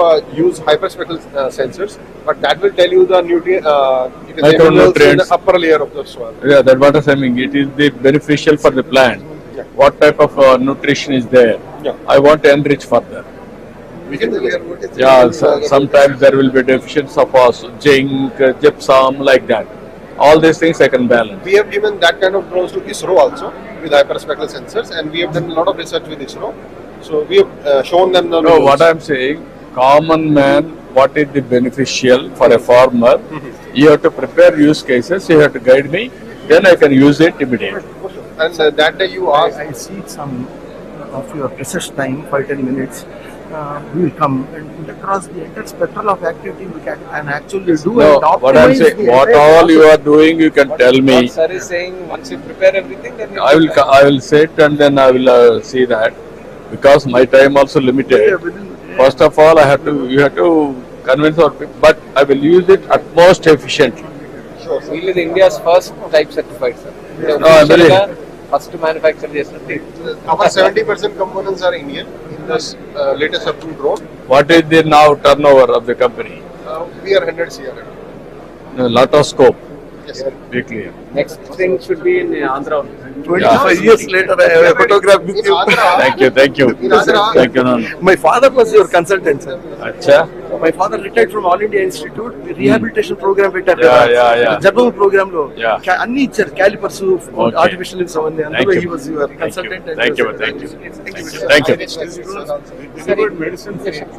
used hyperspectral sensors, but that will tell you the nutrient, minerals in the upper layer of the soil. Yeah, that's what I'm saying. It is the beneficial for the plant. What type of nutrition is there? I want to enrich further. We can do Yeah, sometimes there will be deficiency of zinc, gypsum, like that. All these things I can balance. We have given that kind of drones to ISRO also with hyperspectral sensors, and we have done a lot of research with ISRO. So we have shown them the. No, what I'm saying, common man, what is the beneficial for a farmer? You have to prepare use cases. You have to guide me. Then I can use it immediately. And that day you asked. I see some of your research time, 5-10 minutes. We will come and across the entire spectrum of activity we can and actually do No, and optimize what I'm saying, the what entire all you process. are doing, you can tell me. What sir is saying, once you prepare everything, then you I will sit and then I will see that, because my time also limited. First of all, you have to convince our people, but I will use it at most efficiently. Sure. Seal is India's first type certified, sir. No, I'm very. First manufacturer చేసినట్టు. Our 70% components are Indian in this latest approved drone. What is the now turnover of the company? We are 100 CR. No, lot of scope. Be clear. Next thing should be in Andhra. 25 years later, I have a photograph with you. Thank you. Thank you. Thank you. My father was your consultant, sir. Acha. My father retired from All India Institute. Rehabilitation program పెట్టారు Yeah, కదా. yeah, yeah. German programme లో Yeah. అన్ని ఇచ్చారు, callipers, Okay. Artificial limbs అవన్నీ. Thank అందులో you. he was your consultant. Thank you. Thank you. Thank you.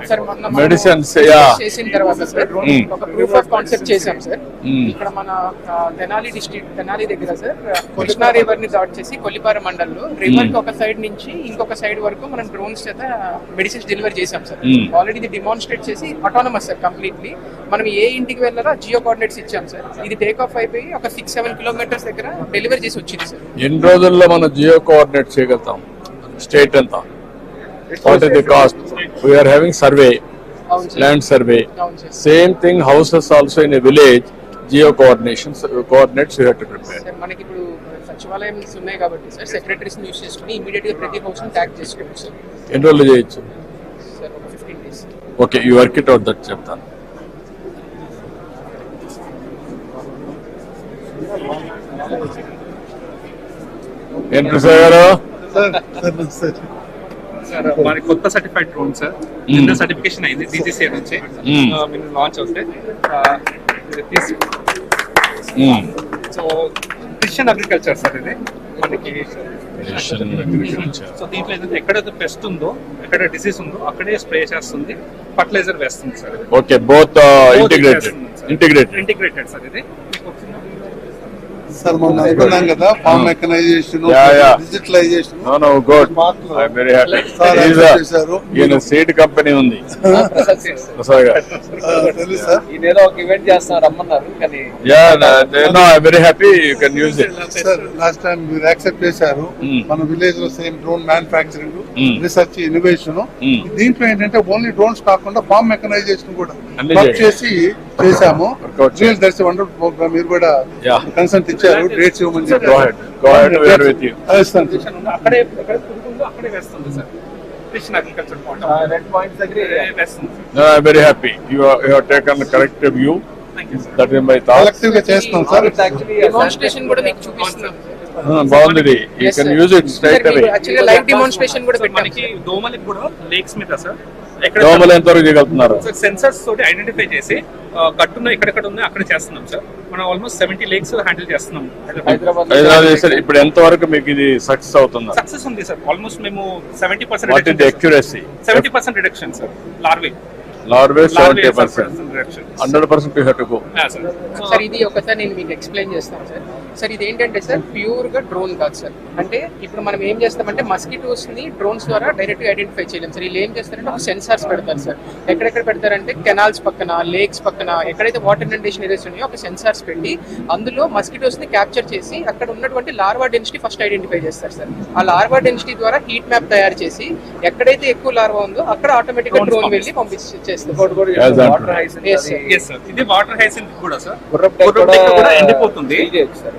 Sir మొన్న మనం Medicines, yeah. చేసిన తర్వాత సార్ ఒక ప్రూఫ్ ఆఫ్ కాన్సెప్ట్ చేసాం సార్. ఇక్కడ మన తెనాలి డిస్ట్రిక్ట్, తెనాలి దగ్గర సార్ కృష్ణా రివర్ ని దాట్ చేసి కొల్లిపార మండలంలో రివర్ కి ఒక సైడ్ నుంచి ఇంకొక సైడ్ వరకు మనం డ్రోన్స్ చేత మెడిసిన్స్ డెలివరీ చేసాం సార్. ఆల్రెడీ ఇది డిమాన్స్ట్రేట్ చేసి ఆటోనమస్ సార్ కంప్లీట్లీ. మనం ఏ ఇంటికి వెళ్ళాలో జియో కోఆర్డినేట్స్ ఇచ్చాం సార్. ఇది టేక్ ఆఫ్ అయిపోయి ఒక 6-7 కిలోమీటర్స్ దగ్గర డెలివరీ చేసి వచ్చింది సార్. ఎన్ని రోజుల్లో మనం జియో కోఆర్డినేట్ చేయగలుగుతాం? స్టేట్ అంతా what is the cost? We are having survey, land survey. Same thing houses also in a village. Geo coordinates you have to prepare. Sir మనకి ఇప్పుడు సచివాలయం ఉన్నాయి కాబట్టి సార్ సెక్రటరీస్ యూస్ చేసుకుని ఇమీడియట్ గా ప్రతి హౌస్ ని ట్యాగ్ చేసుకోవచ్చు సార్. ఎన్ని రోజులు చేయొచ్చు? సార్ ఒక 15 days. Okay, you work it out, that చెప్తాను. ఏం ప్రసాద్ గారు? సార్ మన కొత్త సర్టిఫైడ్ డ్రోన్ సార్, సర్టిఫికేషన్ అయింది DGCA నుంచి లాంచ్ అవుతే. సో ప్రిసిషన్ అగ్రికల్చర్ సార్ ఇది మనకి. సో దీంట్లో ఏంటంటే ఎక్కడైతే పెస్ట్ ఉందో, ఎక్కడ డిసీజ్ ఉందో అక్కడే స్ప్రే చేస్తుంది, ఫర్టిలైజర్ వేస్తుంది sir. Okay, both integrated sir ఇది. సార్ మొన్న అనుకున్నాం కదా farm mechanisation, digitalisation. No good, I am very happy. ఈయన సీడ్ కంపెనీ ఉంది ప్రసాద్ గారు. తెలుసు సార్. ఈయన ఒక ఈవెంట్ చేస్తున్నారు రమ్మన్నారు కానీ yeah no I am very happy you can use it. Sir last time మీరు యాక్సెప్ట్ చేశారు మన విలేజ్ లో same drone manufacturing, research, innovation. దీంట్లో ఏంటంటే ఓన్లీ డ్రోన్స్ కాకుండా ఫార్మ్ మెకనైజేషన్ కూడా వర్క్ చేసి చేశాము. Real that's a wonderful programme. మీరు కూడా కన్సెంట్ ఇచ్చారు, డేట్స్ ఇవ్వమని చెప్పారు. అక్కడే అక్కడే వేస్తుంది sir. Precision agriculture red points దగ్గర వేస్తుంది. No, I'm very happy. You have taken a corrective view. That is my thought. Collective గా చేస్తున్నాం సార్. డెమోన్స్ట్రేషన్ కూడా మీకు చూపిస్తున్నాం. బాగుంది. You can use it straight away. Actually live demonstration కూడా పెట్టాం. మనకి దోమలకు కూడా లేక్స్ మీద సార్ దోమలు ఎంతవరకు చేయగలుగుతున్నారు? సెన్సర్స్ తోటి ఐడెంటిఫై చేసి కట్టున్న ఎక్కడెక్కడ ఉన్నాయి అక్కడ చేస్తున్నాం సార్. మనం ఆల్మోస్ట్ 70 లేక్స్ హ్యాండిల్ చేస్తున్నాం హైదరాబాద్. ఇప్పుడు ఎంత వరకు మీకు ఇది సక్సెస్ అవుతుందా? సక్సెస్ ఉంది సార్. ఆల్మోస్ట్ మేము 70% what is the accuracy? 70% reduction sir. Larvae 70%. 100% you have to go. Sir ఇది ఒకసారి నేను మీకు ఎక్స్ప్లెయిన్ చేస్తాను సార్. సార్ ఇది ఏంటంటే సార్ ప్యూర్ గా డ్రోన్ కాదు సార్. అంటే ఇప్పుడు మనం ఏం చేస్తామంటే మస్కిటోస్ ని డ్రోన్స్ ద్వారా డైరెక్ట్ గా ఐడెంటిఫై చేయలేం సార్. వీళ్ళు ఏం చేస్తారంటే ఒక సెన్సార్స్ పెడతారు సార్. ఎక్కడెక్కడ పెడతారంటే కెనాల్స్ పక్కన, లేక్స్ పక్కన, ఎక్కడైతే వాటర్ ఇండేషన్ ఏరియాస్ ఉన్నాయో ఒక సెన్సార్స్ పెట్టి అందులో మస్కిటోస్ ని క్యాప్చర్ చేసి అక్కడ ఉన్నటువంటి లార్వా డెన్సిటీ ఫస్ట్ ఐడెంటిఫై చేస్తారు సార్. ఆ లార్వా డెన్సిటీ ద్వారా హీట్ మ్యాప్ తయారు చేసి ఎక్కడైతే ఎక్కువ లార్వా ఉందో అక్కడ ఆటోమేటిక్ గా డ్రోన్ వెళ్ళి పంపిస్తారు. ఇది వాటర్ హైసింత్ కూడా సార్. కూడా ఎండిపోతుంది.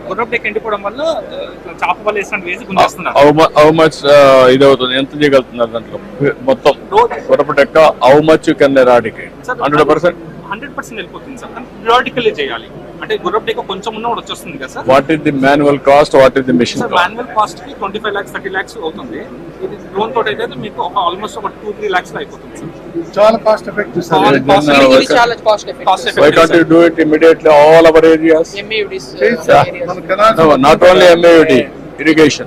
గుర్రపు డెక్ ఎండిపోవడం వల్ల చాప వల్ల వేసినట్టు వేసి గుంజేస్తున్నారు. హౌ మచ్ ఇది అవుతుంది? ఎంత చేయగలుగుతున్నారు దాంట్లో మొత్తం గుర్రపు డెక్క? How much you can eradicate? 100% వెళ్ళిపోతుంది సార్. పిరియాడికల్లీ చేయాలి. అంటే గుర్రపు డెక్క కొంచెం ఉన్న కూడా వచ్చేస్తుంది కదా sir. What is the manual cost? What is the machine cost? Manual cost కి 25 lakhs 30 lakhs అవుతుంది. ఇది డ్రోన్ తోటి అయితే మీకు ఆల్మోస్ట్ ఒక 2-3 lakhs లో అయిపోతుంది సార్. చాలా కాస్ట్ ఎఫెక్టివ్ సార్. చాలా cost effective. Why can't you do it immediately all our areas? MAUDs no, not only MAUD, irrigation,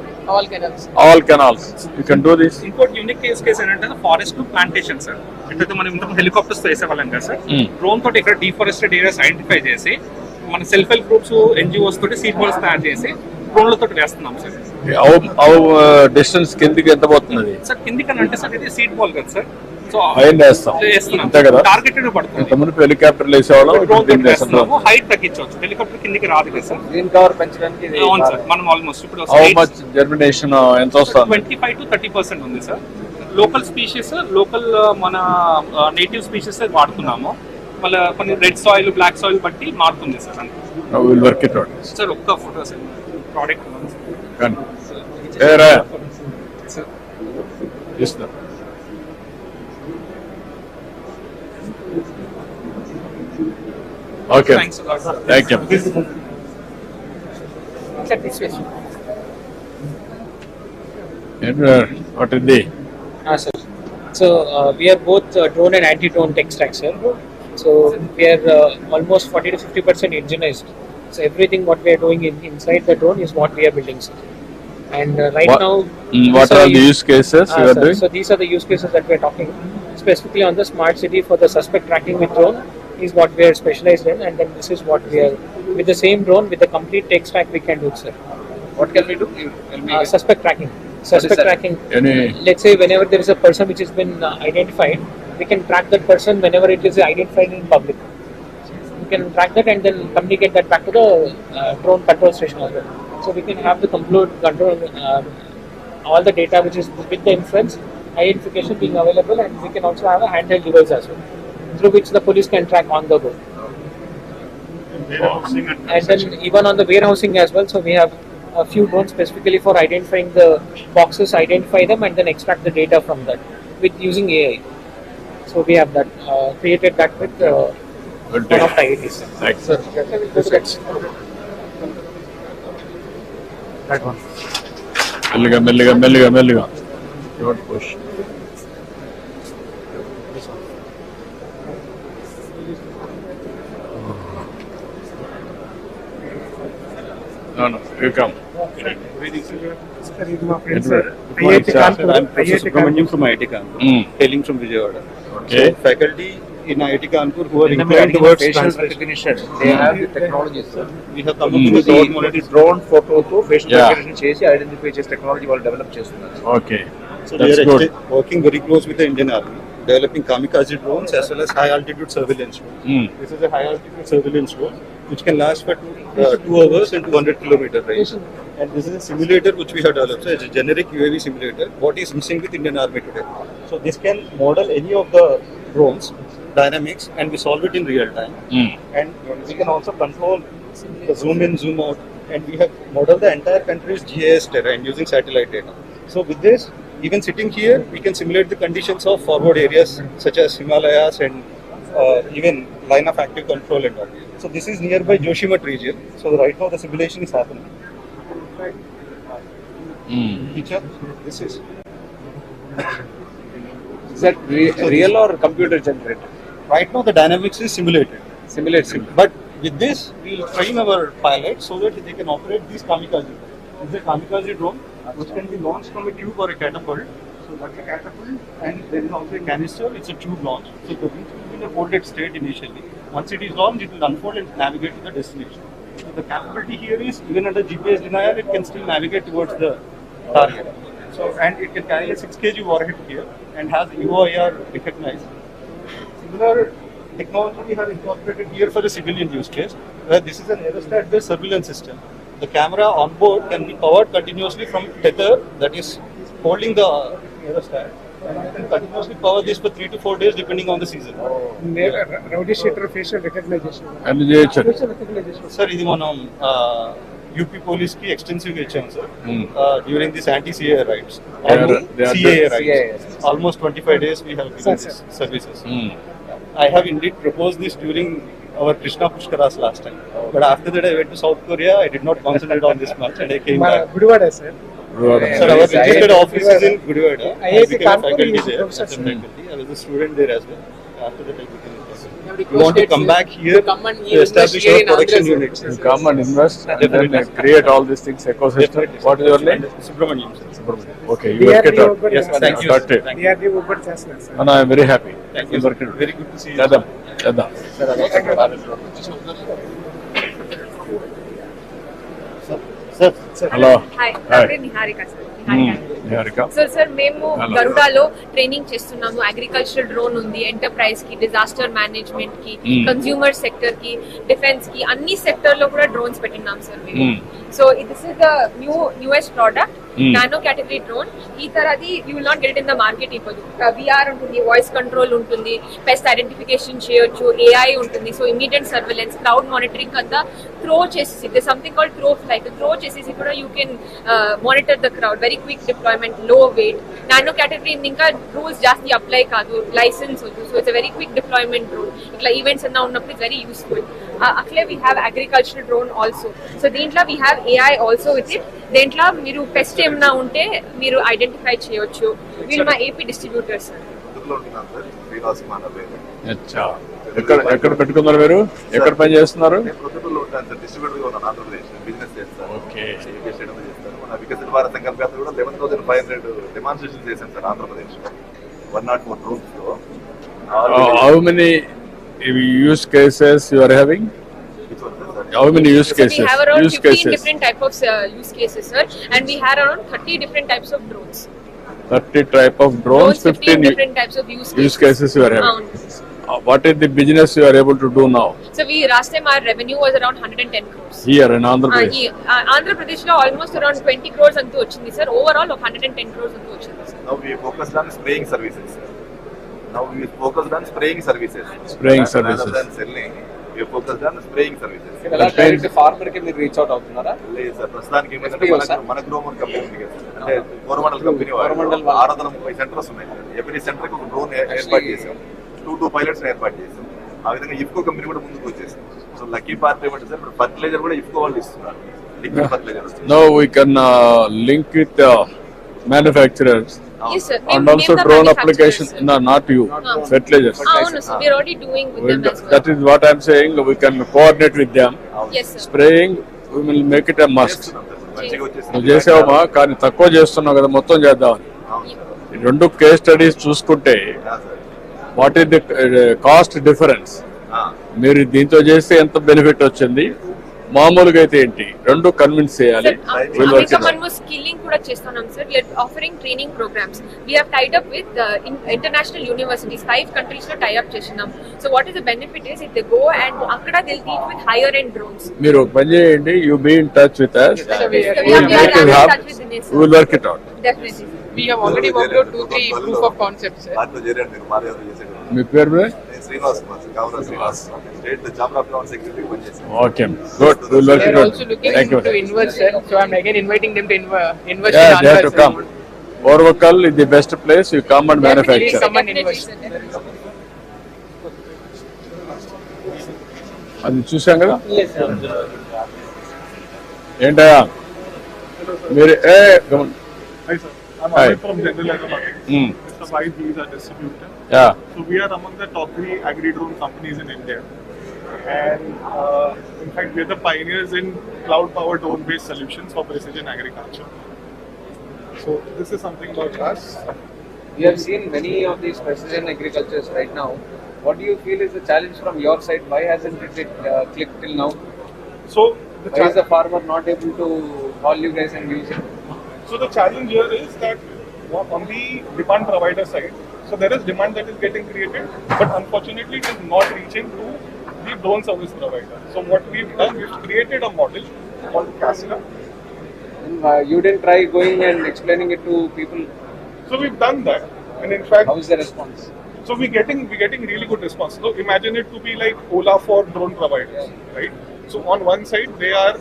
all canals you can do this. ఇంకోటి యూనిక్ కేస్ ఏంటంటే forest plantation sir. అంటే మనం ఇంత helicopters తో వేసేవాళ్ళం కదా sir. Drone తోటి ఇక్కడ డిఫారెస్టెడ్ areas identify చేసి మన సెల్ఫ్ హెల్ప్ గ్రూప్స్, NGOs తోటి సీడ్ బాల్స్ తయారు చేసి డ్రోన్ల తోటి వేస్తున్నాం సార్. డిస్టెన్స్ కిందికి ఎంత పోతుంది సార్? కిందికని అంటే సార్ ఇది సీడ్ బాల్ కదా సార్. సో టార్గెటెడ్ పడుతుంది. హెలికాప్టర్ వేసేవాళ్ళం హైట్ తగ్గించవచ్చు. హెలికాప్టర్ కిందికి రాదు కదా సార్. గ్రీన్ కవర్ పెంచడానికి అవును సార్. మనం ఆల్మోస్ట్ ఇప్పుడు జర్మినేషన్ ఎంత వస్తుంది? 25 to 30% ఉంది సార్. లోకల్ స్పీషీస్, లోకల్ మన నేటివ్ స్పీషీస్ వాడుతున్నాము. మళ్ళీ కొన్ని రెడ్ సాయిల్, బ్లాక్ సాయిల్ బట్టి మారుతుంది సార్. సార్ ఒక్క photo sir product Okay. Thank you. Sir, this way. What is the? Sir. So we are both drone and anti-drone tech stack, sir. So we are almost 40 to 50% indigenized. So everything what we are doing inside the drone is what we are building, sir. And right now, what are the use cases you are doing? So these are the use cases that we are talking specifically on the smart city for the suspect tracking with drone is what we are specialized in, and then this is what we are with the same drone with the complete tech stack we can do, sir. What can we do? Suspect tracking. Suspect tracking. Let's say whenever there is a person which has been identified, we can track that person whenever it is identified in public. We can track that and then communicate that back to the drone control station as well. So we can have the complete control, all the data which is with the inference, identification being available, and we can also have a handheld device as well, through which the police can track on the go. And then even on the warehousing as well, so we have a few drones specifically for identifying the boxes, identify them, and then extract the data from that with using AI. So we have that created that with one of the IITs. Thanks. That one. Melliga. Don't push. No, you come. I'm Subramaniam from IIT Kanpur, hailing from Vijayawada. Okay. So faculty in IIT Kanpur who are inclined towards facial recognition. They have the technology, sir. We have come up with the drone photo to facial recognition చేసి identify చేసే technology వాళ్ళు develop చేస్తున్నారు. Okay. So we are working very close with the Indian Army, developing kamikaze drones as well as high altitude surveillance drones. This is a high altitude surveillance drone which can last for 2 hours and 200 kilometer range. And this is a simulator which we have developed. So it's a generic UAV simulator. What is missing with Indian Army today? So this can model any of the drones dynamics and we solve it in real time. And we can also control the zoom in, zoom out, and we have modeled the entire country's GIS terrain using satellite data. So with this, even sitting here, we can simulate the conditions of forward areas such as Himalayas and even line of active control and all. So this is nearby Joshimath region. So right now the simulation is happening. Teacher, this is. Is that real or computer generated? Right now the dynamics is simulated. But with this, we will train our pilots so that they can operate these kamikaze. This is a kamikaze drone which can be launched from a tube or a catapult. So that's a catapult, and there is also a canister. It's a tube launch. So the wings will be in a folded state initially. Once it is launched, it will unfold and navigate to the destination. So the capability here is even under GPS denial, it can still navigate towards the target. So and it can carry a 6 kg warhead here and has UOIR recognized. Similar technology we have incorporated here for the civilian use case, where this is an aerostat-based surveillance system. The camera on board can be powered continuously from tether that is holding the aerostat. And you can continuously power this for 3 to 4 days depending on the season. Rowdy sheeter facial recognition. Sir, ఇది మనం UP police ki extensive HM, sir. During this anti-CAA raids. CAA raids. Almost 25 days we have given these services. I have indeed proposed this during our Krishna Pushkaras last time. But after that I went to South Korea, I did not concentrate on this much and I came back. Gudivada, sir. Sir, our registered office is in Gudivada. I became a faculty there. As a faculty. I was a student there as well. After that I became a faculty. We want to come back here to establish our production units. You come and invest and then create all these things, ecosystem. What is your name? Subramaniam. Okay, you work it out. Yes, thank you. Got it. And I am very happy. Thank you. Very good to see you. Chadam. Hello. Hi, Niharika sir. Niharika. Sir, మేము గరుడాలో training చేస్తున్నాము. Agricultural drone ఉంది, enterprise కి, disaster management కి, consumer sector కి, defence కి, అన్ని sector లో కూడా డ్రోన్స్ పెట్టినాం సార్ మేము. So this is the newest product. Nano category drone ఈ తరది you will not get in the market. ఇప్పుడు విఆర్ ఉంటుంది, వాయిస్ కంట్రోల్ ఉంటుంది, పెస్ట్ ఐడెంటిఫికేషన్ చేయొచ్చు, ఏఐ ఉంటుంది. So immediate surveillance, crowd monitoring అంతా త్రో చేసేసి they something called throw flight, throw చేసేసి కూడా you can monitor the crowd. Very quick deployment, low weight. Nano category ఇంకా రూల్స్ జాస్తి అప్లై కాదు, లైసెన్స్ వద్దు. So it's very quick deployment drone. ఇట్లా events అన్నా ఉన్నప్పుడు ఇట్స్ వెరీ యూస్ఫుల్. అట్లే we have agricultural drone also. So దీంట్లో we have AI also with it. దేంట్లో మీరు పెస్ట్ ఏమన్నా ఉంటే మీరు ఐడెంటిఫై చేయొచ్చు. వీళ్ళు మా ఏపీ డిస్ట్రిబ్యూటర్స్. ఎక్కడ పెట్టుకున్నారు మీరు? ఎక్కడ పని చేస్తున్నారు? ఓకే. వికసిత భారత్ సంకల్ప కూడా 11,500 డెమాన్స్ట్రేషన్ చేశాం సార్ ఆంధ్రప్రదేశ్ 104 rooms లో. How many use cases you are having? How many use cases? So we have around 15 different type of use cases, sir, and we have around 30 different types of drones. 30 type of drones, 15 different types of use cases you are having. What is the business you are able to do now? So last time our revenue was around 110 crores. Here in Andhra Pradesh. Andhra Pradesh lo almost around 20 crores antu vachindi sir. Overall 110 crores antu vachindi sir. Now we focused on spraying services. Spraying services. Rather than selling, we focused on spraying services. Direct farmer కి మీరు reach out అవుతున్నారా? లేదు sir, ప్రస్తుతానికి మన గ్రోమర్ company ఉంది కదా sir, అంటే Coromandel company 630 centres ఉన్నాయి. ఎవ్రీ సెంటర్ కి ఒక డ్రోన్ ఏర్పాటు చేసాం, 2 పైలట్స్ ఏర్పాటు చేసాం. ఆ విధంగా ఇఫ్కో కంపెనీ కూడా ముందుకు వచ్చేసాం. సో లక్కీ పార్ట్ ఏమంటే సార్, ఇప్పుడు ఫర్టిలైజర్ కూడా ఇఫ్కో వాళ్ళు ఇస్తున్నారు, liquid fertiliser. Now we can link with manufacturers. Yes, sir. And also drone application. No, not you. Fertilizers. No, sir. We are already doing with them as well. That is what I am saying. We can coordinate with them. Yes, sir. Spraying, we will make it a must. నువ్వు చేసావమ్మా, కానీ తక్కువ చేస్తున్నావు కదా, మొత్తం చేద్దామని. ఈ 2 case studies చూసుకుంటే what is the cost difference, మీరు దీంతో చేస్తే ఎంత బెనిఫిట్ వచ్చింది, మామూలుగా అయితే ఏంటి, 2 కన్విన్స్ చేయాలి. స్కిల్లింగ్ కూడా చేస్తున్నాం sir. We are offering training programmes. We have tied up with international universities. 5 countries లో టై అప్ చేస్తున్నాం. So what is the benefit is if they go and అక్కడ they will teach with higher end drones. మీరు పని చేయండి, you be in touch with us. We will work it out. Definitely. We have already worked out 2-3 proof of concepts, sir. మీ పేరు? Srinivas, Srinivas state chamber of commerce secretary పనిచేస్తాను. Okay, good. We will work it They are out. also looking Thank you. to invest, sir. So I'm again inviting them to invest Yeah, in they have Andhra, to sir. come. Orvakal is the best place. You come and manufacture. Come and invest. అది చూసాం కదా. Yes, sir. ఏంటయ్యా మీరు? Hi sir, I'm Hi. Amit from General Aeronautics. Mr. White, he is our distributor. Yeah. So we are among the top 3 agri-drone companies in India. And in fact, we are the pioneers in cloud-powered drone-based solutions for precision agriculture. So this is something about us. We have seen many of these precision agricultures right now. What do you feel is the challenge from your side? Why hasn't it clicked till now? So why is the farmer not able to call you guys and use it? So the challenge here is that on the demand provider side, so there is demand that is getting created, but unfortunately it is not reaching to the drone service provider. So what we've done, we've created a model called Casila. You didn't try going and explaining it to people? So we've done that, and in fact, how is the response? So we're getting really good response. So imagine it to be like Ola for drone providers, right? So on one side they are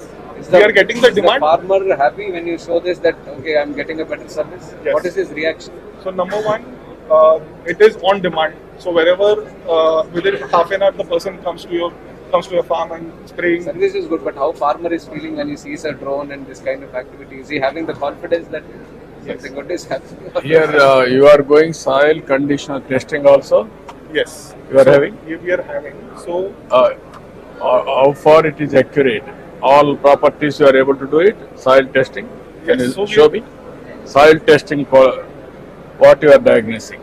getting the demand. Is the farmer happy when you show this that okay, I'm getting a better service? Yes. What is his reaction? So number one, it is on demand. So wherever within half an hour the person comes to your farm and spraying. Service is good, but how farmer is feeling when he sees a drone and this kind of activity? Is he having the confidence that something good is happening? Here you are going soil condition testing also? Yes. You are having? We are having. So how far it is accurate? All properties you are able to do it? Soil testing? Can Yes, you so show me? Soil testing for what you are diagnosing?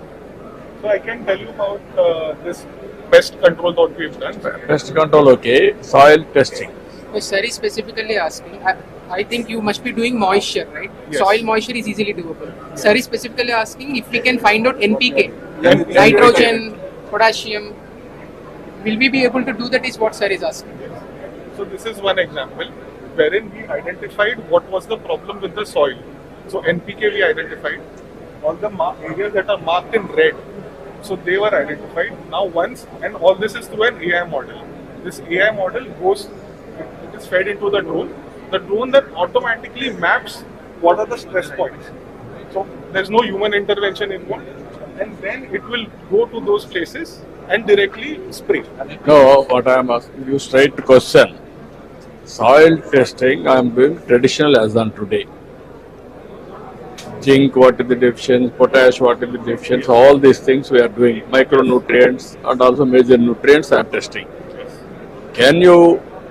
So I can tell you about this pest control that we've done. Pest control, okay. Soil testing. Sir is specifically asking, I think you must be doing moisture, right? Yes. Soil moisture is easily doable. Sir is specifically asking if we can find out NPK, Yeah. nitrogen, potassium. Will we be able to do that is what sir is asking. So this is one example wherein we identified what was the problem with the soil. So NPK we identified. All the areas that are marked in red, so they were identified. Now once, and all this is through an AI model. This AI model goes, it is fed into the drone. The drone then automatically maps what are the stress points. So there's no human intervention involved, and then it will go to those places and directly spray. No, what I am asking you straight question. Soil testing I am doing traditional as on today. Zinc, what is the deficiency, potash, what is the deficiency, all these things we are doing, micronutrients and also major nutrients I am testing. Can you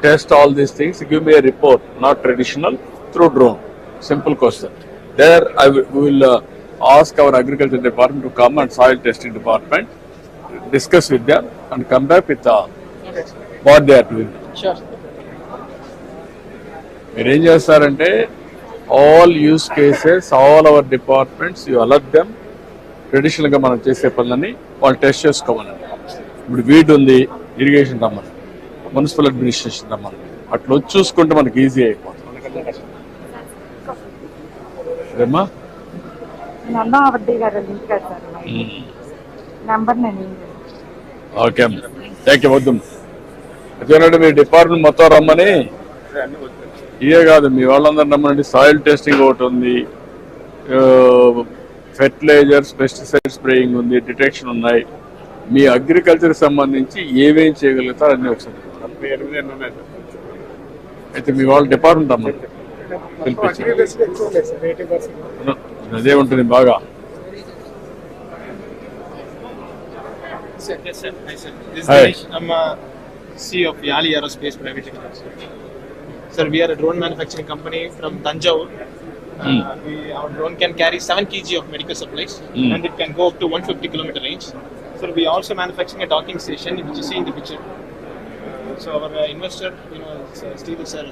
test all these things? Give me a report, not traditional, through drone. Simple question. There I will ask our agriculture department to come and soil testing department, discuss with them and come back with what they are doing. Sure. మీరు ఏం చేస్తారంటే all use cases, all our departments, you alert them. Traditional గా మనం చేసే పనులని వాళ్ళు test చేసుకోమనండి. ఇప్పుడు weed ఉంది, ఇరిగేషన్ రమ్మని, మున్సిపల్ అడ్మినిస్ట్రేషన్ రమ్మని, అట్లా వచ్చి చూసుకుంటే మనకి ఈజీ అయిపోతుంది. ఏమ్మా ఓకే అమ్మా, థ్యాంక్ యూ. వద్దు అదేనండి మీ డిపార్ట్మెంట్ మొత్తం రమ్మని, ఇవే కాదు మీ వాళ్ళందరూ రమ్మనండి. సాయిల్ టెస్టింగ్ ఒకటి ఉంది, ఫెర్టిలైజర్స్, పెస్టిసైడ్ స్ప్రేయింగ్ ఉంది, డిటెక్షన్ ఉన్నాయి. మీ అగ్రికల్చర్ సంబంధించి ఏమేం చేయగలుగుతారు అన్ని ఒకసారి అయితే మీ వాళ్ళ డిపార్ట్మెంట్ రమ్మని అదే ఉంటుంది బాగా. Yes, sir. Hi, sir. This is Dinesh. I'm CEO of Yali Aerospace Private Limited. Sir, we are a drone manufacturing company from Tanjore. Our drone can carry 7 kg of medical supplies and it can go up to 150 km range. So we are also manufacturing a docking station, which you see in the picture. So our investor, Steve sir,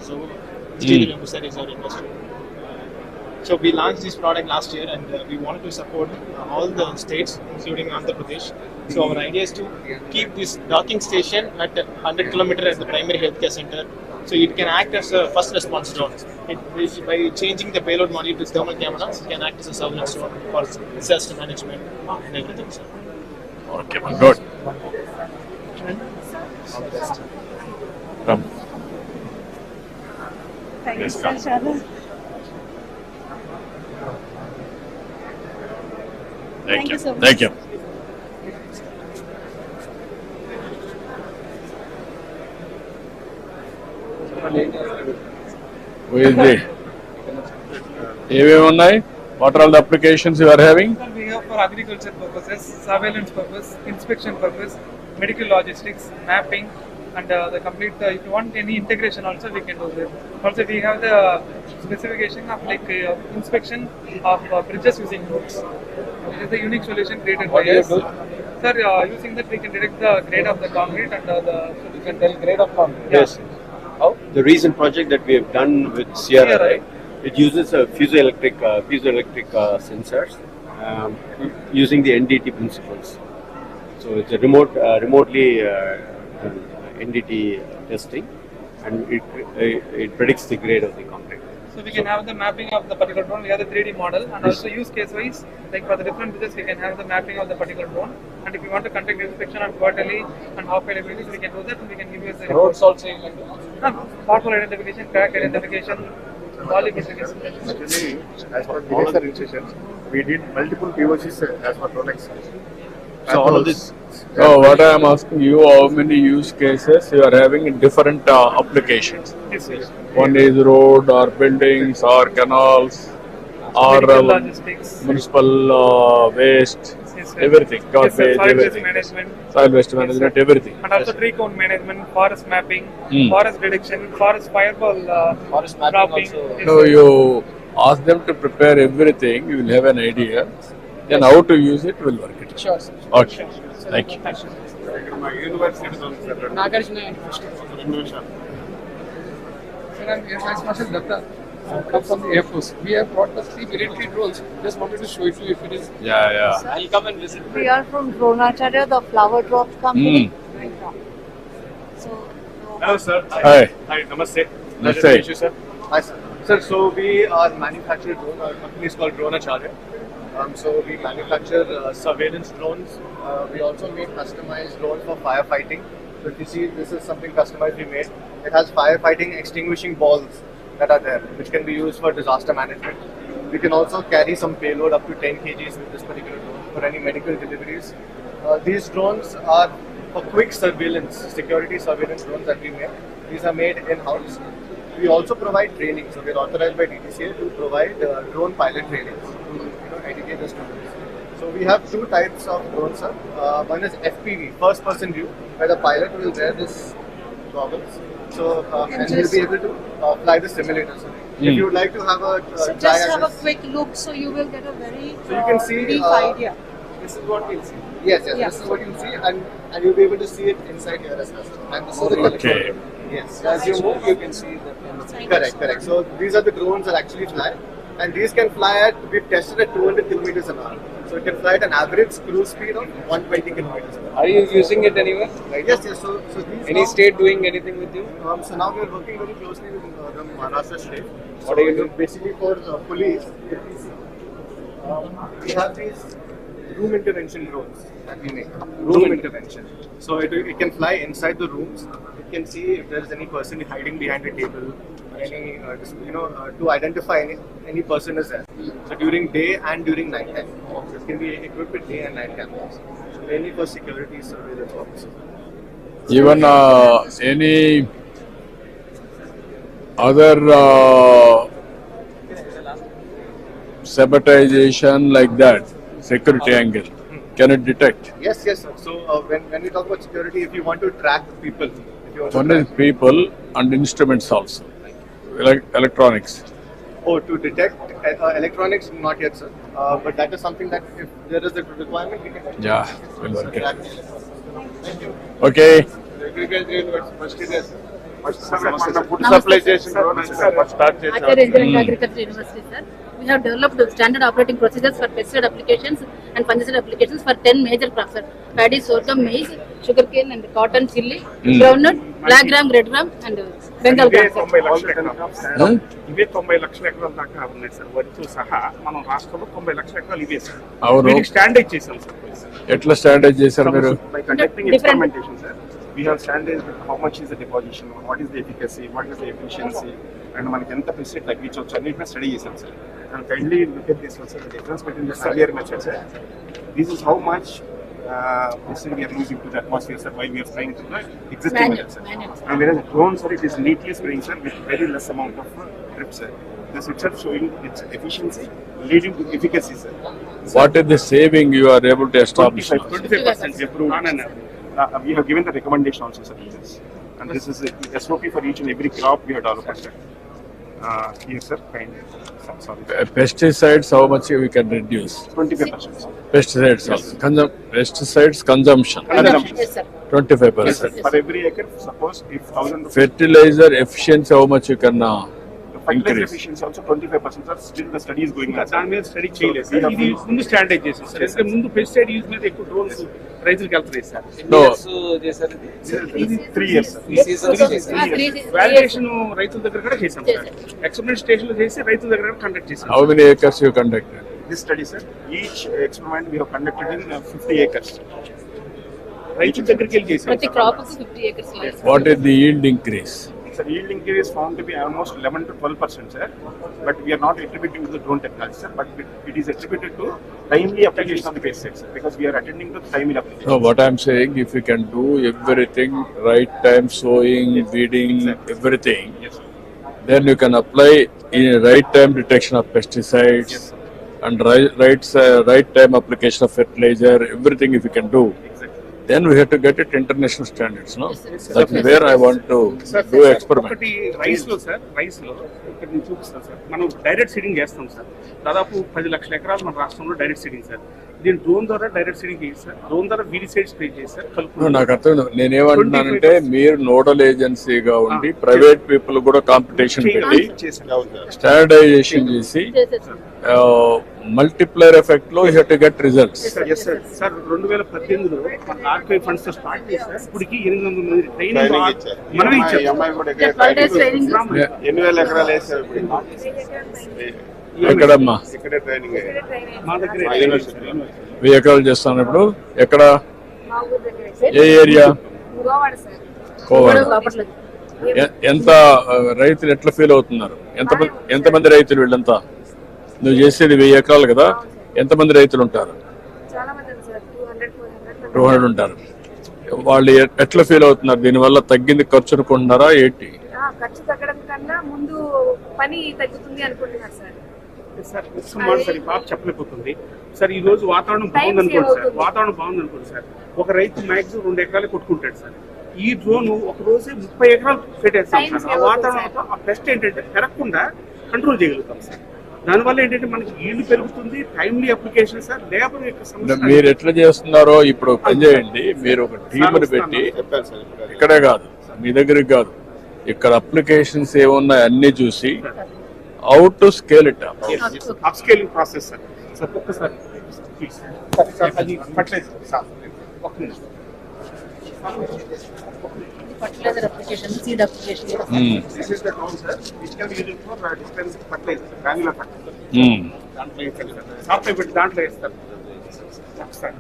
sir is our investor. So we launched this product last year and we wanted to support all the states, including Andhra Pradesh. So our idea is to keep this docking station at 100 km at the primary healthcare center. So it can act as a first response drone. By changing the payload module to thermal cameras, it can act as a surveillance drone for disaster management and everything. Sir. Okay, good. Come. Thank you, sir. Thank you. So much. Thank you. Who is there? What are all the applications you are having? We have for agriculture purposes, surveillance purpose, inspection purpose, medical logistics, mapping, and the complete. If you want any integration, also we can do that. Also, we have the specification of inspection of bridges using roads. It is a unique solution created by us. Sir, using that we can detect the grade of the concrete and you can tell grade of concrete. Yes. How? The recent project that we have done with Sierra, right? It uses piezoelectric sensors using the NDT principles. So it's a remotely NDT testing, and it predicts the grade of the concrete. So we can have the mapping of the particular drone. We have the 3D model, and also use case wise, like for the different bridges, we can have the mapping of the particular drone. And if you want to conduct inspection on quarterly and half-yearly basis, we can do that, and we can give you a roads also. pothole identification, crack identification, volume identification. Actually, as per the instructions, we did multiple POCs as per Rolex. So all of this. So what I am asking you, how many use cases you are having in different applications? Yes, yes. One is road or buildings or canals or municipal waste, Yes, everything, garbage, soil waste everything. management. Soil waste management, everything. And also tree count management, forest mapping, forest detection, forest fireball dropping. So you ask them to prepare everything, you will have an idea. Then how to use it will work it. Sure, sir. Okay. Thank you. Nagarjuna. Sir, I'm Air Vice Marshal Datta. Come from the Air Force. We have brought the 3 military drones. Just wanted to show it to you if it is. Yeah. I'll come and visit. We are from Dronacharya, the flower drops company. Hello, sir. Hi. Hi, namaste. Namaste. Pleasure to meet you, sir. Hi, sir. Sir, so we are manufacturing drone. Our company is called Dronacharya. So we manufacture surveillance drones. We also make customized drones for firefighting. So if you see, this is something customized we made. It has firefighting extinguishing balls that are there, which can be used for disaster management. We can also carry some payload up to 10 kgs with this particular drone for any medical deliveries. These drones are for quick surveillance, security surveillance drones that we make. These are made in-house. We also provide training. So we're authorized by DTCA to provide drone pilot training to educate the students. So we have two types of drones, sir. One is FPV, first person view, where the pilot will wear this goggles. So and he'll be able to fly the simulator. So if you would like to have a So just have a quick look, so you will get a very so you can see brief idea. This is what we'll see. Yes, this is what you'll see, and you'll be able to see it inside here as well. And this is the Okay. Yes, as you move, you can see the correct. So these are the drones that actually fly, and these can fly at, we've tested at 200 kilometers an hour. So it can fly at an average cruise speed of 120 kilometers an hour. Are you using it anywhere? Right. Yes. So these Any state doing anything with you? So now we are working very closely with the Maharashtra state. What are you doing? Basically for police, we have these room intervention drones that we make. Room intervention. So it can fly inside the rooms. It can see if there is any person hiding behind a table, or any to identify any person is there. So during day and during night time. So it can be equipped with day and night cameras. So mainly for security surveillance purposes. Even any other sabotage like that, security angle, can it detect? Yes, sir. So when we talk about security, if you want to track people, One is people and instruments also, electronics. Oh, to detect electronics, not yet, sir. But that is something that if there is a requirement, we can. Yeah, we'll work it. Thank you. Okay. food supply చేసిన start చేసాం. Acharya Engineering Agriculture University, sir. We have developed standard operating procedures for pesticide applications and fungicide applications for 10 major crops, sir. Paddy, sorghum, maize, sugarcane and cotton, chili, groundnut, black gram, red gram and Bengal gram. ఇవే 90 లక్షల ఎకరాల దాకా ఉన్నాయి sir. వరితో సహా మనం రాష్ట్రంలో 90 లక్షల ఎకరాలు ఇవే సార్. అవును. స్టాండర్డైజ్ చేసాం సార్. ఎట్లా స్టాండర్డైజ్ చేశారు మీరు? By conducting experimentation, sir. We have standardized how much is the deposition, what is the efficacy, what is the efficiency, and మనకి ఎంత పెస్టిసైడ్ తగ్గించవచ్చు అన్నిటిని స్టడీ చేసాం sir. And kindly look at this one, sir. The difference between the earlier method, sir. This is how much pesticide we are losing to the atmosphere, sir, while we are spraying to the existing method, sir. And whereas drone, sir, it is neatly spraying, sir, with very less amount of drip, sir. This itself showing its efficiency, leading to efficacy, sir. What is the saving you are able to establish? 25% we have proven, and we have given the recommendation also, sir. And this is a SOP for each and every crop we have developed, sir. Yes, sir. Fine. Sorry. Pesticides, how much we can reduce? 25%. Pesticides, pesticides consumption. Yes, sir. 25%. For every acre, suppose if 1,000 Fertilizer efficiency, how much you can fertilizer increase? efficiency also 25%, sir. Still the study is going on. దాని మీద study చేయలేదు sir. ఇది ముందు standardise చేసాం sir. ఎందుకంటే ముందు pesticide use మీద ఎక్కువ డ్రోన్స్ రైతులకు వెళ్తున్నాయి సార్. No. ఇది 3 years. వాలిడేషన్ రైతుల దగ్గర కూడా చేసాం సార్. ఎక్స్పెరిమెంట్ స్టేషన్ లో చేసి రైతుల దగ్గర కండక్ట్ చేసాం. How many acres you conducted? This study, sir, each experiment we have conducted in 50 acres. రైతుల దగ్గరికి వెళ్ళి చేసాం. ప్రతి క్రాప్ 50 acres లో. What is the yield increase? Sir, yield increase is found to be almost 11 to 12%, sir. But we are not attributing to the drone technology, sir. But it is attributed to timely application of the pesticides, sir, because we are attending to timely application. No, what I'm saying, if you can do everything, right time sowing, weeding, everything, then you can apply in right time detection of pesticides and right time application of fertilizer, everything if you can do. Then we have to get it international standards, no? That's where I want to do experiment. ఒకటి rice లో ఇక్కడ నేను చూపిస్తాను sir. మనం direct seeding చేస్తాం sir. దాదాపు 10 లక్షల ఎకరాలు మన రాష్ట్రంలో డైరెక్ట్ సీడింగ్ సార్. దీని డ్రోన్ ద్వారా డైరెక్ట్ సీడింగ్ చేసి సార్. డ్రోన్ ద్వారా వీడిసైడ్ స్ప్రే చేసి సార్. నాకు అర్థం. నేనేమంటున్నానంటే మీరు నోడల్ ఏజెన్సీగా ఉండి ప్రైవేట్ పీపుల్ కూడా కాంపిటీషన్ పెట్టి స్టాండర్డైజేషన్ చేసి multiplier effect లో you have to get results. Yes sir. Sir 2018లో మన ఆర్కైవ్ ఫండ్స్ తో స్టార్ట్ చేశారు. ఇప్పటికి 800 మంది ట్రైనింగ్ మనమే ఇచ్చాం. అమ్మాయి కూడా ట్రైనింగ్ 8,000 ఎకరాలు వేసారు ఎక్కడమ్మా? ఇక్కడే ట్రైనింగ్ మా దగ్గర 1000 ఎకరాలు చేస్తాను ఇప్పుడు. ఎక్కడ? ఏ ఏరియా? కోవాడ. ఎంత రైతులు ఎట్లా ఫీల్ అవుతున్నారు? ఎంతమంది రైతులు వీళ్ళంతా? నువ్వు చేసేది 1000 ఎకరాలు కదా, ఎంతమంది రైతులు ఉంటారు? 200 ఉంటారు. వాళ్ళు ఎట్లా ఫీల్ అవుతున్నారు? దీనివల్ల తగ్గింది ఖర్చు అనుకుంటున్నారా ఏంటి? ఖర్చు తగ్గడం కన్నా ముందు పని తగ్గుతుంది అనుకుంటున్నారు సార్. సార్ ఈ పాప చెప్పలేకపోతుంది సార్. ఈ రోజు వాతావరణం బాగుంది అనుకోండి సార్, వాతావరణం బాగుంది అనుకోండి సార్, ఒక రైతు మాక్సిమం 2 ఎకరాలు కొట్టుకుంటాడు సార్. ఈ డ్రోన్ ఒక రోజు 30 ఎకరాలు పెట్టేస్తాం సార్. ఆ వాతావరణంతో ఆ పెస్ట్ ఏంటంటే పెరగకుండా కంట్రోల్ చేయగలుగుతాం సార్. దానివల్ల ఏంటంటే మనకి ఈల్డ్ పెరుగుతుంది, టైమ్లీ అప్లికేషన్ సార్. లేబర్ యొక్క సమస్య మీరు ఎట్లా చేస్తున్నారో ఇప్పుడు పనిచేయండి. మీరు ఒక టీంని పెట్టి, ఇక్కడే కాదు మీ దగ్గరికి కాదు, ఇక్కడ అప్లికేషన్స్ ఏమున్నాయి అన్ని చూసి how to scale it up. Upscaling process sir. Sir ఒక్కసారి ప్లీజ్ సార్. అది ఫర్టిలైజర్ సార్. ఒక్క నిమిషం. fertilizer application, seed application. This is the drone sir, which can be used for dispensing fertilizer, granular fertilizer. దాంట్లో software పెట్టి దాంట్లో వేస్తారు sir.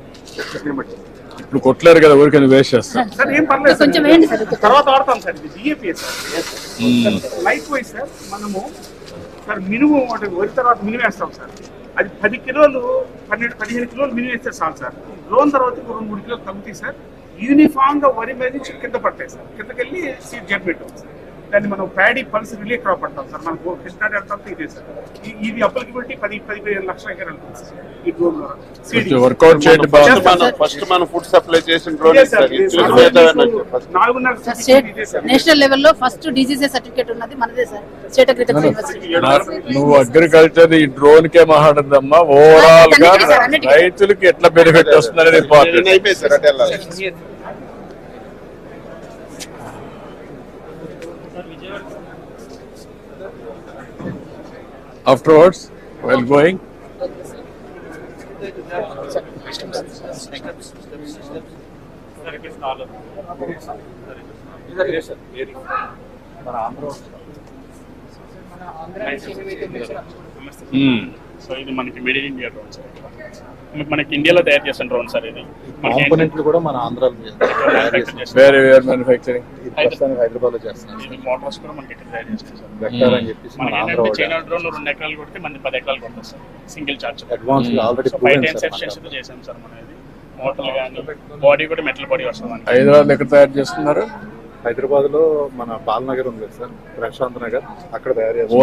ఇప్పుడు కొట్టలేరు కదా, ఊరికే వేస్ట్ చేస్తారు సార్. ఏం పర్లేదు కొంచెం వేయండి సార్, తర్వాత వాడతాం సార్. ఇది DAP sir. Like wise sir మనము సార్ మినిమం వరి తర్వాత మినిమం వేస్తాం సార్. అది 10 కిలోలు 12-15 కిలోలు మినిమం వేస్తే చాలు సార్. డ్రోన్ తర్వాత 2-3 కిలోలు తగ్గుతాయి సార్. యూనిఫామ్ గా వరి మీద నుంచి కింద పడతాయి సార్. కిందకెళ్ళి సీడ్ జర్మినేట్ అవుతుంది సార్. దాన్ని మనం ప్యాడీ పల్స్ రిలే క్రాప్ అంటాం సార్. మనకు కృష్ణా డెల్టా ఇదే సార్. ఇది అప్లికబిలిటీ 10-15 లక్షల ఎకరాలు ఉంటుంది సార్ ఈ డ్రోన్ ద్వారా. వర్కౌట్ చేయండి. ఫస్ట్ మనం ఫుడ్ సప్లై చేసిన డ్రోన్ నేషనల్ లెవెల్లో ఫస్ట్ డిజిసే సర్టిఫికేట్ ఉన్నది మనదే సార్, స్టేట్ అగ్రికల్చర్ యూనివర్సిటీ. నువ్వు అగ్రికల్చర్ ఈ డ్రోన్ కే మాట్లాడదమ్మా, ఓవరాల్ గా రైతులకి ఎట్లా బెనిఫిట్ వస్తుందనేది important. Afterwards, while going, so ఇది మనకి made in India drone sir. మనకి ఇండియాలో తయారు చేసిన డ్రోన్ సార్. ఇది కాంపోనెంట్లు కూడా మన ఆంధ్రాలో వేరే మ్యానుఫ్యాక్చరింగ్ హైదరాబాద్ లో చేస్తాం. ఇది మోటార్స్ కూడా మనకి ఇక్కడ తయారు చేస్తాం సార్. వెక్టర్ అని చెప్పేసి మన ఆంధ్ర చైనా డ్రోన్ 2 ఎకరాలు కొడితే మనకి 10 ఎకరాలు కొడతాం sir, single charge. Advance already 5 times efficiency తో చేసాం సార్. మన ఇది మోటార్లు కానీ బాడీ కూడా మెటల్ బాడీ వస్తుంది. హైదరాబాద్ ఎక్కడ తయారు చేస్తున్నారు? హైదరాబాద్ లో మన బాలనగర్ ఉంది సార్, ప్రశాంత్ నగర్, అక్కడ తయారు చేస్తారు.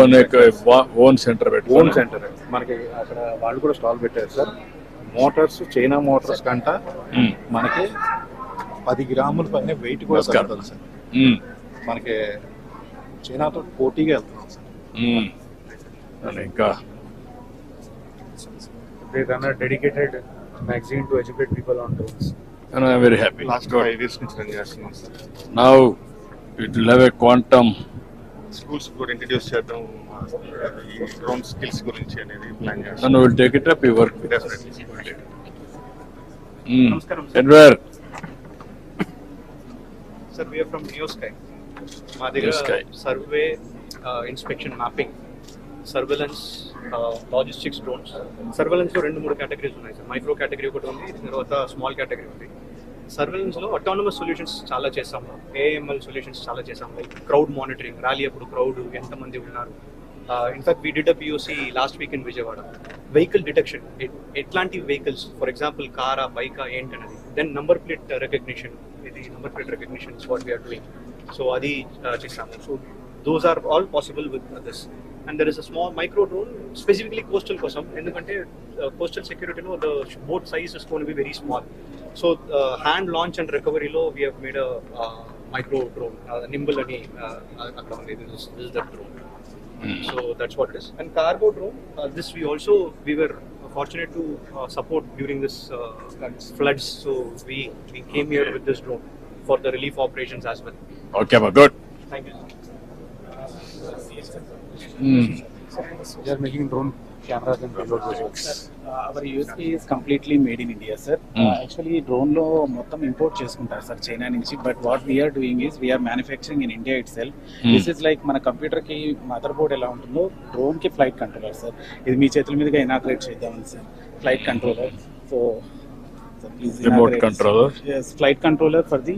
ఓన్ సెంటర్ ఓన్ సెంటర్ మనకి అక్కడ వాళ్ళు కూడా స్టాల్ పెట్టారు సార్. మోటార్స్ చైనా మోటార్స్ కంట మనకి 10 గ్రాముల పైన వెయిట్ కూడా తగ్గుతుంది సార్. మనకి చైనాతో పోటీగా వెళ్తున్నాం సార్. ఇంకా dedicated magazine to educate people on drones. And I am very happy. Last 5 years నుంచి రన్ చేస్తున్నాం sir. Now it will have a quantum. Schools కూడా ఇంట్రడ్యూస్ చేద్దాం ఈ డ్రోన్ స్కిల్స్ గురించి అనేది ప్లాన్ చేస్తాం. And we will take it up. We work with definitely. Edward. Sir, we are from NeoSky. మా దగ్గర survey, inspection, mapping, surveillance, logistics drones. Surveillance లో 2-3 categories ఉన్నాయి సార్. మైక్రో కేటగిరీ ఒకటి ఉంది, తర్వాత స్మాల్ కేటగిరీ ఉంది. సర్వేలెన్స్ లో అటానమస్ సొల్యూషన్స్ చాలా చేస్తాం, ఏఎంఎల్ సొల్యూషన్స్ చాలా చేస్తాం. లైక్ క్రౌడ్ మానిటరింగ్, ర్యాలీ అప్పుడు క్రౌడ్ ఎంతమంది ఉన్నారు. In fact we did a POC last week in Vijayawada. Vehicle detection, ఎట్లాంటి వెహికల్స్, ఫర్ ఎగ్జాంపుల్ కారా, బైకా ఏంటనేది. దెన్ నంబర్ ప్లేట్ రెకగ్నిషన్, ఇది number plate recognition is what we are doing. So అది చేస్తాము. So those are all possible with this. And there is a small micro drone specifically coastal kosam, endukante coastal security lo the boat size is going to be very small. So hand launch and recovery lo we have made a micro drone, nimble ani akkada undi. This is that drone. So that's what it is. And cargo drone, this we were fortunate to support during this floods. So we came here with this drone for the relief operations as well. Okay, good. Thank you. We are making drone cameras and payload visuals. Our USP is completely made in India, sir. Actually, drone lo mottam import cheskuntaru sir China nunchi, but what we are doing is we are manufacturing in India itself. This is like mana computer ki motherboard ela untundo, drone ki flight controller sir. Idi mee chethula meeduga inaugurate cheddam sir. Flight controller. So please remote controller. Yes, flight controller for the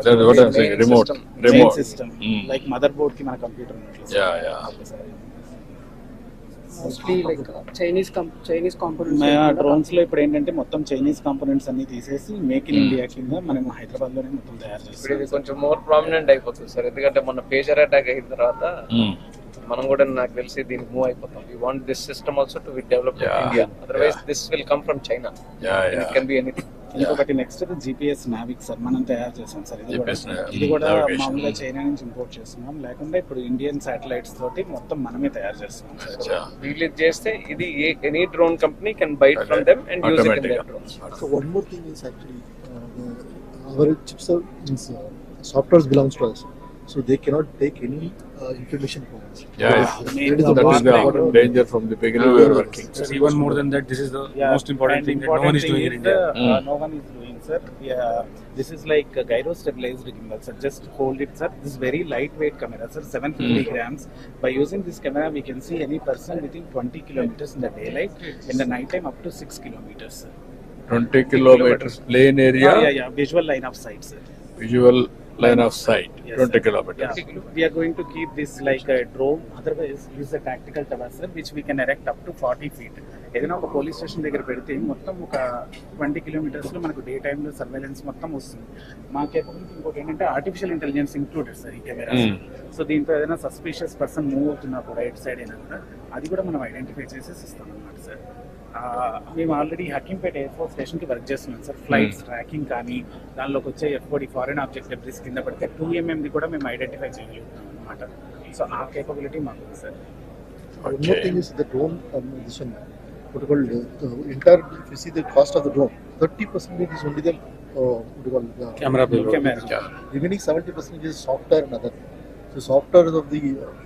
that's what I'm saying. Remote system. Like motherboard ki mana computer unnatlu. Yeah. Okay, sir. Mostly like Chinese components drones లో ఇప్పుడు ఏంటంటే మొత్తం Chinese components అన్ని తీసేసి make in India కింద మనం హైదరాబాద్ లోనే మొత్తం తయారు చేస్తాం. ఇది కొంచెం మోర్ ప్రామినెంట్ అయిపోతుంది సార్, ఎందుకంటే మొన్న పేజర్ అటాక్ అయిన తర్వాత మనం కూడా నాకు తెలిసి దీనికి మూవ్ అయిపోతాం. We want this system also to be developed in India, otherwise this will come from China. It can be anything. ఇంకొకటి నెక్స్ట్ జిపిఎస్ నావిక్ సార్ మనం తయారు చేసాం సార్. ఇది కూడా మామూలుగా చైనా నుంచి ఇంపోర్ట్ చేస్తున్నాం, లేకుండా ఇప్పుడు ఇండియన్ శాటిలైట్స్ తోటి మొత్తం మనమే తయారు చేస్తున్నాం సార్. రిలీజ్ చేస్తే ఇది any drone company can buy it from them and use it in there drones. So one more thing is actually our chips are software belongs to us, so they cannot take any information from us. That is the danger from the beginning we are working. So even more than that, this is the most important thing that no one is doing in India. No one is doing, sir. This is like a gyro stabilized gimbal, sir. Just hold it, sir. This is very lightweight camera, sir. 750 grams. By using this camera, we can see any person within 20 kilometers in the daylight. In the night time, up to 6 kilometers, sir. 20 kilometers plain area. Visual line of sight, sir. Visual line of sight. Yes, 20 sir. kilometers. We are going to keep this like a drone. Otherwise, use a tactical tower, sir, which we can erect up to 40 feet. ఏదైనా ఒక police station దగ్గర పెడితే మొత్తం ఒక 20 కిలోమీటర్స్లో మనకు day టైంలో surveillance మొత్తం వస్తుంది. మా కేపబిలిటీ ఇంకోటి ఏంటంటే ఆర్టిఫిషియల్ ఇంటెలిజెన్స్ ఇంక్లూడెడ్ సార్ ఈ కెమెరాస్. సో దీంతో ఏదైనా సస్పిషియస్ పర్సన్ మూవ్ అవుతున్నా కూడా ఎటు సైడ్ అయినా కూడా అది కూడా మనం ఐడెంటిఫై చేసేసి ఇస్తాం అన్నమాట సార్. మేము ఆల్రెడీ హకీంపేట ఎయిర్ఫోర్స్ స్టేషన్కి వర్క్ చేస్తున్నాం సార్. ఫ్లైట్స్ ట్రాకింగ్ కానీ దానిలోకి వచ్చే F-40 ఫారెన్ ఆబ్జెక్ట్ డెబ్రిస్ కింద పడితే 2mm కూడా మేము ఐడెంటిఫై చేయగలుగుతాం అనమాట. సో ఆ కేపబిలిటీ మాకు ఉంది sir. One more thing is the drone position. What called entire, if you see the cost of the drone, 30% is only the camera. Remaining 70% is software and other. So software of the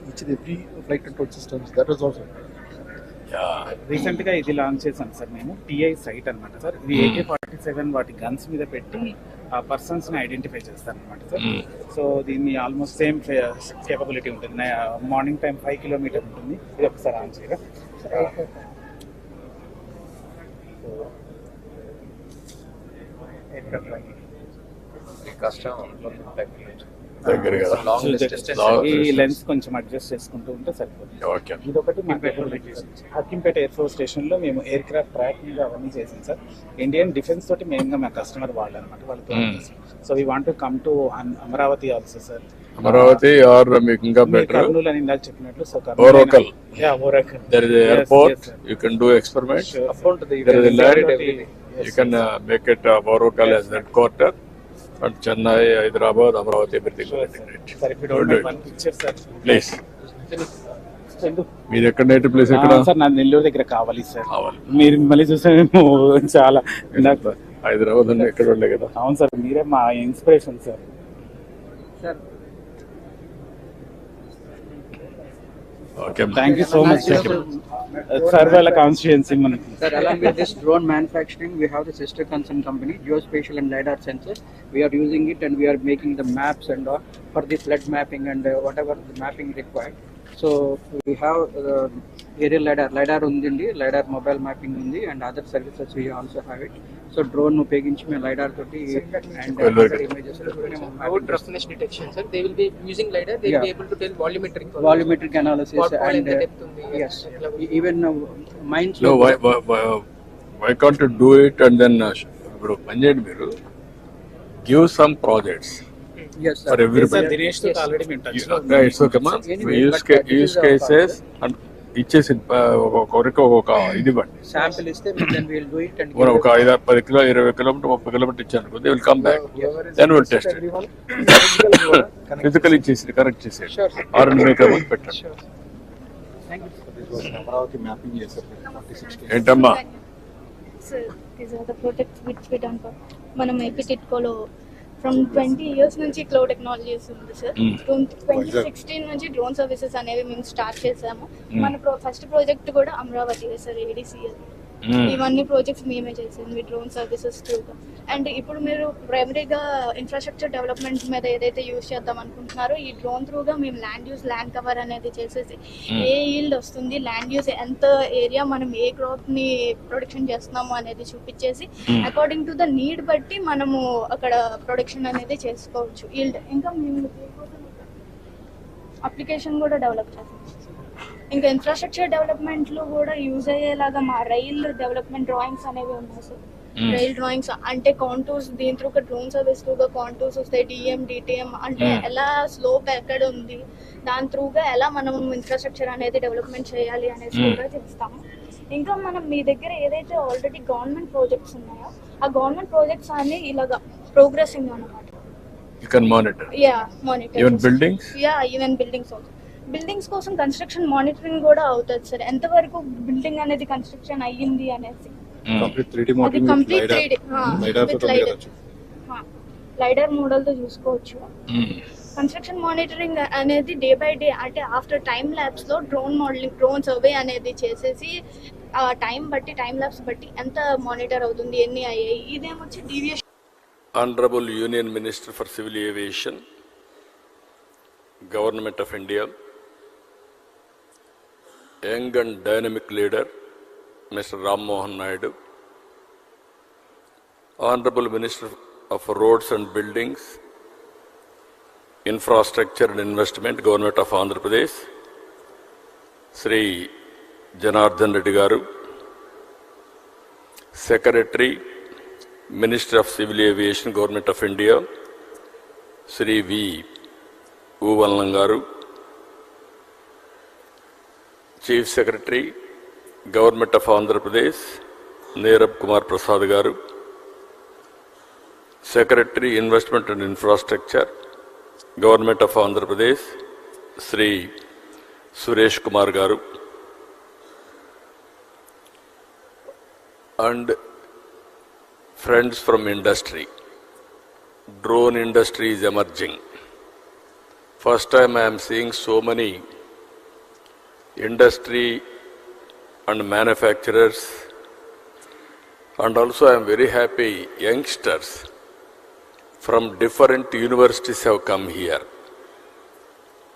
each and every flight control systems, that is also. Recent గా ఇది launch చేసాం sir మేము. TI site అనమాట sir. ఇది AK-47 వాటి guns మీద పెట్టి ఆ పర్సన్స్ ని ఐడెంటిఫై చేస్తారు అనమాట సార్. సో దీన్ని ఆల్మోస్ట్ సేమ్ కేపబిలిటీ ఉంటుంది. మార్నింగ్ టైం 5 కిలోమీటర్ ఉంటుంది. ఇది ఒకసారి ఆన్ చేయగా కష్టం దగ్గర కదా. ఈ లెన్స్ కొంచెం అడ్జస్ట్ చేసుకుంటూ ఉంటే సరిపోతుంది. ఇదొకటి హకీంపేట ఎయిర్ఫోర్స్ స్టేషన్ లో మేము ఎయిర్ క్రాఫ్ట్ ట్రాకింగ్ అవన్నీ చేసాం సార్. ఇండియన్ డిఫెన్స్ తోటి మెయిన్ గా మా కస్టమర్ వాళ్ళు అనమాట. వాళ్ళతో so we want to come to Amaravati also sir. Amaravati or మీకు ఇంకా బెటర్ కర్నూలు అని ఇందాక చెప్పినట్టు. So Oracle. Oracle. There is an airport. You can do experiments. There is a land. You can make it Oracle as headquarter. And Chennai, Hyderabad, Amaravati, everything. Sir, if you don't mind one picture, sir. Please. మీరు ఎక్కడ native place ఎక్కడ? Sir నా నెల్లూరు దగ్గర కావాలి sir. మీరు మళ్ళీ చూస్తే మేము చాలా హైదరాబాద్ అంటే ఎక్కడ ఉండే కదా. అవును సార్, మీరే మా inspiration sir. Sir Okay. Thank you so much, sir. Sarvala constituency manaki. Sir, along with this drone manufacturing, we have the sister concern company, geospatial and lidar sensors. We are using it and we are making the maps and all for the flood mapping and whatever the mapping required. So we have aerial lidar undi, lidar mobile mapping undi, and other services we also have it. So drone upayoginchi me lidar toti and other images. Road roughness detection, sir. They will be using lidar. They will be able to tell volumetric analysis and yes, even mines. No, why can't you do it and then ఇప్పుడు పనిచేయండి మీరు, give some projects. Yes, sir. For everybody. Dinesh to already been touched. It's okay, man. Use cases and ఇచ్చేసి ఒక ఇది ఇవ్వండి. Sample ఇస్తే then we will do it and ఒక 5-10 kilo 20 kilometre 30 kilometre ఇచ్చాను, they will come back. Then we'll test it. Physically చేసి correct చేసి are maker పెట్టండి. అమరావతి మ్యాపింగ్ చేశారు 46 ఏంటమ్మా? Sir, these are the projects which we done for మనం AP టిట్కోలో from 20 years నుంచి క్లో technologies ఉంది సార్. 2016 నుంచి డ్రోన్ సర్వీసెస్ అనేవి మేము స్టార్ట్ చేసాము. మన ఫస్ట్ ప్రాజెక్ట్ కూడా అమరావతి సార్, ఏడీసీ. ఇవన్నీ ప్రాజెక్ట్స్ మేమే చేసాము మీ డ్రోన్ సర్వీసెస్ త్రూగా. అండ్ ఇప్పుడు మీరు ప్రైమరీగా ఇన్ఫ్రాస్ట్రక్చర్ డెవలప్మెంట్ మీద ఏదైతే యూజ్ చేద్దాం అనుకుంటున్నారో ఈ డ్రోన్ త్రూగా మేము ల్యాండ్ కవర్ అనేది చేసేసి ఏ ఈల్డ్ వస్తుంది, ల్యాండ్ యూజ్ ఎంత ఏరియా, మనం ఏ క్రాప్ ని ప్రొడక్షన్ చేస్తున్నాము అనేది చూపించేసి అకార్డింగ్ టు ద నీడ్ బట్టి మనము అక్కడ ప్రొడక్షన్ అనేది చేసుకోవచ్చు ఈల్డ్. ఇంకా మేము అప్లికేషన్ కూడా డెవలప్ చేస్తాం. ఇంకా ఇన్ఫ్రాస్ట్రక్చర్ డెవలప్మెంట్ లో కూడా యూజ్ అయ్యేలాగా మా రైల్ డెవలప్మెంట్ డ్రాయింగ్స్ అనేవి ఉన్నాయి సార్. రైల్ డ్రాయింగ్స్ అంటే కాంటూర్స్, దీని త్రూ డ్రోన్ సర్వీస్ త్రూగా కాంటూర్స్ వస్తాయి, డిటిఎం అంటే ఎలా స్లోప్ ఎక్కడ ఉంది, దాని త్రూగా ఎలా మనం ఇన్ఫ్రాస్ట్రక్చర్ అనేది డెవలప్మెంట్ చేయాలి అనేది కూడా చేస్తాము. ఇంకా మనం మీ దగ్గర ఏదైతే ఆల్రెడీ గవర్నమెంట్ ప్రాజెక్ట్స్ ఉన్నాయో ఆ గవర్నమెంట్ ప్రాజెక్ట్స్ అన్ని ఇలాగా ప్రోగ్రెసింగ్ అన్నమాట. You can monitor. Yeah, monitor. Even buildings? Yeah, even buildings also. Buildings కోసం కన్స్ట్రక్షన్ మానిటరింగ్ కూడా అవుతుంది సార్. ఎంతవరకు బిల్డింగ్ అనేది కన్స్ట్రక్షన్ అయ్యింది అనేసి కంప్లీట్ 3D విత్ లైడర్ మోడల్ తో చూసుకోవచ్చు. కన్స్ట్రక్షన్ మానిటరింగ్ అనేది డే బై డే అంటే ఆఫ్టర్ టైం ల్యాబ్స్ లో డ్రోన్ సర్వే అనేది చేసేసి ఆ టైం ల్యాబ్స్ బట్టి ఎంత మానిటర్ అవుతుంది, ఎన్ని అయ్యాయి. ఇదేమొచ్చి deviation. Honorable Union Minister for Civil Aviation, Government of India, young and dynamic leader, Mr. Rammohan Naidu, Honorable Minister of Roads and Buildings, Infrastructure and Investment, Government of Andhra Pradesh, Sri Janardhan Reddy Garu, Secretary, Minister of Civil Aviation, Government of India, Sri V. Uvallan Garu, Chief Secretary, Government of Andhra Pradesh, Nerab Kumar Prasad Garu, Secretary, Investment and Infrastructure, Government of Andhra Pradesh, Sri Suresh Kumar Garu, and friends from industry. Drone industry is emerging. First time I am seeing so many industry and manufacturers, and also I am very happy youngsters from different universities have come here,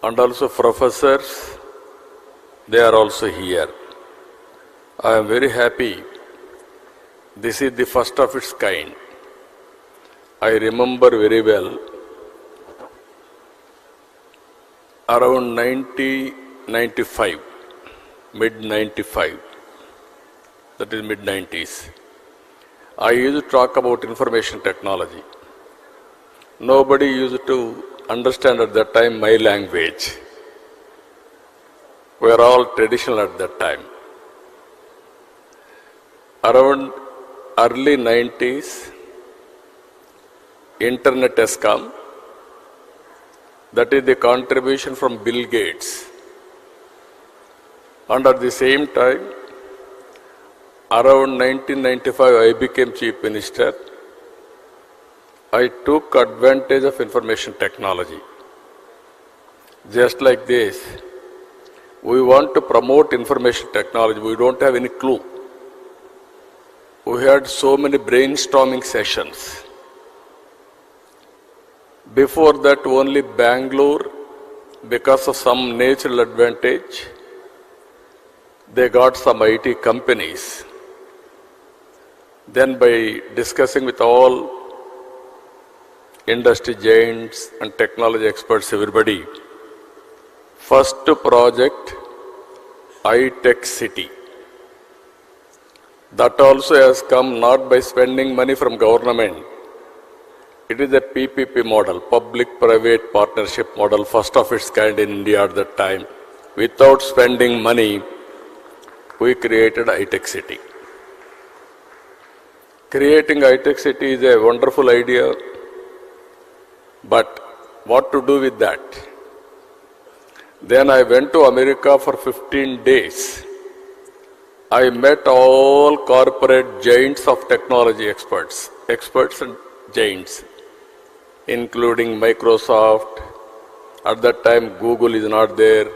and also professors, they are also here. I am very happy. This is the first of its kind. I remember very well, around 1995, mid-95, that is mid-90s, I used to talk about information technology. Nobody used to understand at that time my language. We are all traditional at that time. Around early 90s, Internet has come. That is the contribution from Bill Gates. And at the same time, around 1995, I became Chief Minister. I took advantage of information technology. Just like this, we want to promote information technology. We don't have any clue. We had so many brainstorming sessions. Before that, only Bangalore, because of some natural advantage, they got some IT companies. Then by discussing with all industry giants and technology experts, everybody, first project, iTech City. That also has come not by spending money from government. It is a PPP model, public-private partnership model, first of its kind in India at that time. Without spending money, we created iTech City. Creating iTech City is a wonderful idea, but what to do with that? Then I went to America for 15 days. I met all corporate giants of technology experts and giants. including Microsoft. At that time, Google is not there,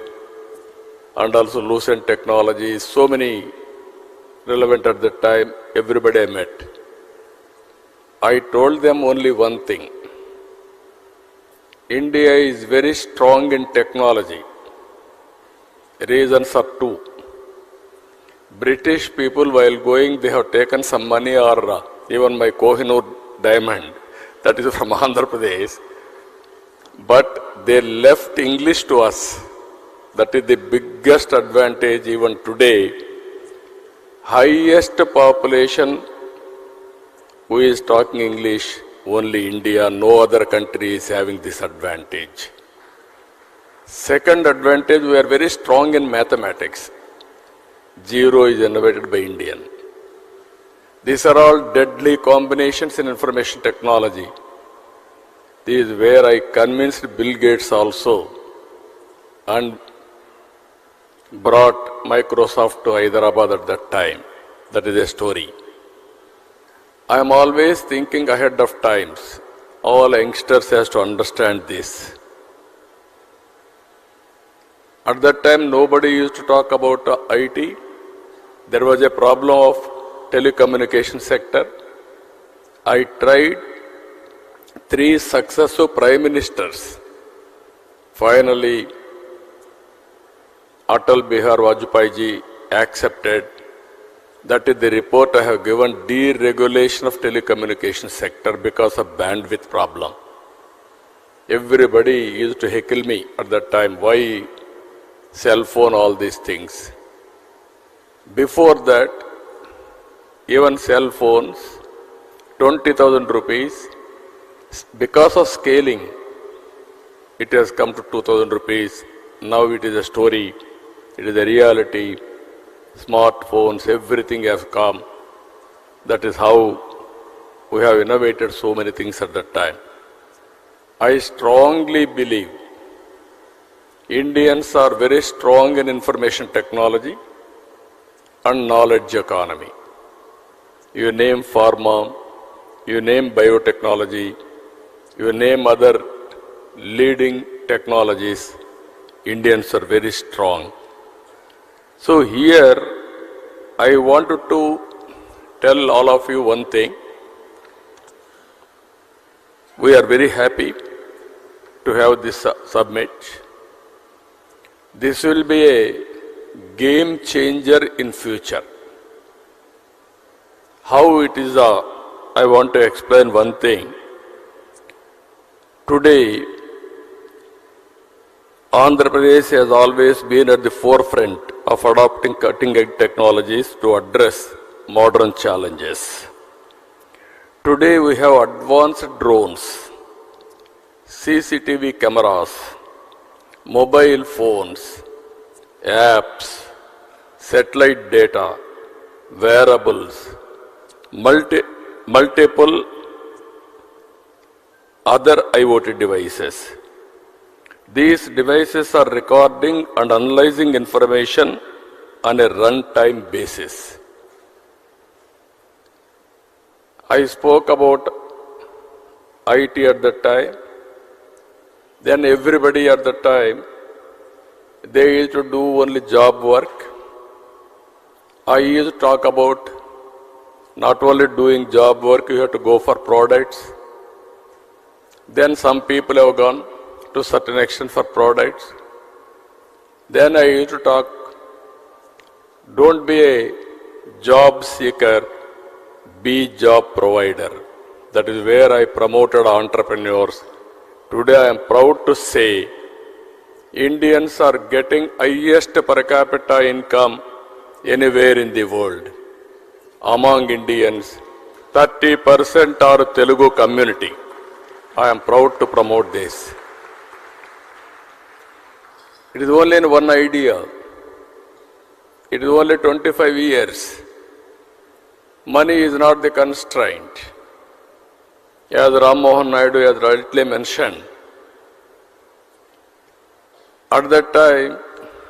and also Lucent Technologies, so many relevant at that time, everybody I met. I told them only one thing. India is very strong in technology. Reasons are two. British people, while going, they have taken some money, or even my Kohinoor diamond, that is from Andhra Pradesh, but they left English to us. That is the biggest advantage even today. Highest population who is talking English, only India, no other country is having this advantage. Second advantage, we are very strong in mathematics. Zero is innovated by Indian. These are all deadly combinations in information technology. This is where I convinced Bill Gates also and brought Microsoft to Hyderabad at that time. That is a story. I am always thinking ahead of times. All youngsters has to understand this. At that time, nobody used to talk about IT. There was a problem of telecommunication sector. I tried 3 successive prime ministers. Finally, Atal Bihar Vajpayee ji accepted. That is the report I have given, deregulation of telecommunication sector because of bandwidth problem. Everybody used to heckle me at that time, why cell phone, all these things. Before that, even cell phones, 20,000 rupees, because of scaling, it has come to 2,000 rupees. Now it is a story, it is a reality. Smartphones, everything has come. That is how we have innovated so many things at that time. I strongly believe Indians are very strong in information technology and knowledge economy. You name pharma, you name biotechnology, you name other leading technologies, Indians are very strong. So here, I wanted to tell all of you one thing. We are very happy to have this summit. This will be a game changer in future. How it is, I want to explain one thing. Today, Andhra Pradesh has always been at the forefront of adopting cutting-edge technologies to address modern challenges. Today we have advanced drones, CCTV cameras, mobile phones, apps, satellite data, wearables, multiple other IoT devices. These devices are recording and analyzing information on a runtime basis. I spoke about IT at that time. Then everybody at that time, they used to do only job work. I used to talk about not only doing job work, you have to go for products. Then some people have gone to certain extent for products. Then I used to talk, don't be a job seeker, be job provider. That is where I promoted entrepreneurs. Today I am proud to say, Indians are getting highest per capita income anywhere in the world. Among Indians, 30% are Telugu community. I am proud to promote this. It is only in one idea. It is only 25 years. Money is not the constraint. As Rammohan Naidu has rightly mentioned, at that time,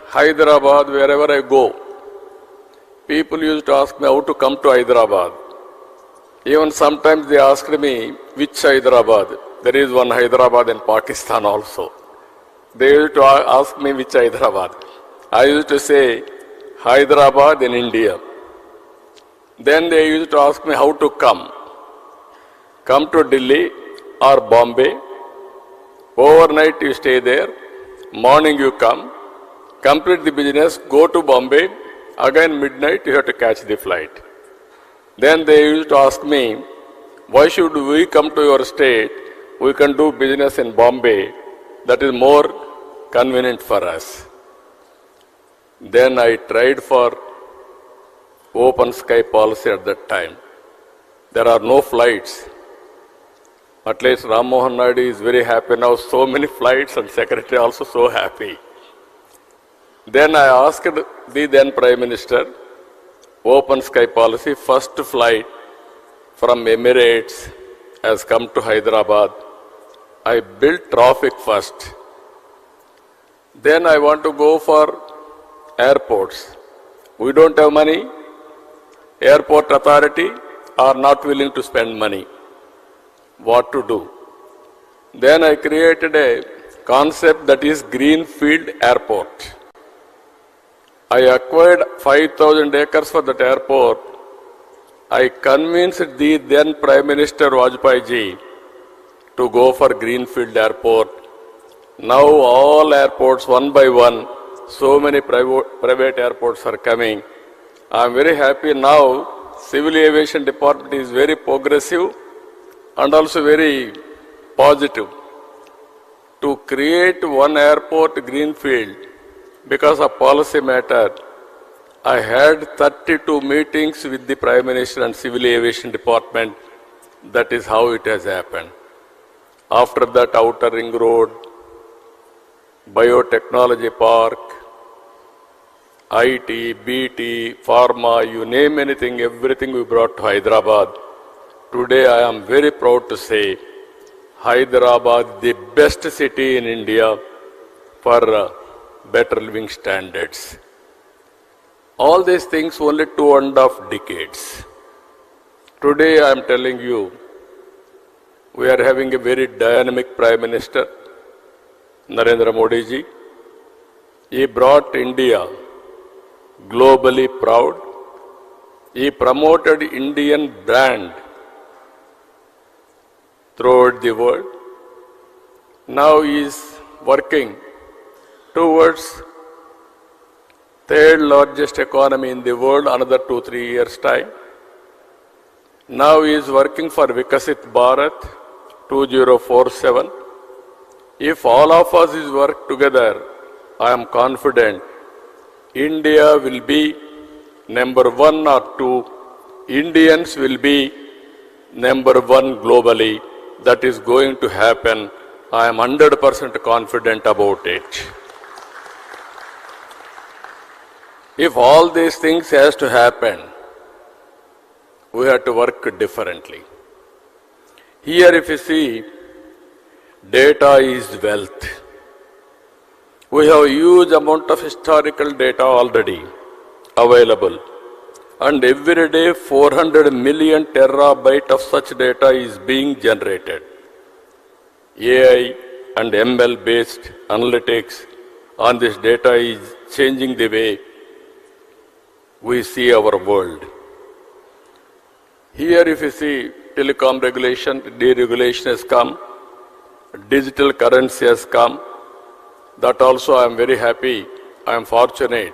Hyderabad, wherever I go, people used to ask me how to come to Hyderabad. Even sometimes they asked me, which Hyderabad? There is one Hyderabad in Pakistan also. They used to ask me which Hyderabad. I used to say Hyderabad in India. Then they used to ask me how to come. Come to Delhi or Bombay. Overnight you stay there. Morning you come. Complete the business. Go to Bombay. Again midnight you have to catch the flight. Then they used to ask me, why should we come to your state? We can do business in Bombay. That is more convenient for us. Then I tried for open sky policy at that time. There are no flights. At least Rammohan Naidu is very happy now. So many flights and secretary also so happy. Then I asked the then Prime Minister, open sky policy, first flight from Emirates has come to Hyderabad. I built traffic first. Then I want to go for airports. We don't have money. Airport authority are not willing to spend money. What to do? Then I created a concept that is Greenfield Airport. I acquired 5,000 acres for that airport. I convinced the then Prime Minister Vajpayee ji to go for Greenfield Airport. Now all airports, one by one, so many private airports are coming. I am very happy now. Civil Aviation Department is very progressive and also very positive to create one airport Greenfield. Because of policy matter, I had 32 meetings with the Prime Minister and Civil Aviation Department. That is how it has happened. After that, Outer Ring Road, Biotechnology Park, IT, BT, Pharma, you name anything, everything we brought to Hyderabad. Today I am very proud to say Hyderabad, the best city in India for better living standards. All these things only 2.5 decades. Today I am telling you, we are having a very dynamic Prime Minister, Narendra Modi ji. He brought India globally proud. He promoted Indian brand throughout the world. Now he is working towards third largest economy in the world, another 2-3 years time. Now he is working for Vikasit Bharat 2047. If all of us is work together, I am confident India will be number 1 or 2. Indians will be number 1 globally. That is going to happen. I am 100% confident about it. If all these things has to happen, we have to work differently. Here if you see, data is wealth. We have a huge amount of historical data already available. And every day 400 million terabyte of such data is being generated. AI and ML based analytics on this data is changing the way we see our world. Here if you see, telecom regulation, deregulation has come, digital currency has come. That also I am very happy, I am fortunate.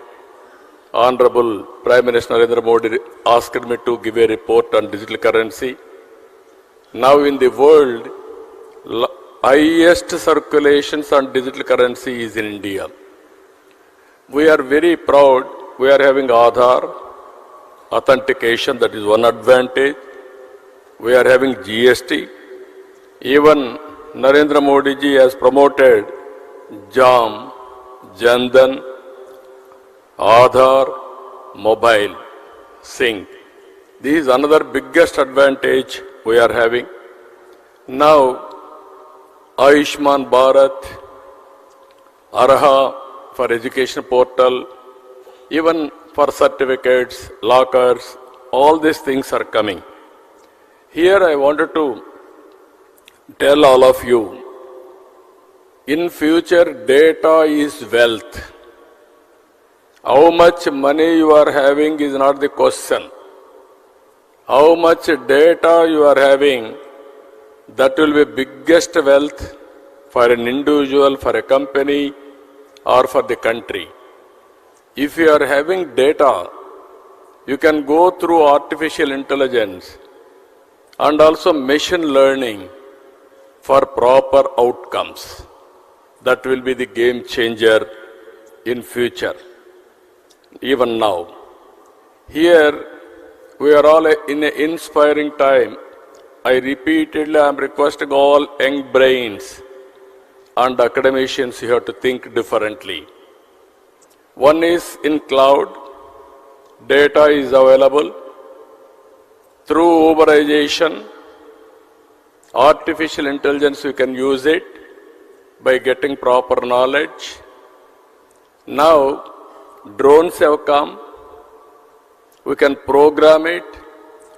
Honorable Prime Minister Narendra Modi asked me to give a report on digital currency. Now in the world, highest circulations on digital currency is in India. We are very proud, we are having Aadhaar, authentication, that is one advantage. We are having GST. Even Narendra Modi ji has promoted JAM, Jandan, Aadhaar, mobile, sync. This is another biggest advantage we are having. Now, Ayushman Bharat, Arha for education portal, even for certificates, lockers, all these things are coming. Here I wanted to tell all of you, in future data is wealth. How much money you are having is not the question. How much data you are having, that will be biggest wealth for an individual, for a company, or for the country. If you are having data, you can go through artificial intelligence and also machine learning for proper outcomes. That will be the game changer in future. Even now. Here, we are all in an inspiring time. I repeatedly am requesting all young brains and academicians, you have to think differently. One is in cloud, data is available. Through Uberization, artificial intelligence, you can use it by getting proper knowledge. Now, drones have come. We can program it.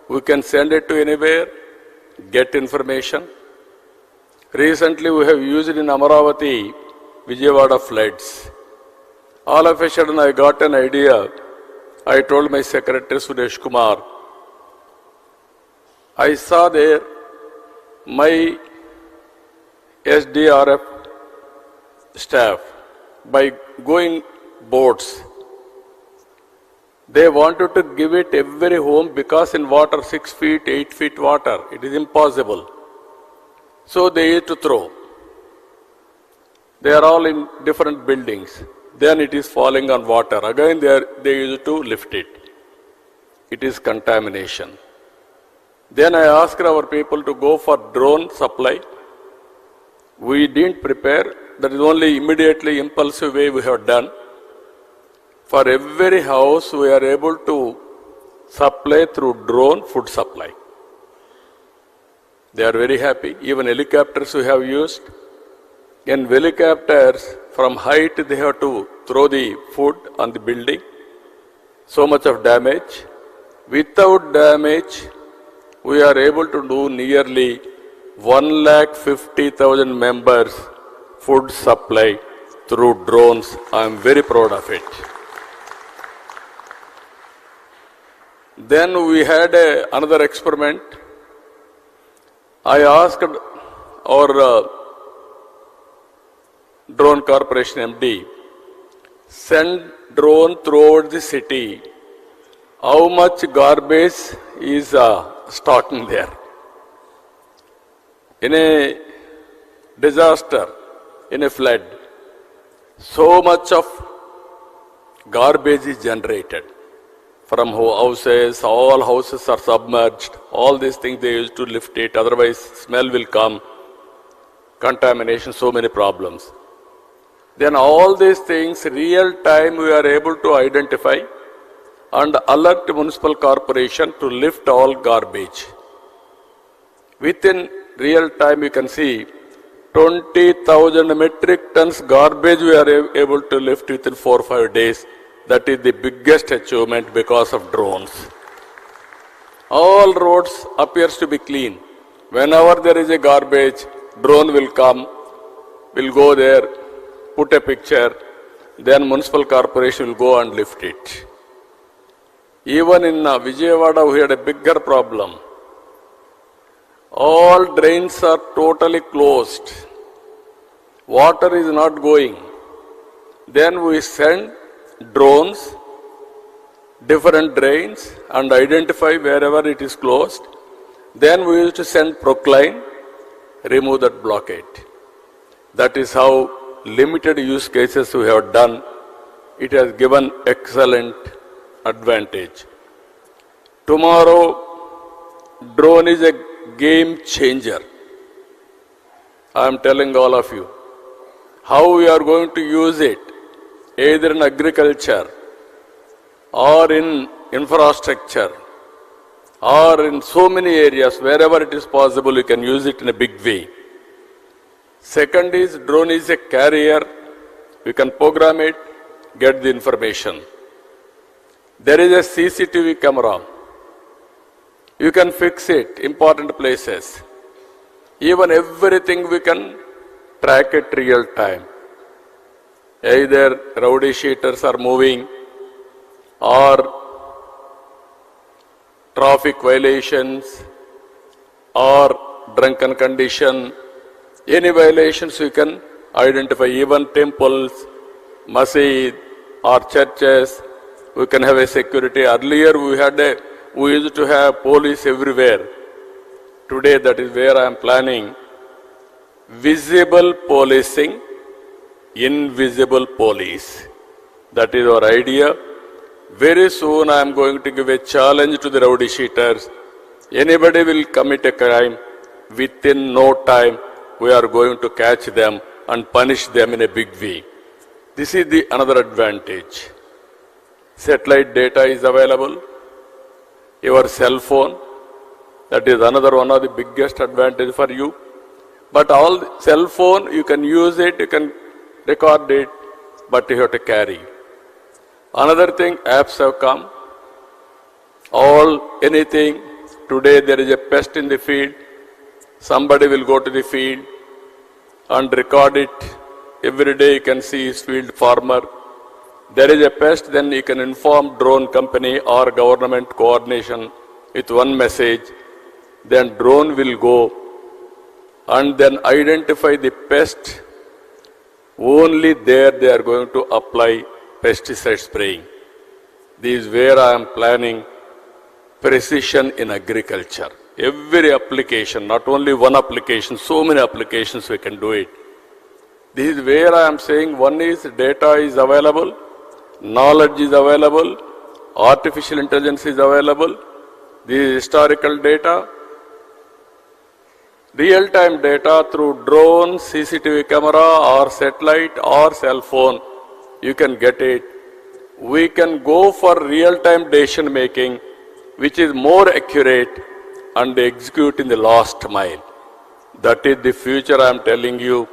We can send it to anywhere, get information. Recently, we have used in Amaravati, Vijayawada floods. All of a sudden, I got an idea. I told my secretary, Suresh Kumar, I saw there my SDRF staff, by going boats, they wanted to give it every home because in water, 6 feet, 8 feet water, it is impossible. So they used to throw. They are all in different buildings. Then it is falling on water. Again they used to lift it. It is contamination. Then I asked our people to go for drone supply. We didn't prepare. That is only immediately impulsive way we have done. For every house, we are able to supply through drone food supply. They are very happy. Even helicopters we have used. In helicopters, from height they have to throw the food on the building. So much of damage. Without damage, we are able to do nearly 150,000 members food supply through drones. I am very proud of it. Then we had another experiment. I asked our drone corporation MD, send drone throughout the city. How much garbage is stocking there? In a disaster, in a flood, so much of garbage is generated. From houses, all houses are submerged. All these things they used to lift it, otherwise smell will come, contamination, so many problems. Then all these things, real time we are able to identify and alert municipal corporation to lift all garbage. Within real time you can see 20,000 metric tons garbage we are able to lift within 4 or 5 days. That is the biggest achievement because of drones. All roads appears to be clean. Whenever there is a garbage, drone will come, will go there, put a picture, then municipal corporation will go and lift it. Even in Vijayawada we had a bigger problem. All drains are totally closed. Water is not going. Then we send drones, different drains, and identify wherever it is closed. Then we used to send Procline, remove that blockade. That is how limited use cases we have done. It has given excellent advantage. Tomorrow, drone is a game changer. I am telling all of you how we are going to use it, either in agriculture or in infrastructure or in so many areas. Wherever it is possible, you can use it in a big way. Second is, drone is a carrier. You can program it, get the information. There is a CCTV camera. You can fix it, important places. Even everything we can track it real time. Either rowdy sheeters are moving or traffic violations or drunken condition. Any violations we can identify. Even temples, masjid or churches, we can have a security. Earlier we used to have police everywhere. Today that is where I am planning visible policing, invisible police. That is our idea. Very soon I am going to give a challenge to the rowdy sheeters. Anybody will commit a crime, within no time we are going to catch them and punish them in a big way. This is the another advantage. Satellite data is available. Your cell phone, that is another one of the biggest advantage for you. But all cell phone, you can use it, you can record it, but you have to carry. Another thing, apps have come. Anything. Today there is a pest in the field. Somebody will go to the field and record it. Every day you can see his field farmer. There is a pest, then you can inform drone company or government coordination with one message. Then drone will go and then identify the pest. Only there they are going to apply pesticide spraying. This is where I am planning precision in agriculture. Every application, not only one application, so many applications we can do it. This is where I am saying one is data is available, knowledge is available, artificial intelligence is available, the historical data, real-time data through drone, CCTV camera or satellite or cell phone, you can get it. We can go for real-time decision making, which is more accurate and execute in the last mile. That is the future I am telling you.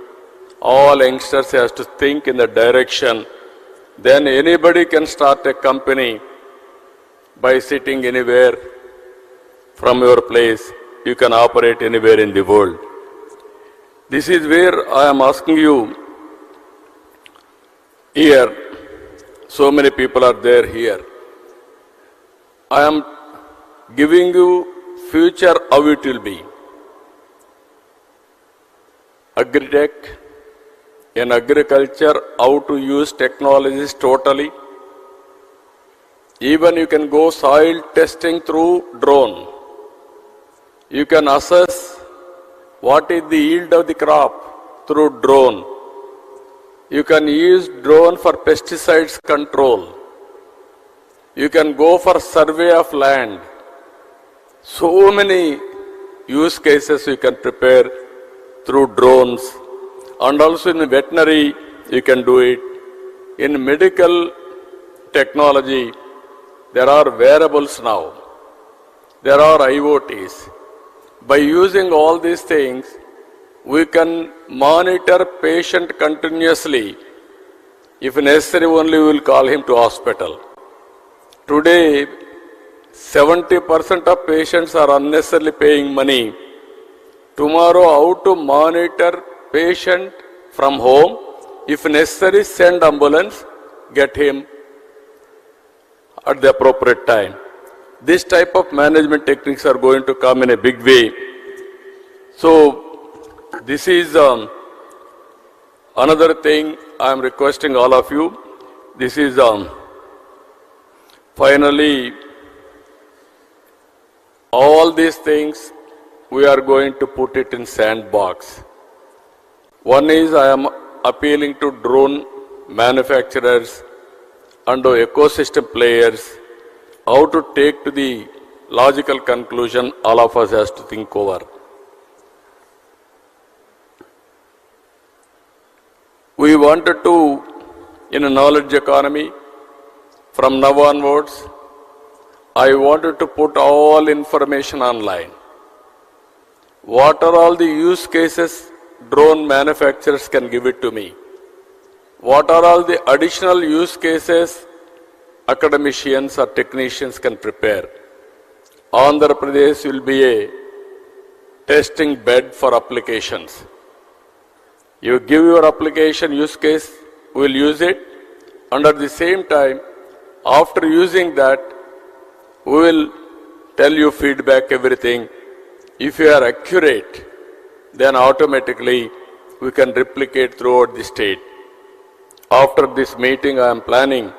All youngsters has to think in the direction. Then anybody can start a company by sitting anywhere from your place. You can operate anywhere in the world. This is where I am asking you here. So many people are there here. I am giving you future how it will be. Agri-tech, in agriculture, how to use technologies totally. Even you can go soil testing through drone. You can assess what is the yield of the crop through drone. You can use drone for pesticides control. You can go for survey of land. So many use cases you can prepare through drones. And also in veterinary, you can do it. In medical technology, there are wearables now. There are IoTs. By using all these things, we can monitor patient continuously. If necessary, only we will call him to hospital. Today, 70% of patients are unnecessarily paying money. Tomorrow, how to monitor patient from home? If necessary, send ambulance, get him at the appropriate time. This type of management techniques are going to come in a big way. So, this is another thing I am requesting all of you. This is finally, all these things we are going to put it in sandbox. One is I am appealing to drone manufacturers and ecosystem players how to take to the logical conclusion all of us has to think over. We wanted to, in a knowledge economy, from now onwards, I wanted to put all information online. What are all the use cases drone manufacturers can give it to me? What are all the additional use cases academicians or technicians can prepare? Andhra Pradesh will be a testing bed for applications. You give your application use case, we will use it, and at the same time, after using that, we will tell you feedback, everything. If you are accurate, then automatically we can replicate throughout the state. After this meeting, I am planning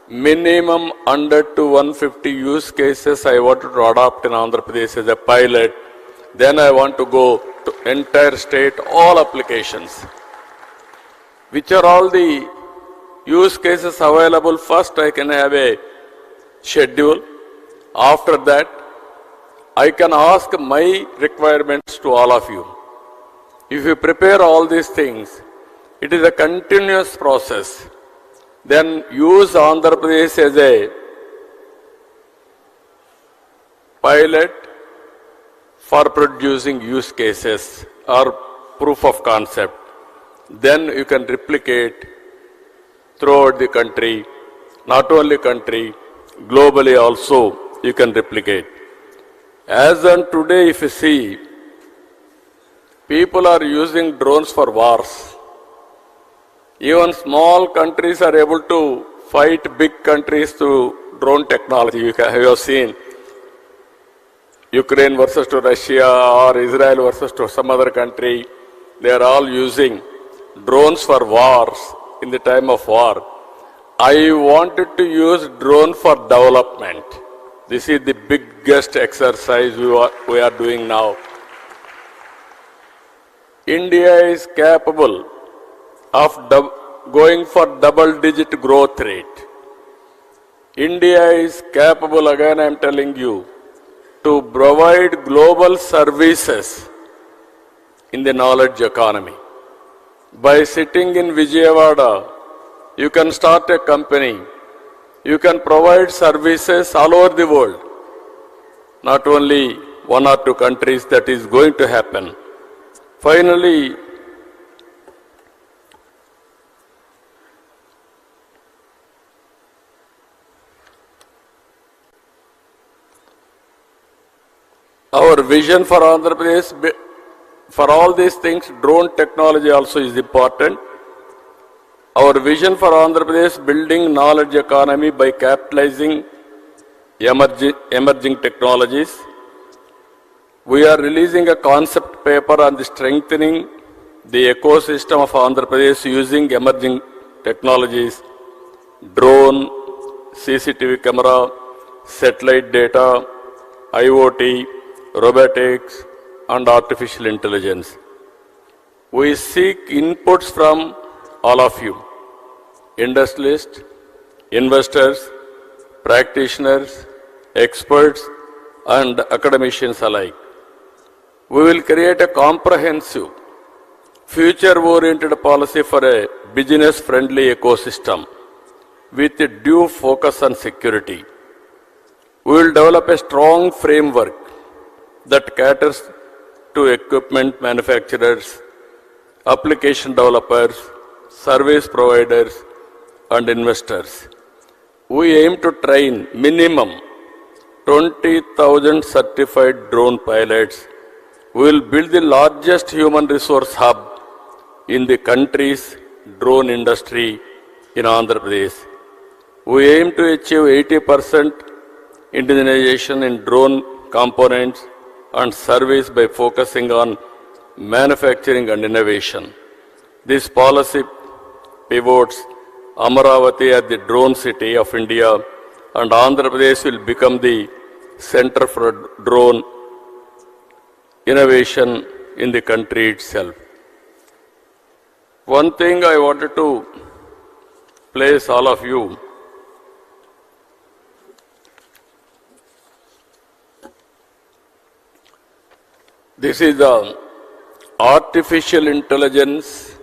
minimum 100 to 150 use cases I want to adopt in Andhra Pradesh as a pilot. Then I want to go to entire state, all applications. Which are all the use cases available? First, I can have a schedule. After that, I can ask my requirements to all of you. If you prepare all these things, it is a continuous process. Then use Andhra Pradesh as a pilot for producing use cases or proof of concept. Then you can replicate throughout the country, not only country, globally also you can replicate. As on today, if you see, people are using drones for wars. Even small countries are able to fight big countries through drone technology. You have seen Ukraine versus to Russia or Israel versus to some other country. They are all using drones for wars in the time of war. I wanted to use drone for development. This is the biggest exercise we are doing now. India is capable of going for double-digit growth rate. India is capable, again I am telling you, to provide global services in the knowledge economy. By sitting in Vijayawada, you can start a company. You can provide services all over the world. Not only one or two countries, that is going to happen. Finally, our vision for Andhra Pradesh, for all these things, drone technology also is important. Our vision for Andhra Pradesh, building knowledge economy by capitalizing emerging technologies. We are releasing a concept paper on the strengthening the ecosystem of Andhra Pradesh using emerging technologies, drone, CCTV camera, satellite data, IoT, robotics, and artificial intelligence. We seek inputs from all of you, industrialists, investors, practitioners, experts, and academicians alike. We will create a comprehensive, future-oriented policy for a business-friendly ecosystem with a due focus on security. We will develop a strong framework that caters to equipment manufacturers, application developers, service providers, and investors. We aim to train minimum 20,000 certified drone pilots. We will build the largest human resource hub in the country's drone industry in Andhra Pradesh. We aim to achieve 80% indigenization in drone components and service by focusing on manufacturing and innovation. This policy pivots Amaravati as the drone city of India, and Andhra Pradesh will become the center for drone innovation in the country itself. One thing I wanted to place all of you, this is the artificial intelligence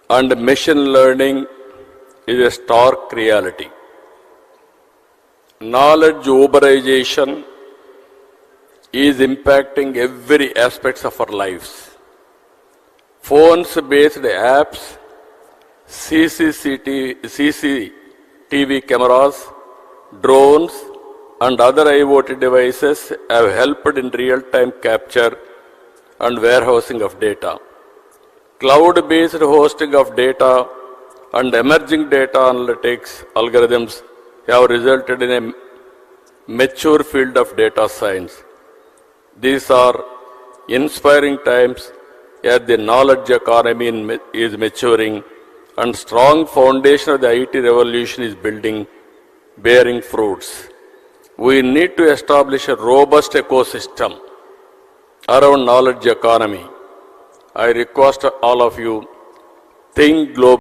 and machine learning is a stark reality. Knowledge uberization is impacting every aspect of our lives. Phones-based apps, CCTV cameras, drones, and other IoT devices have helped in real-time capture and warehousing of data. Cloud-based hosting of data and emerging data analytics algorithms have resulted in a mature field of data science. These are inspiring times as the knowledge economy is maturing and strong foundation of the IT revolution is building, bearing fruits. We need to establish a robust ecosystem around knowledge economy. I request all of you, think globally.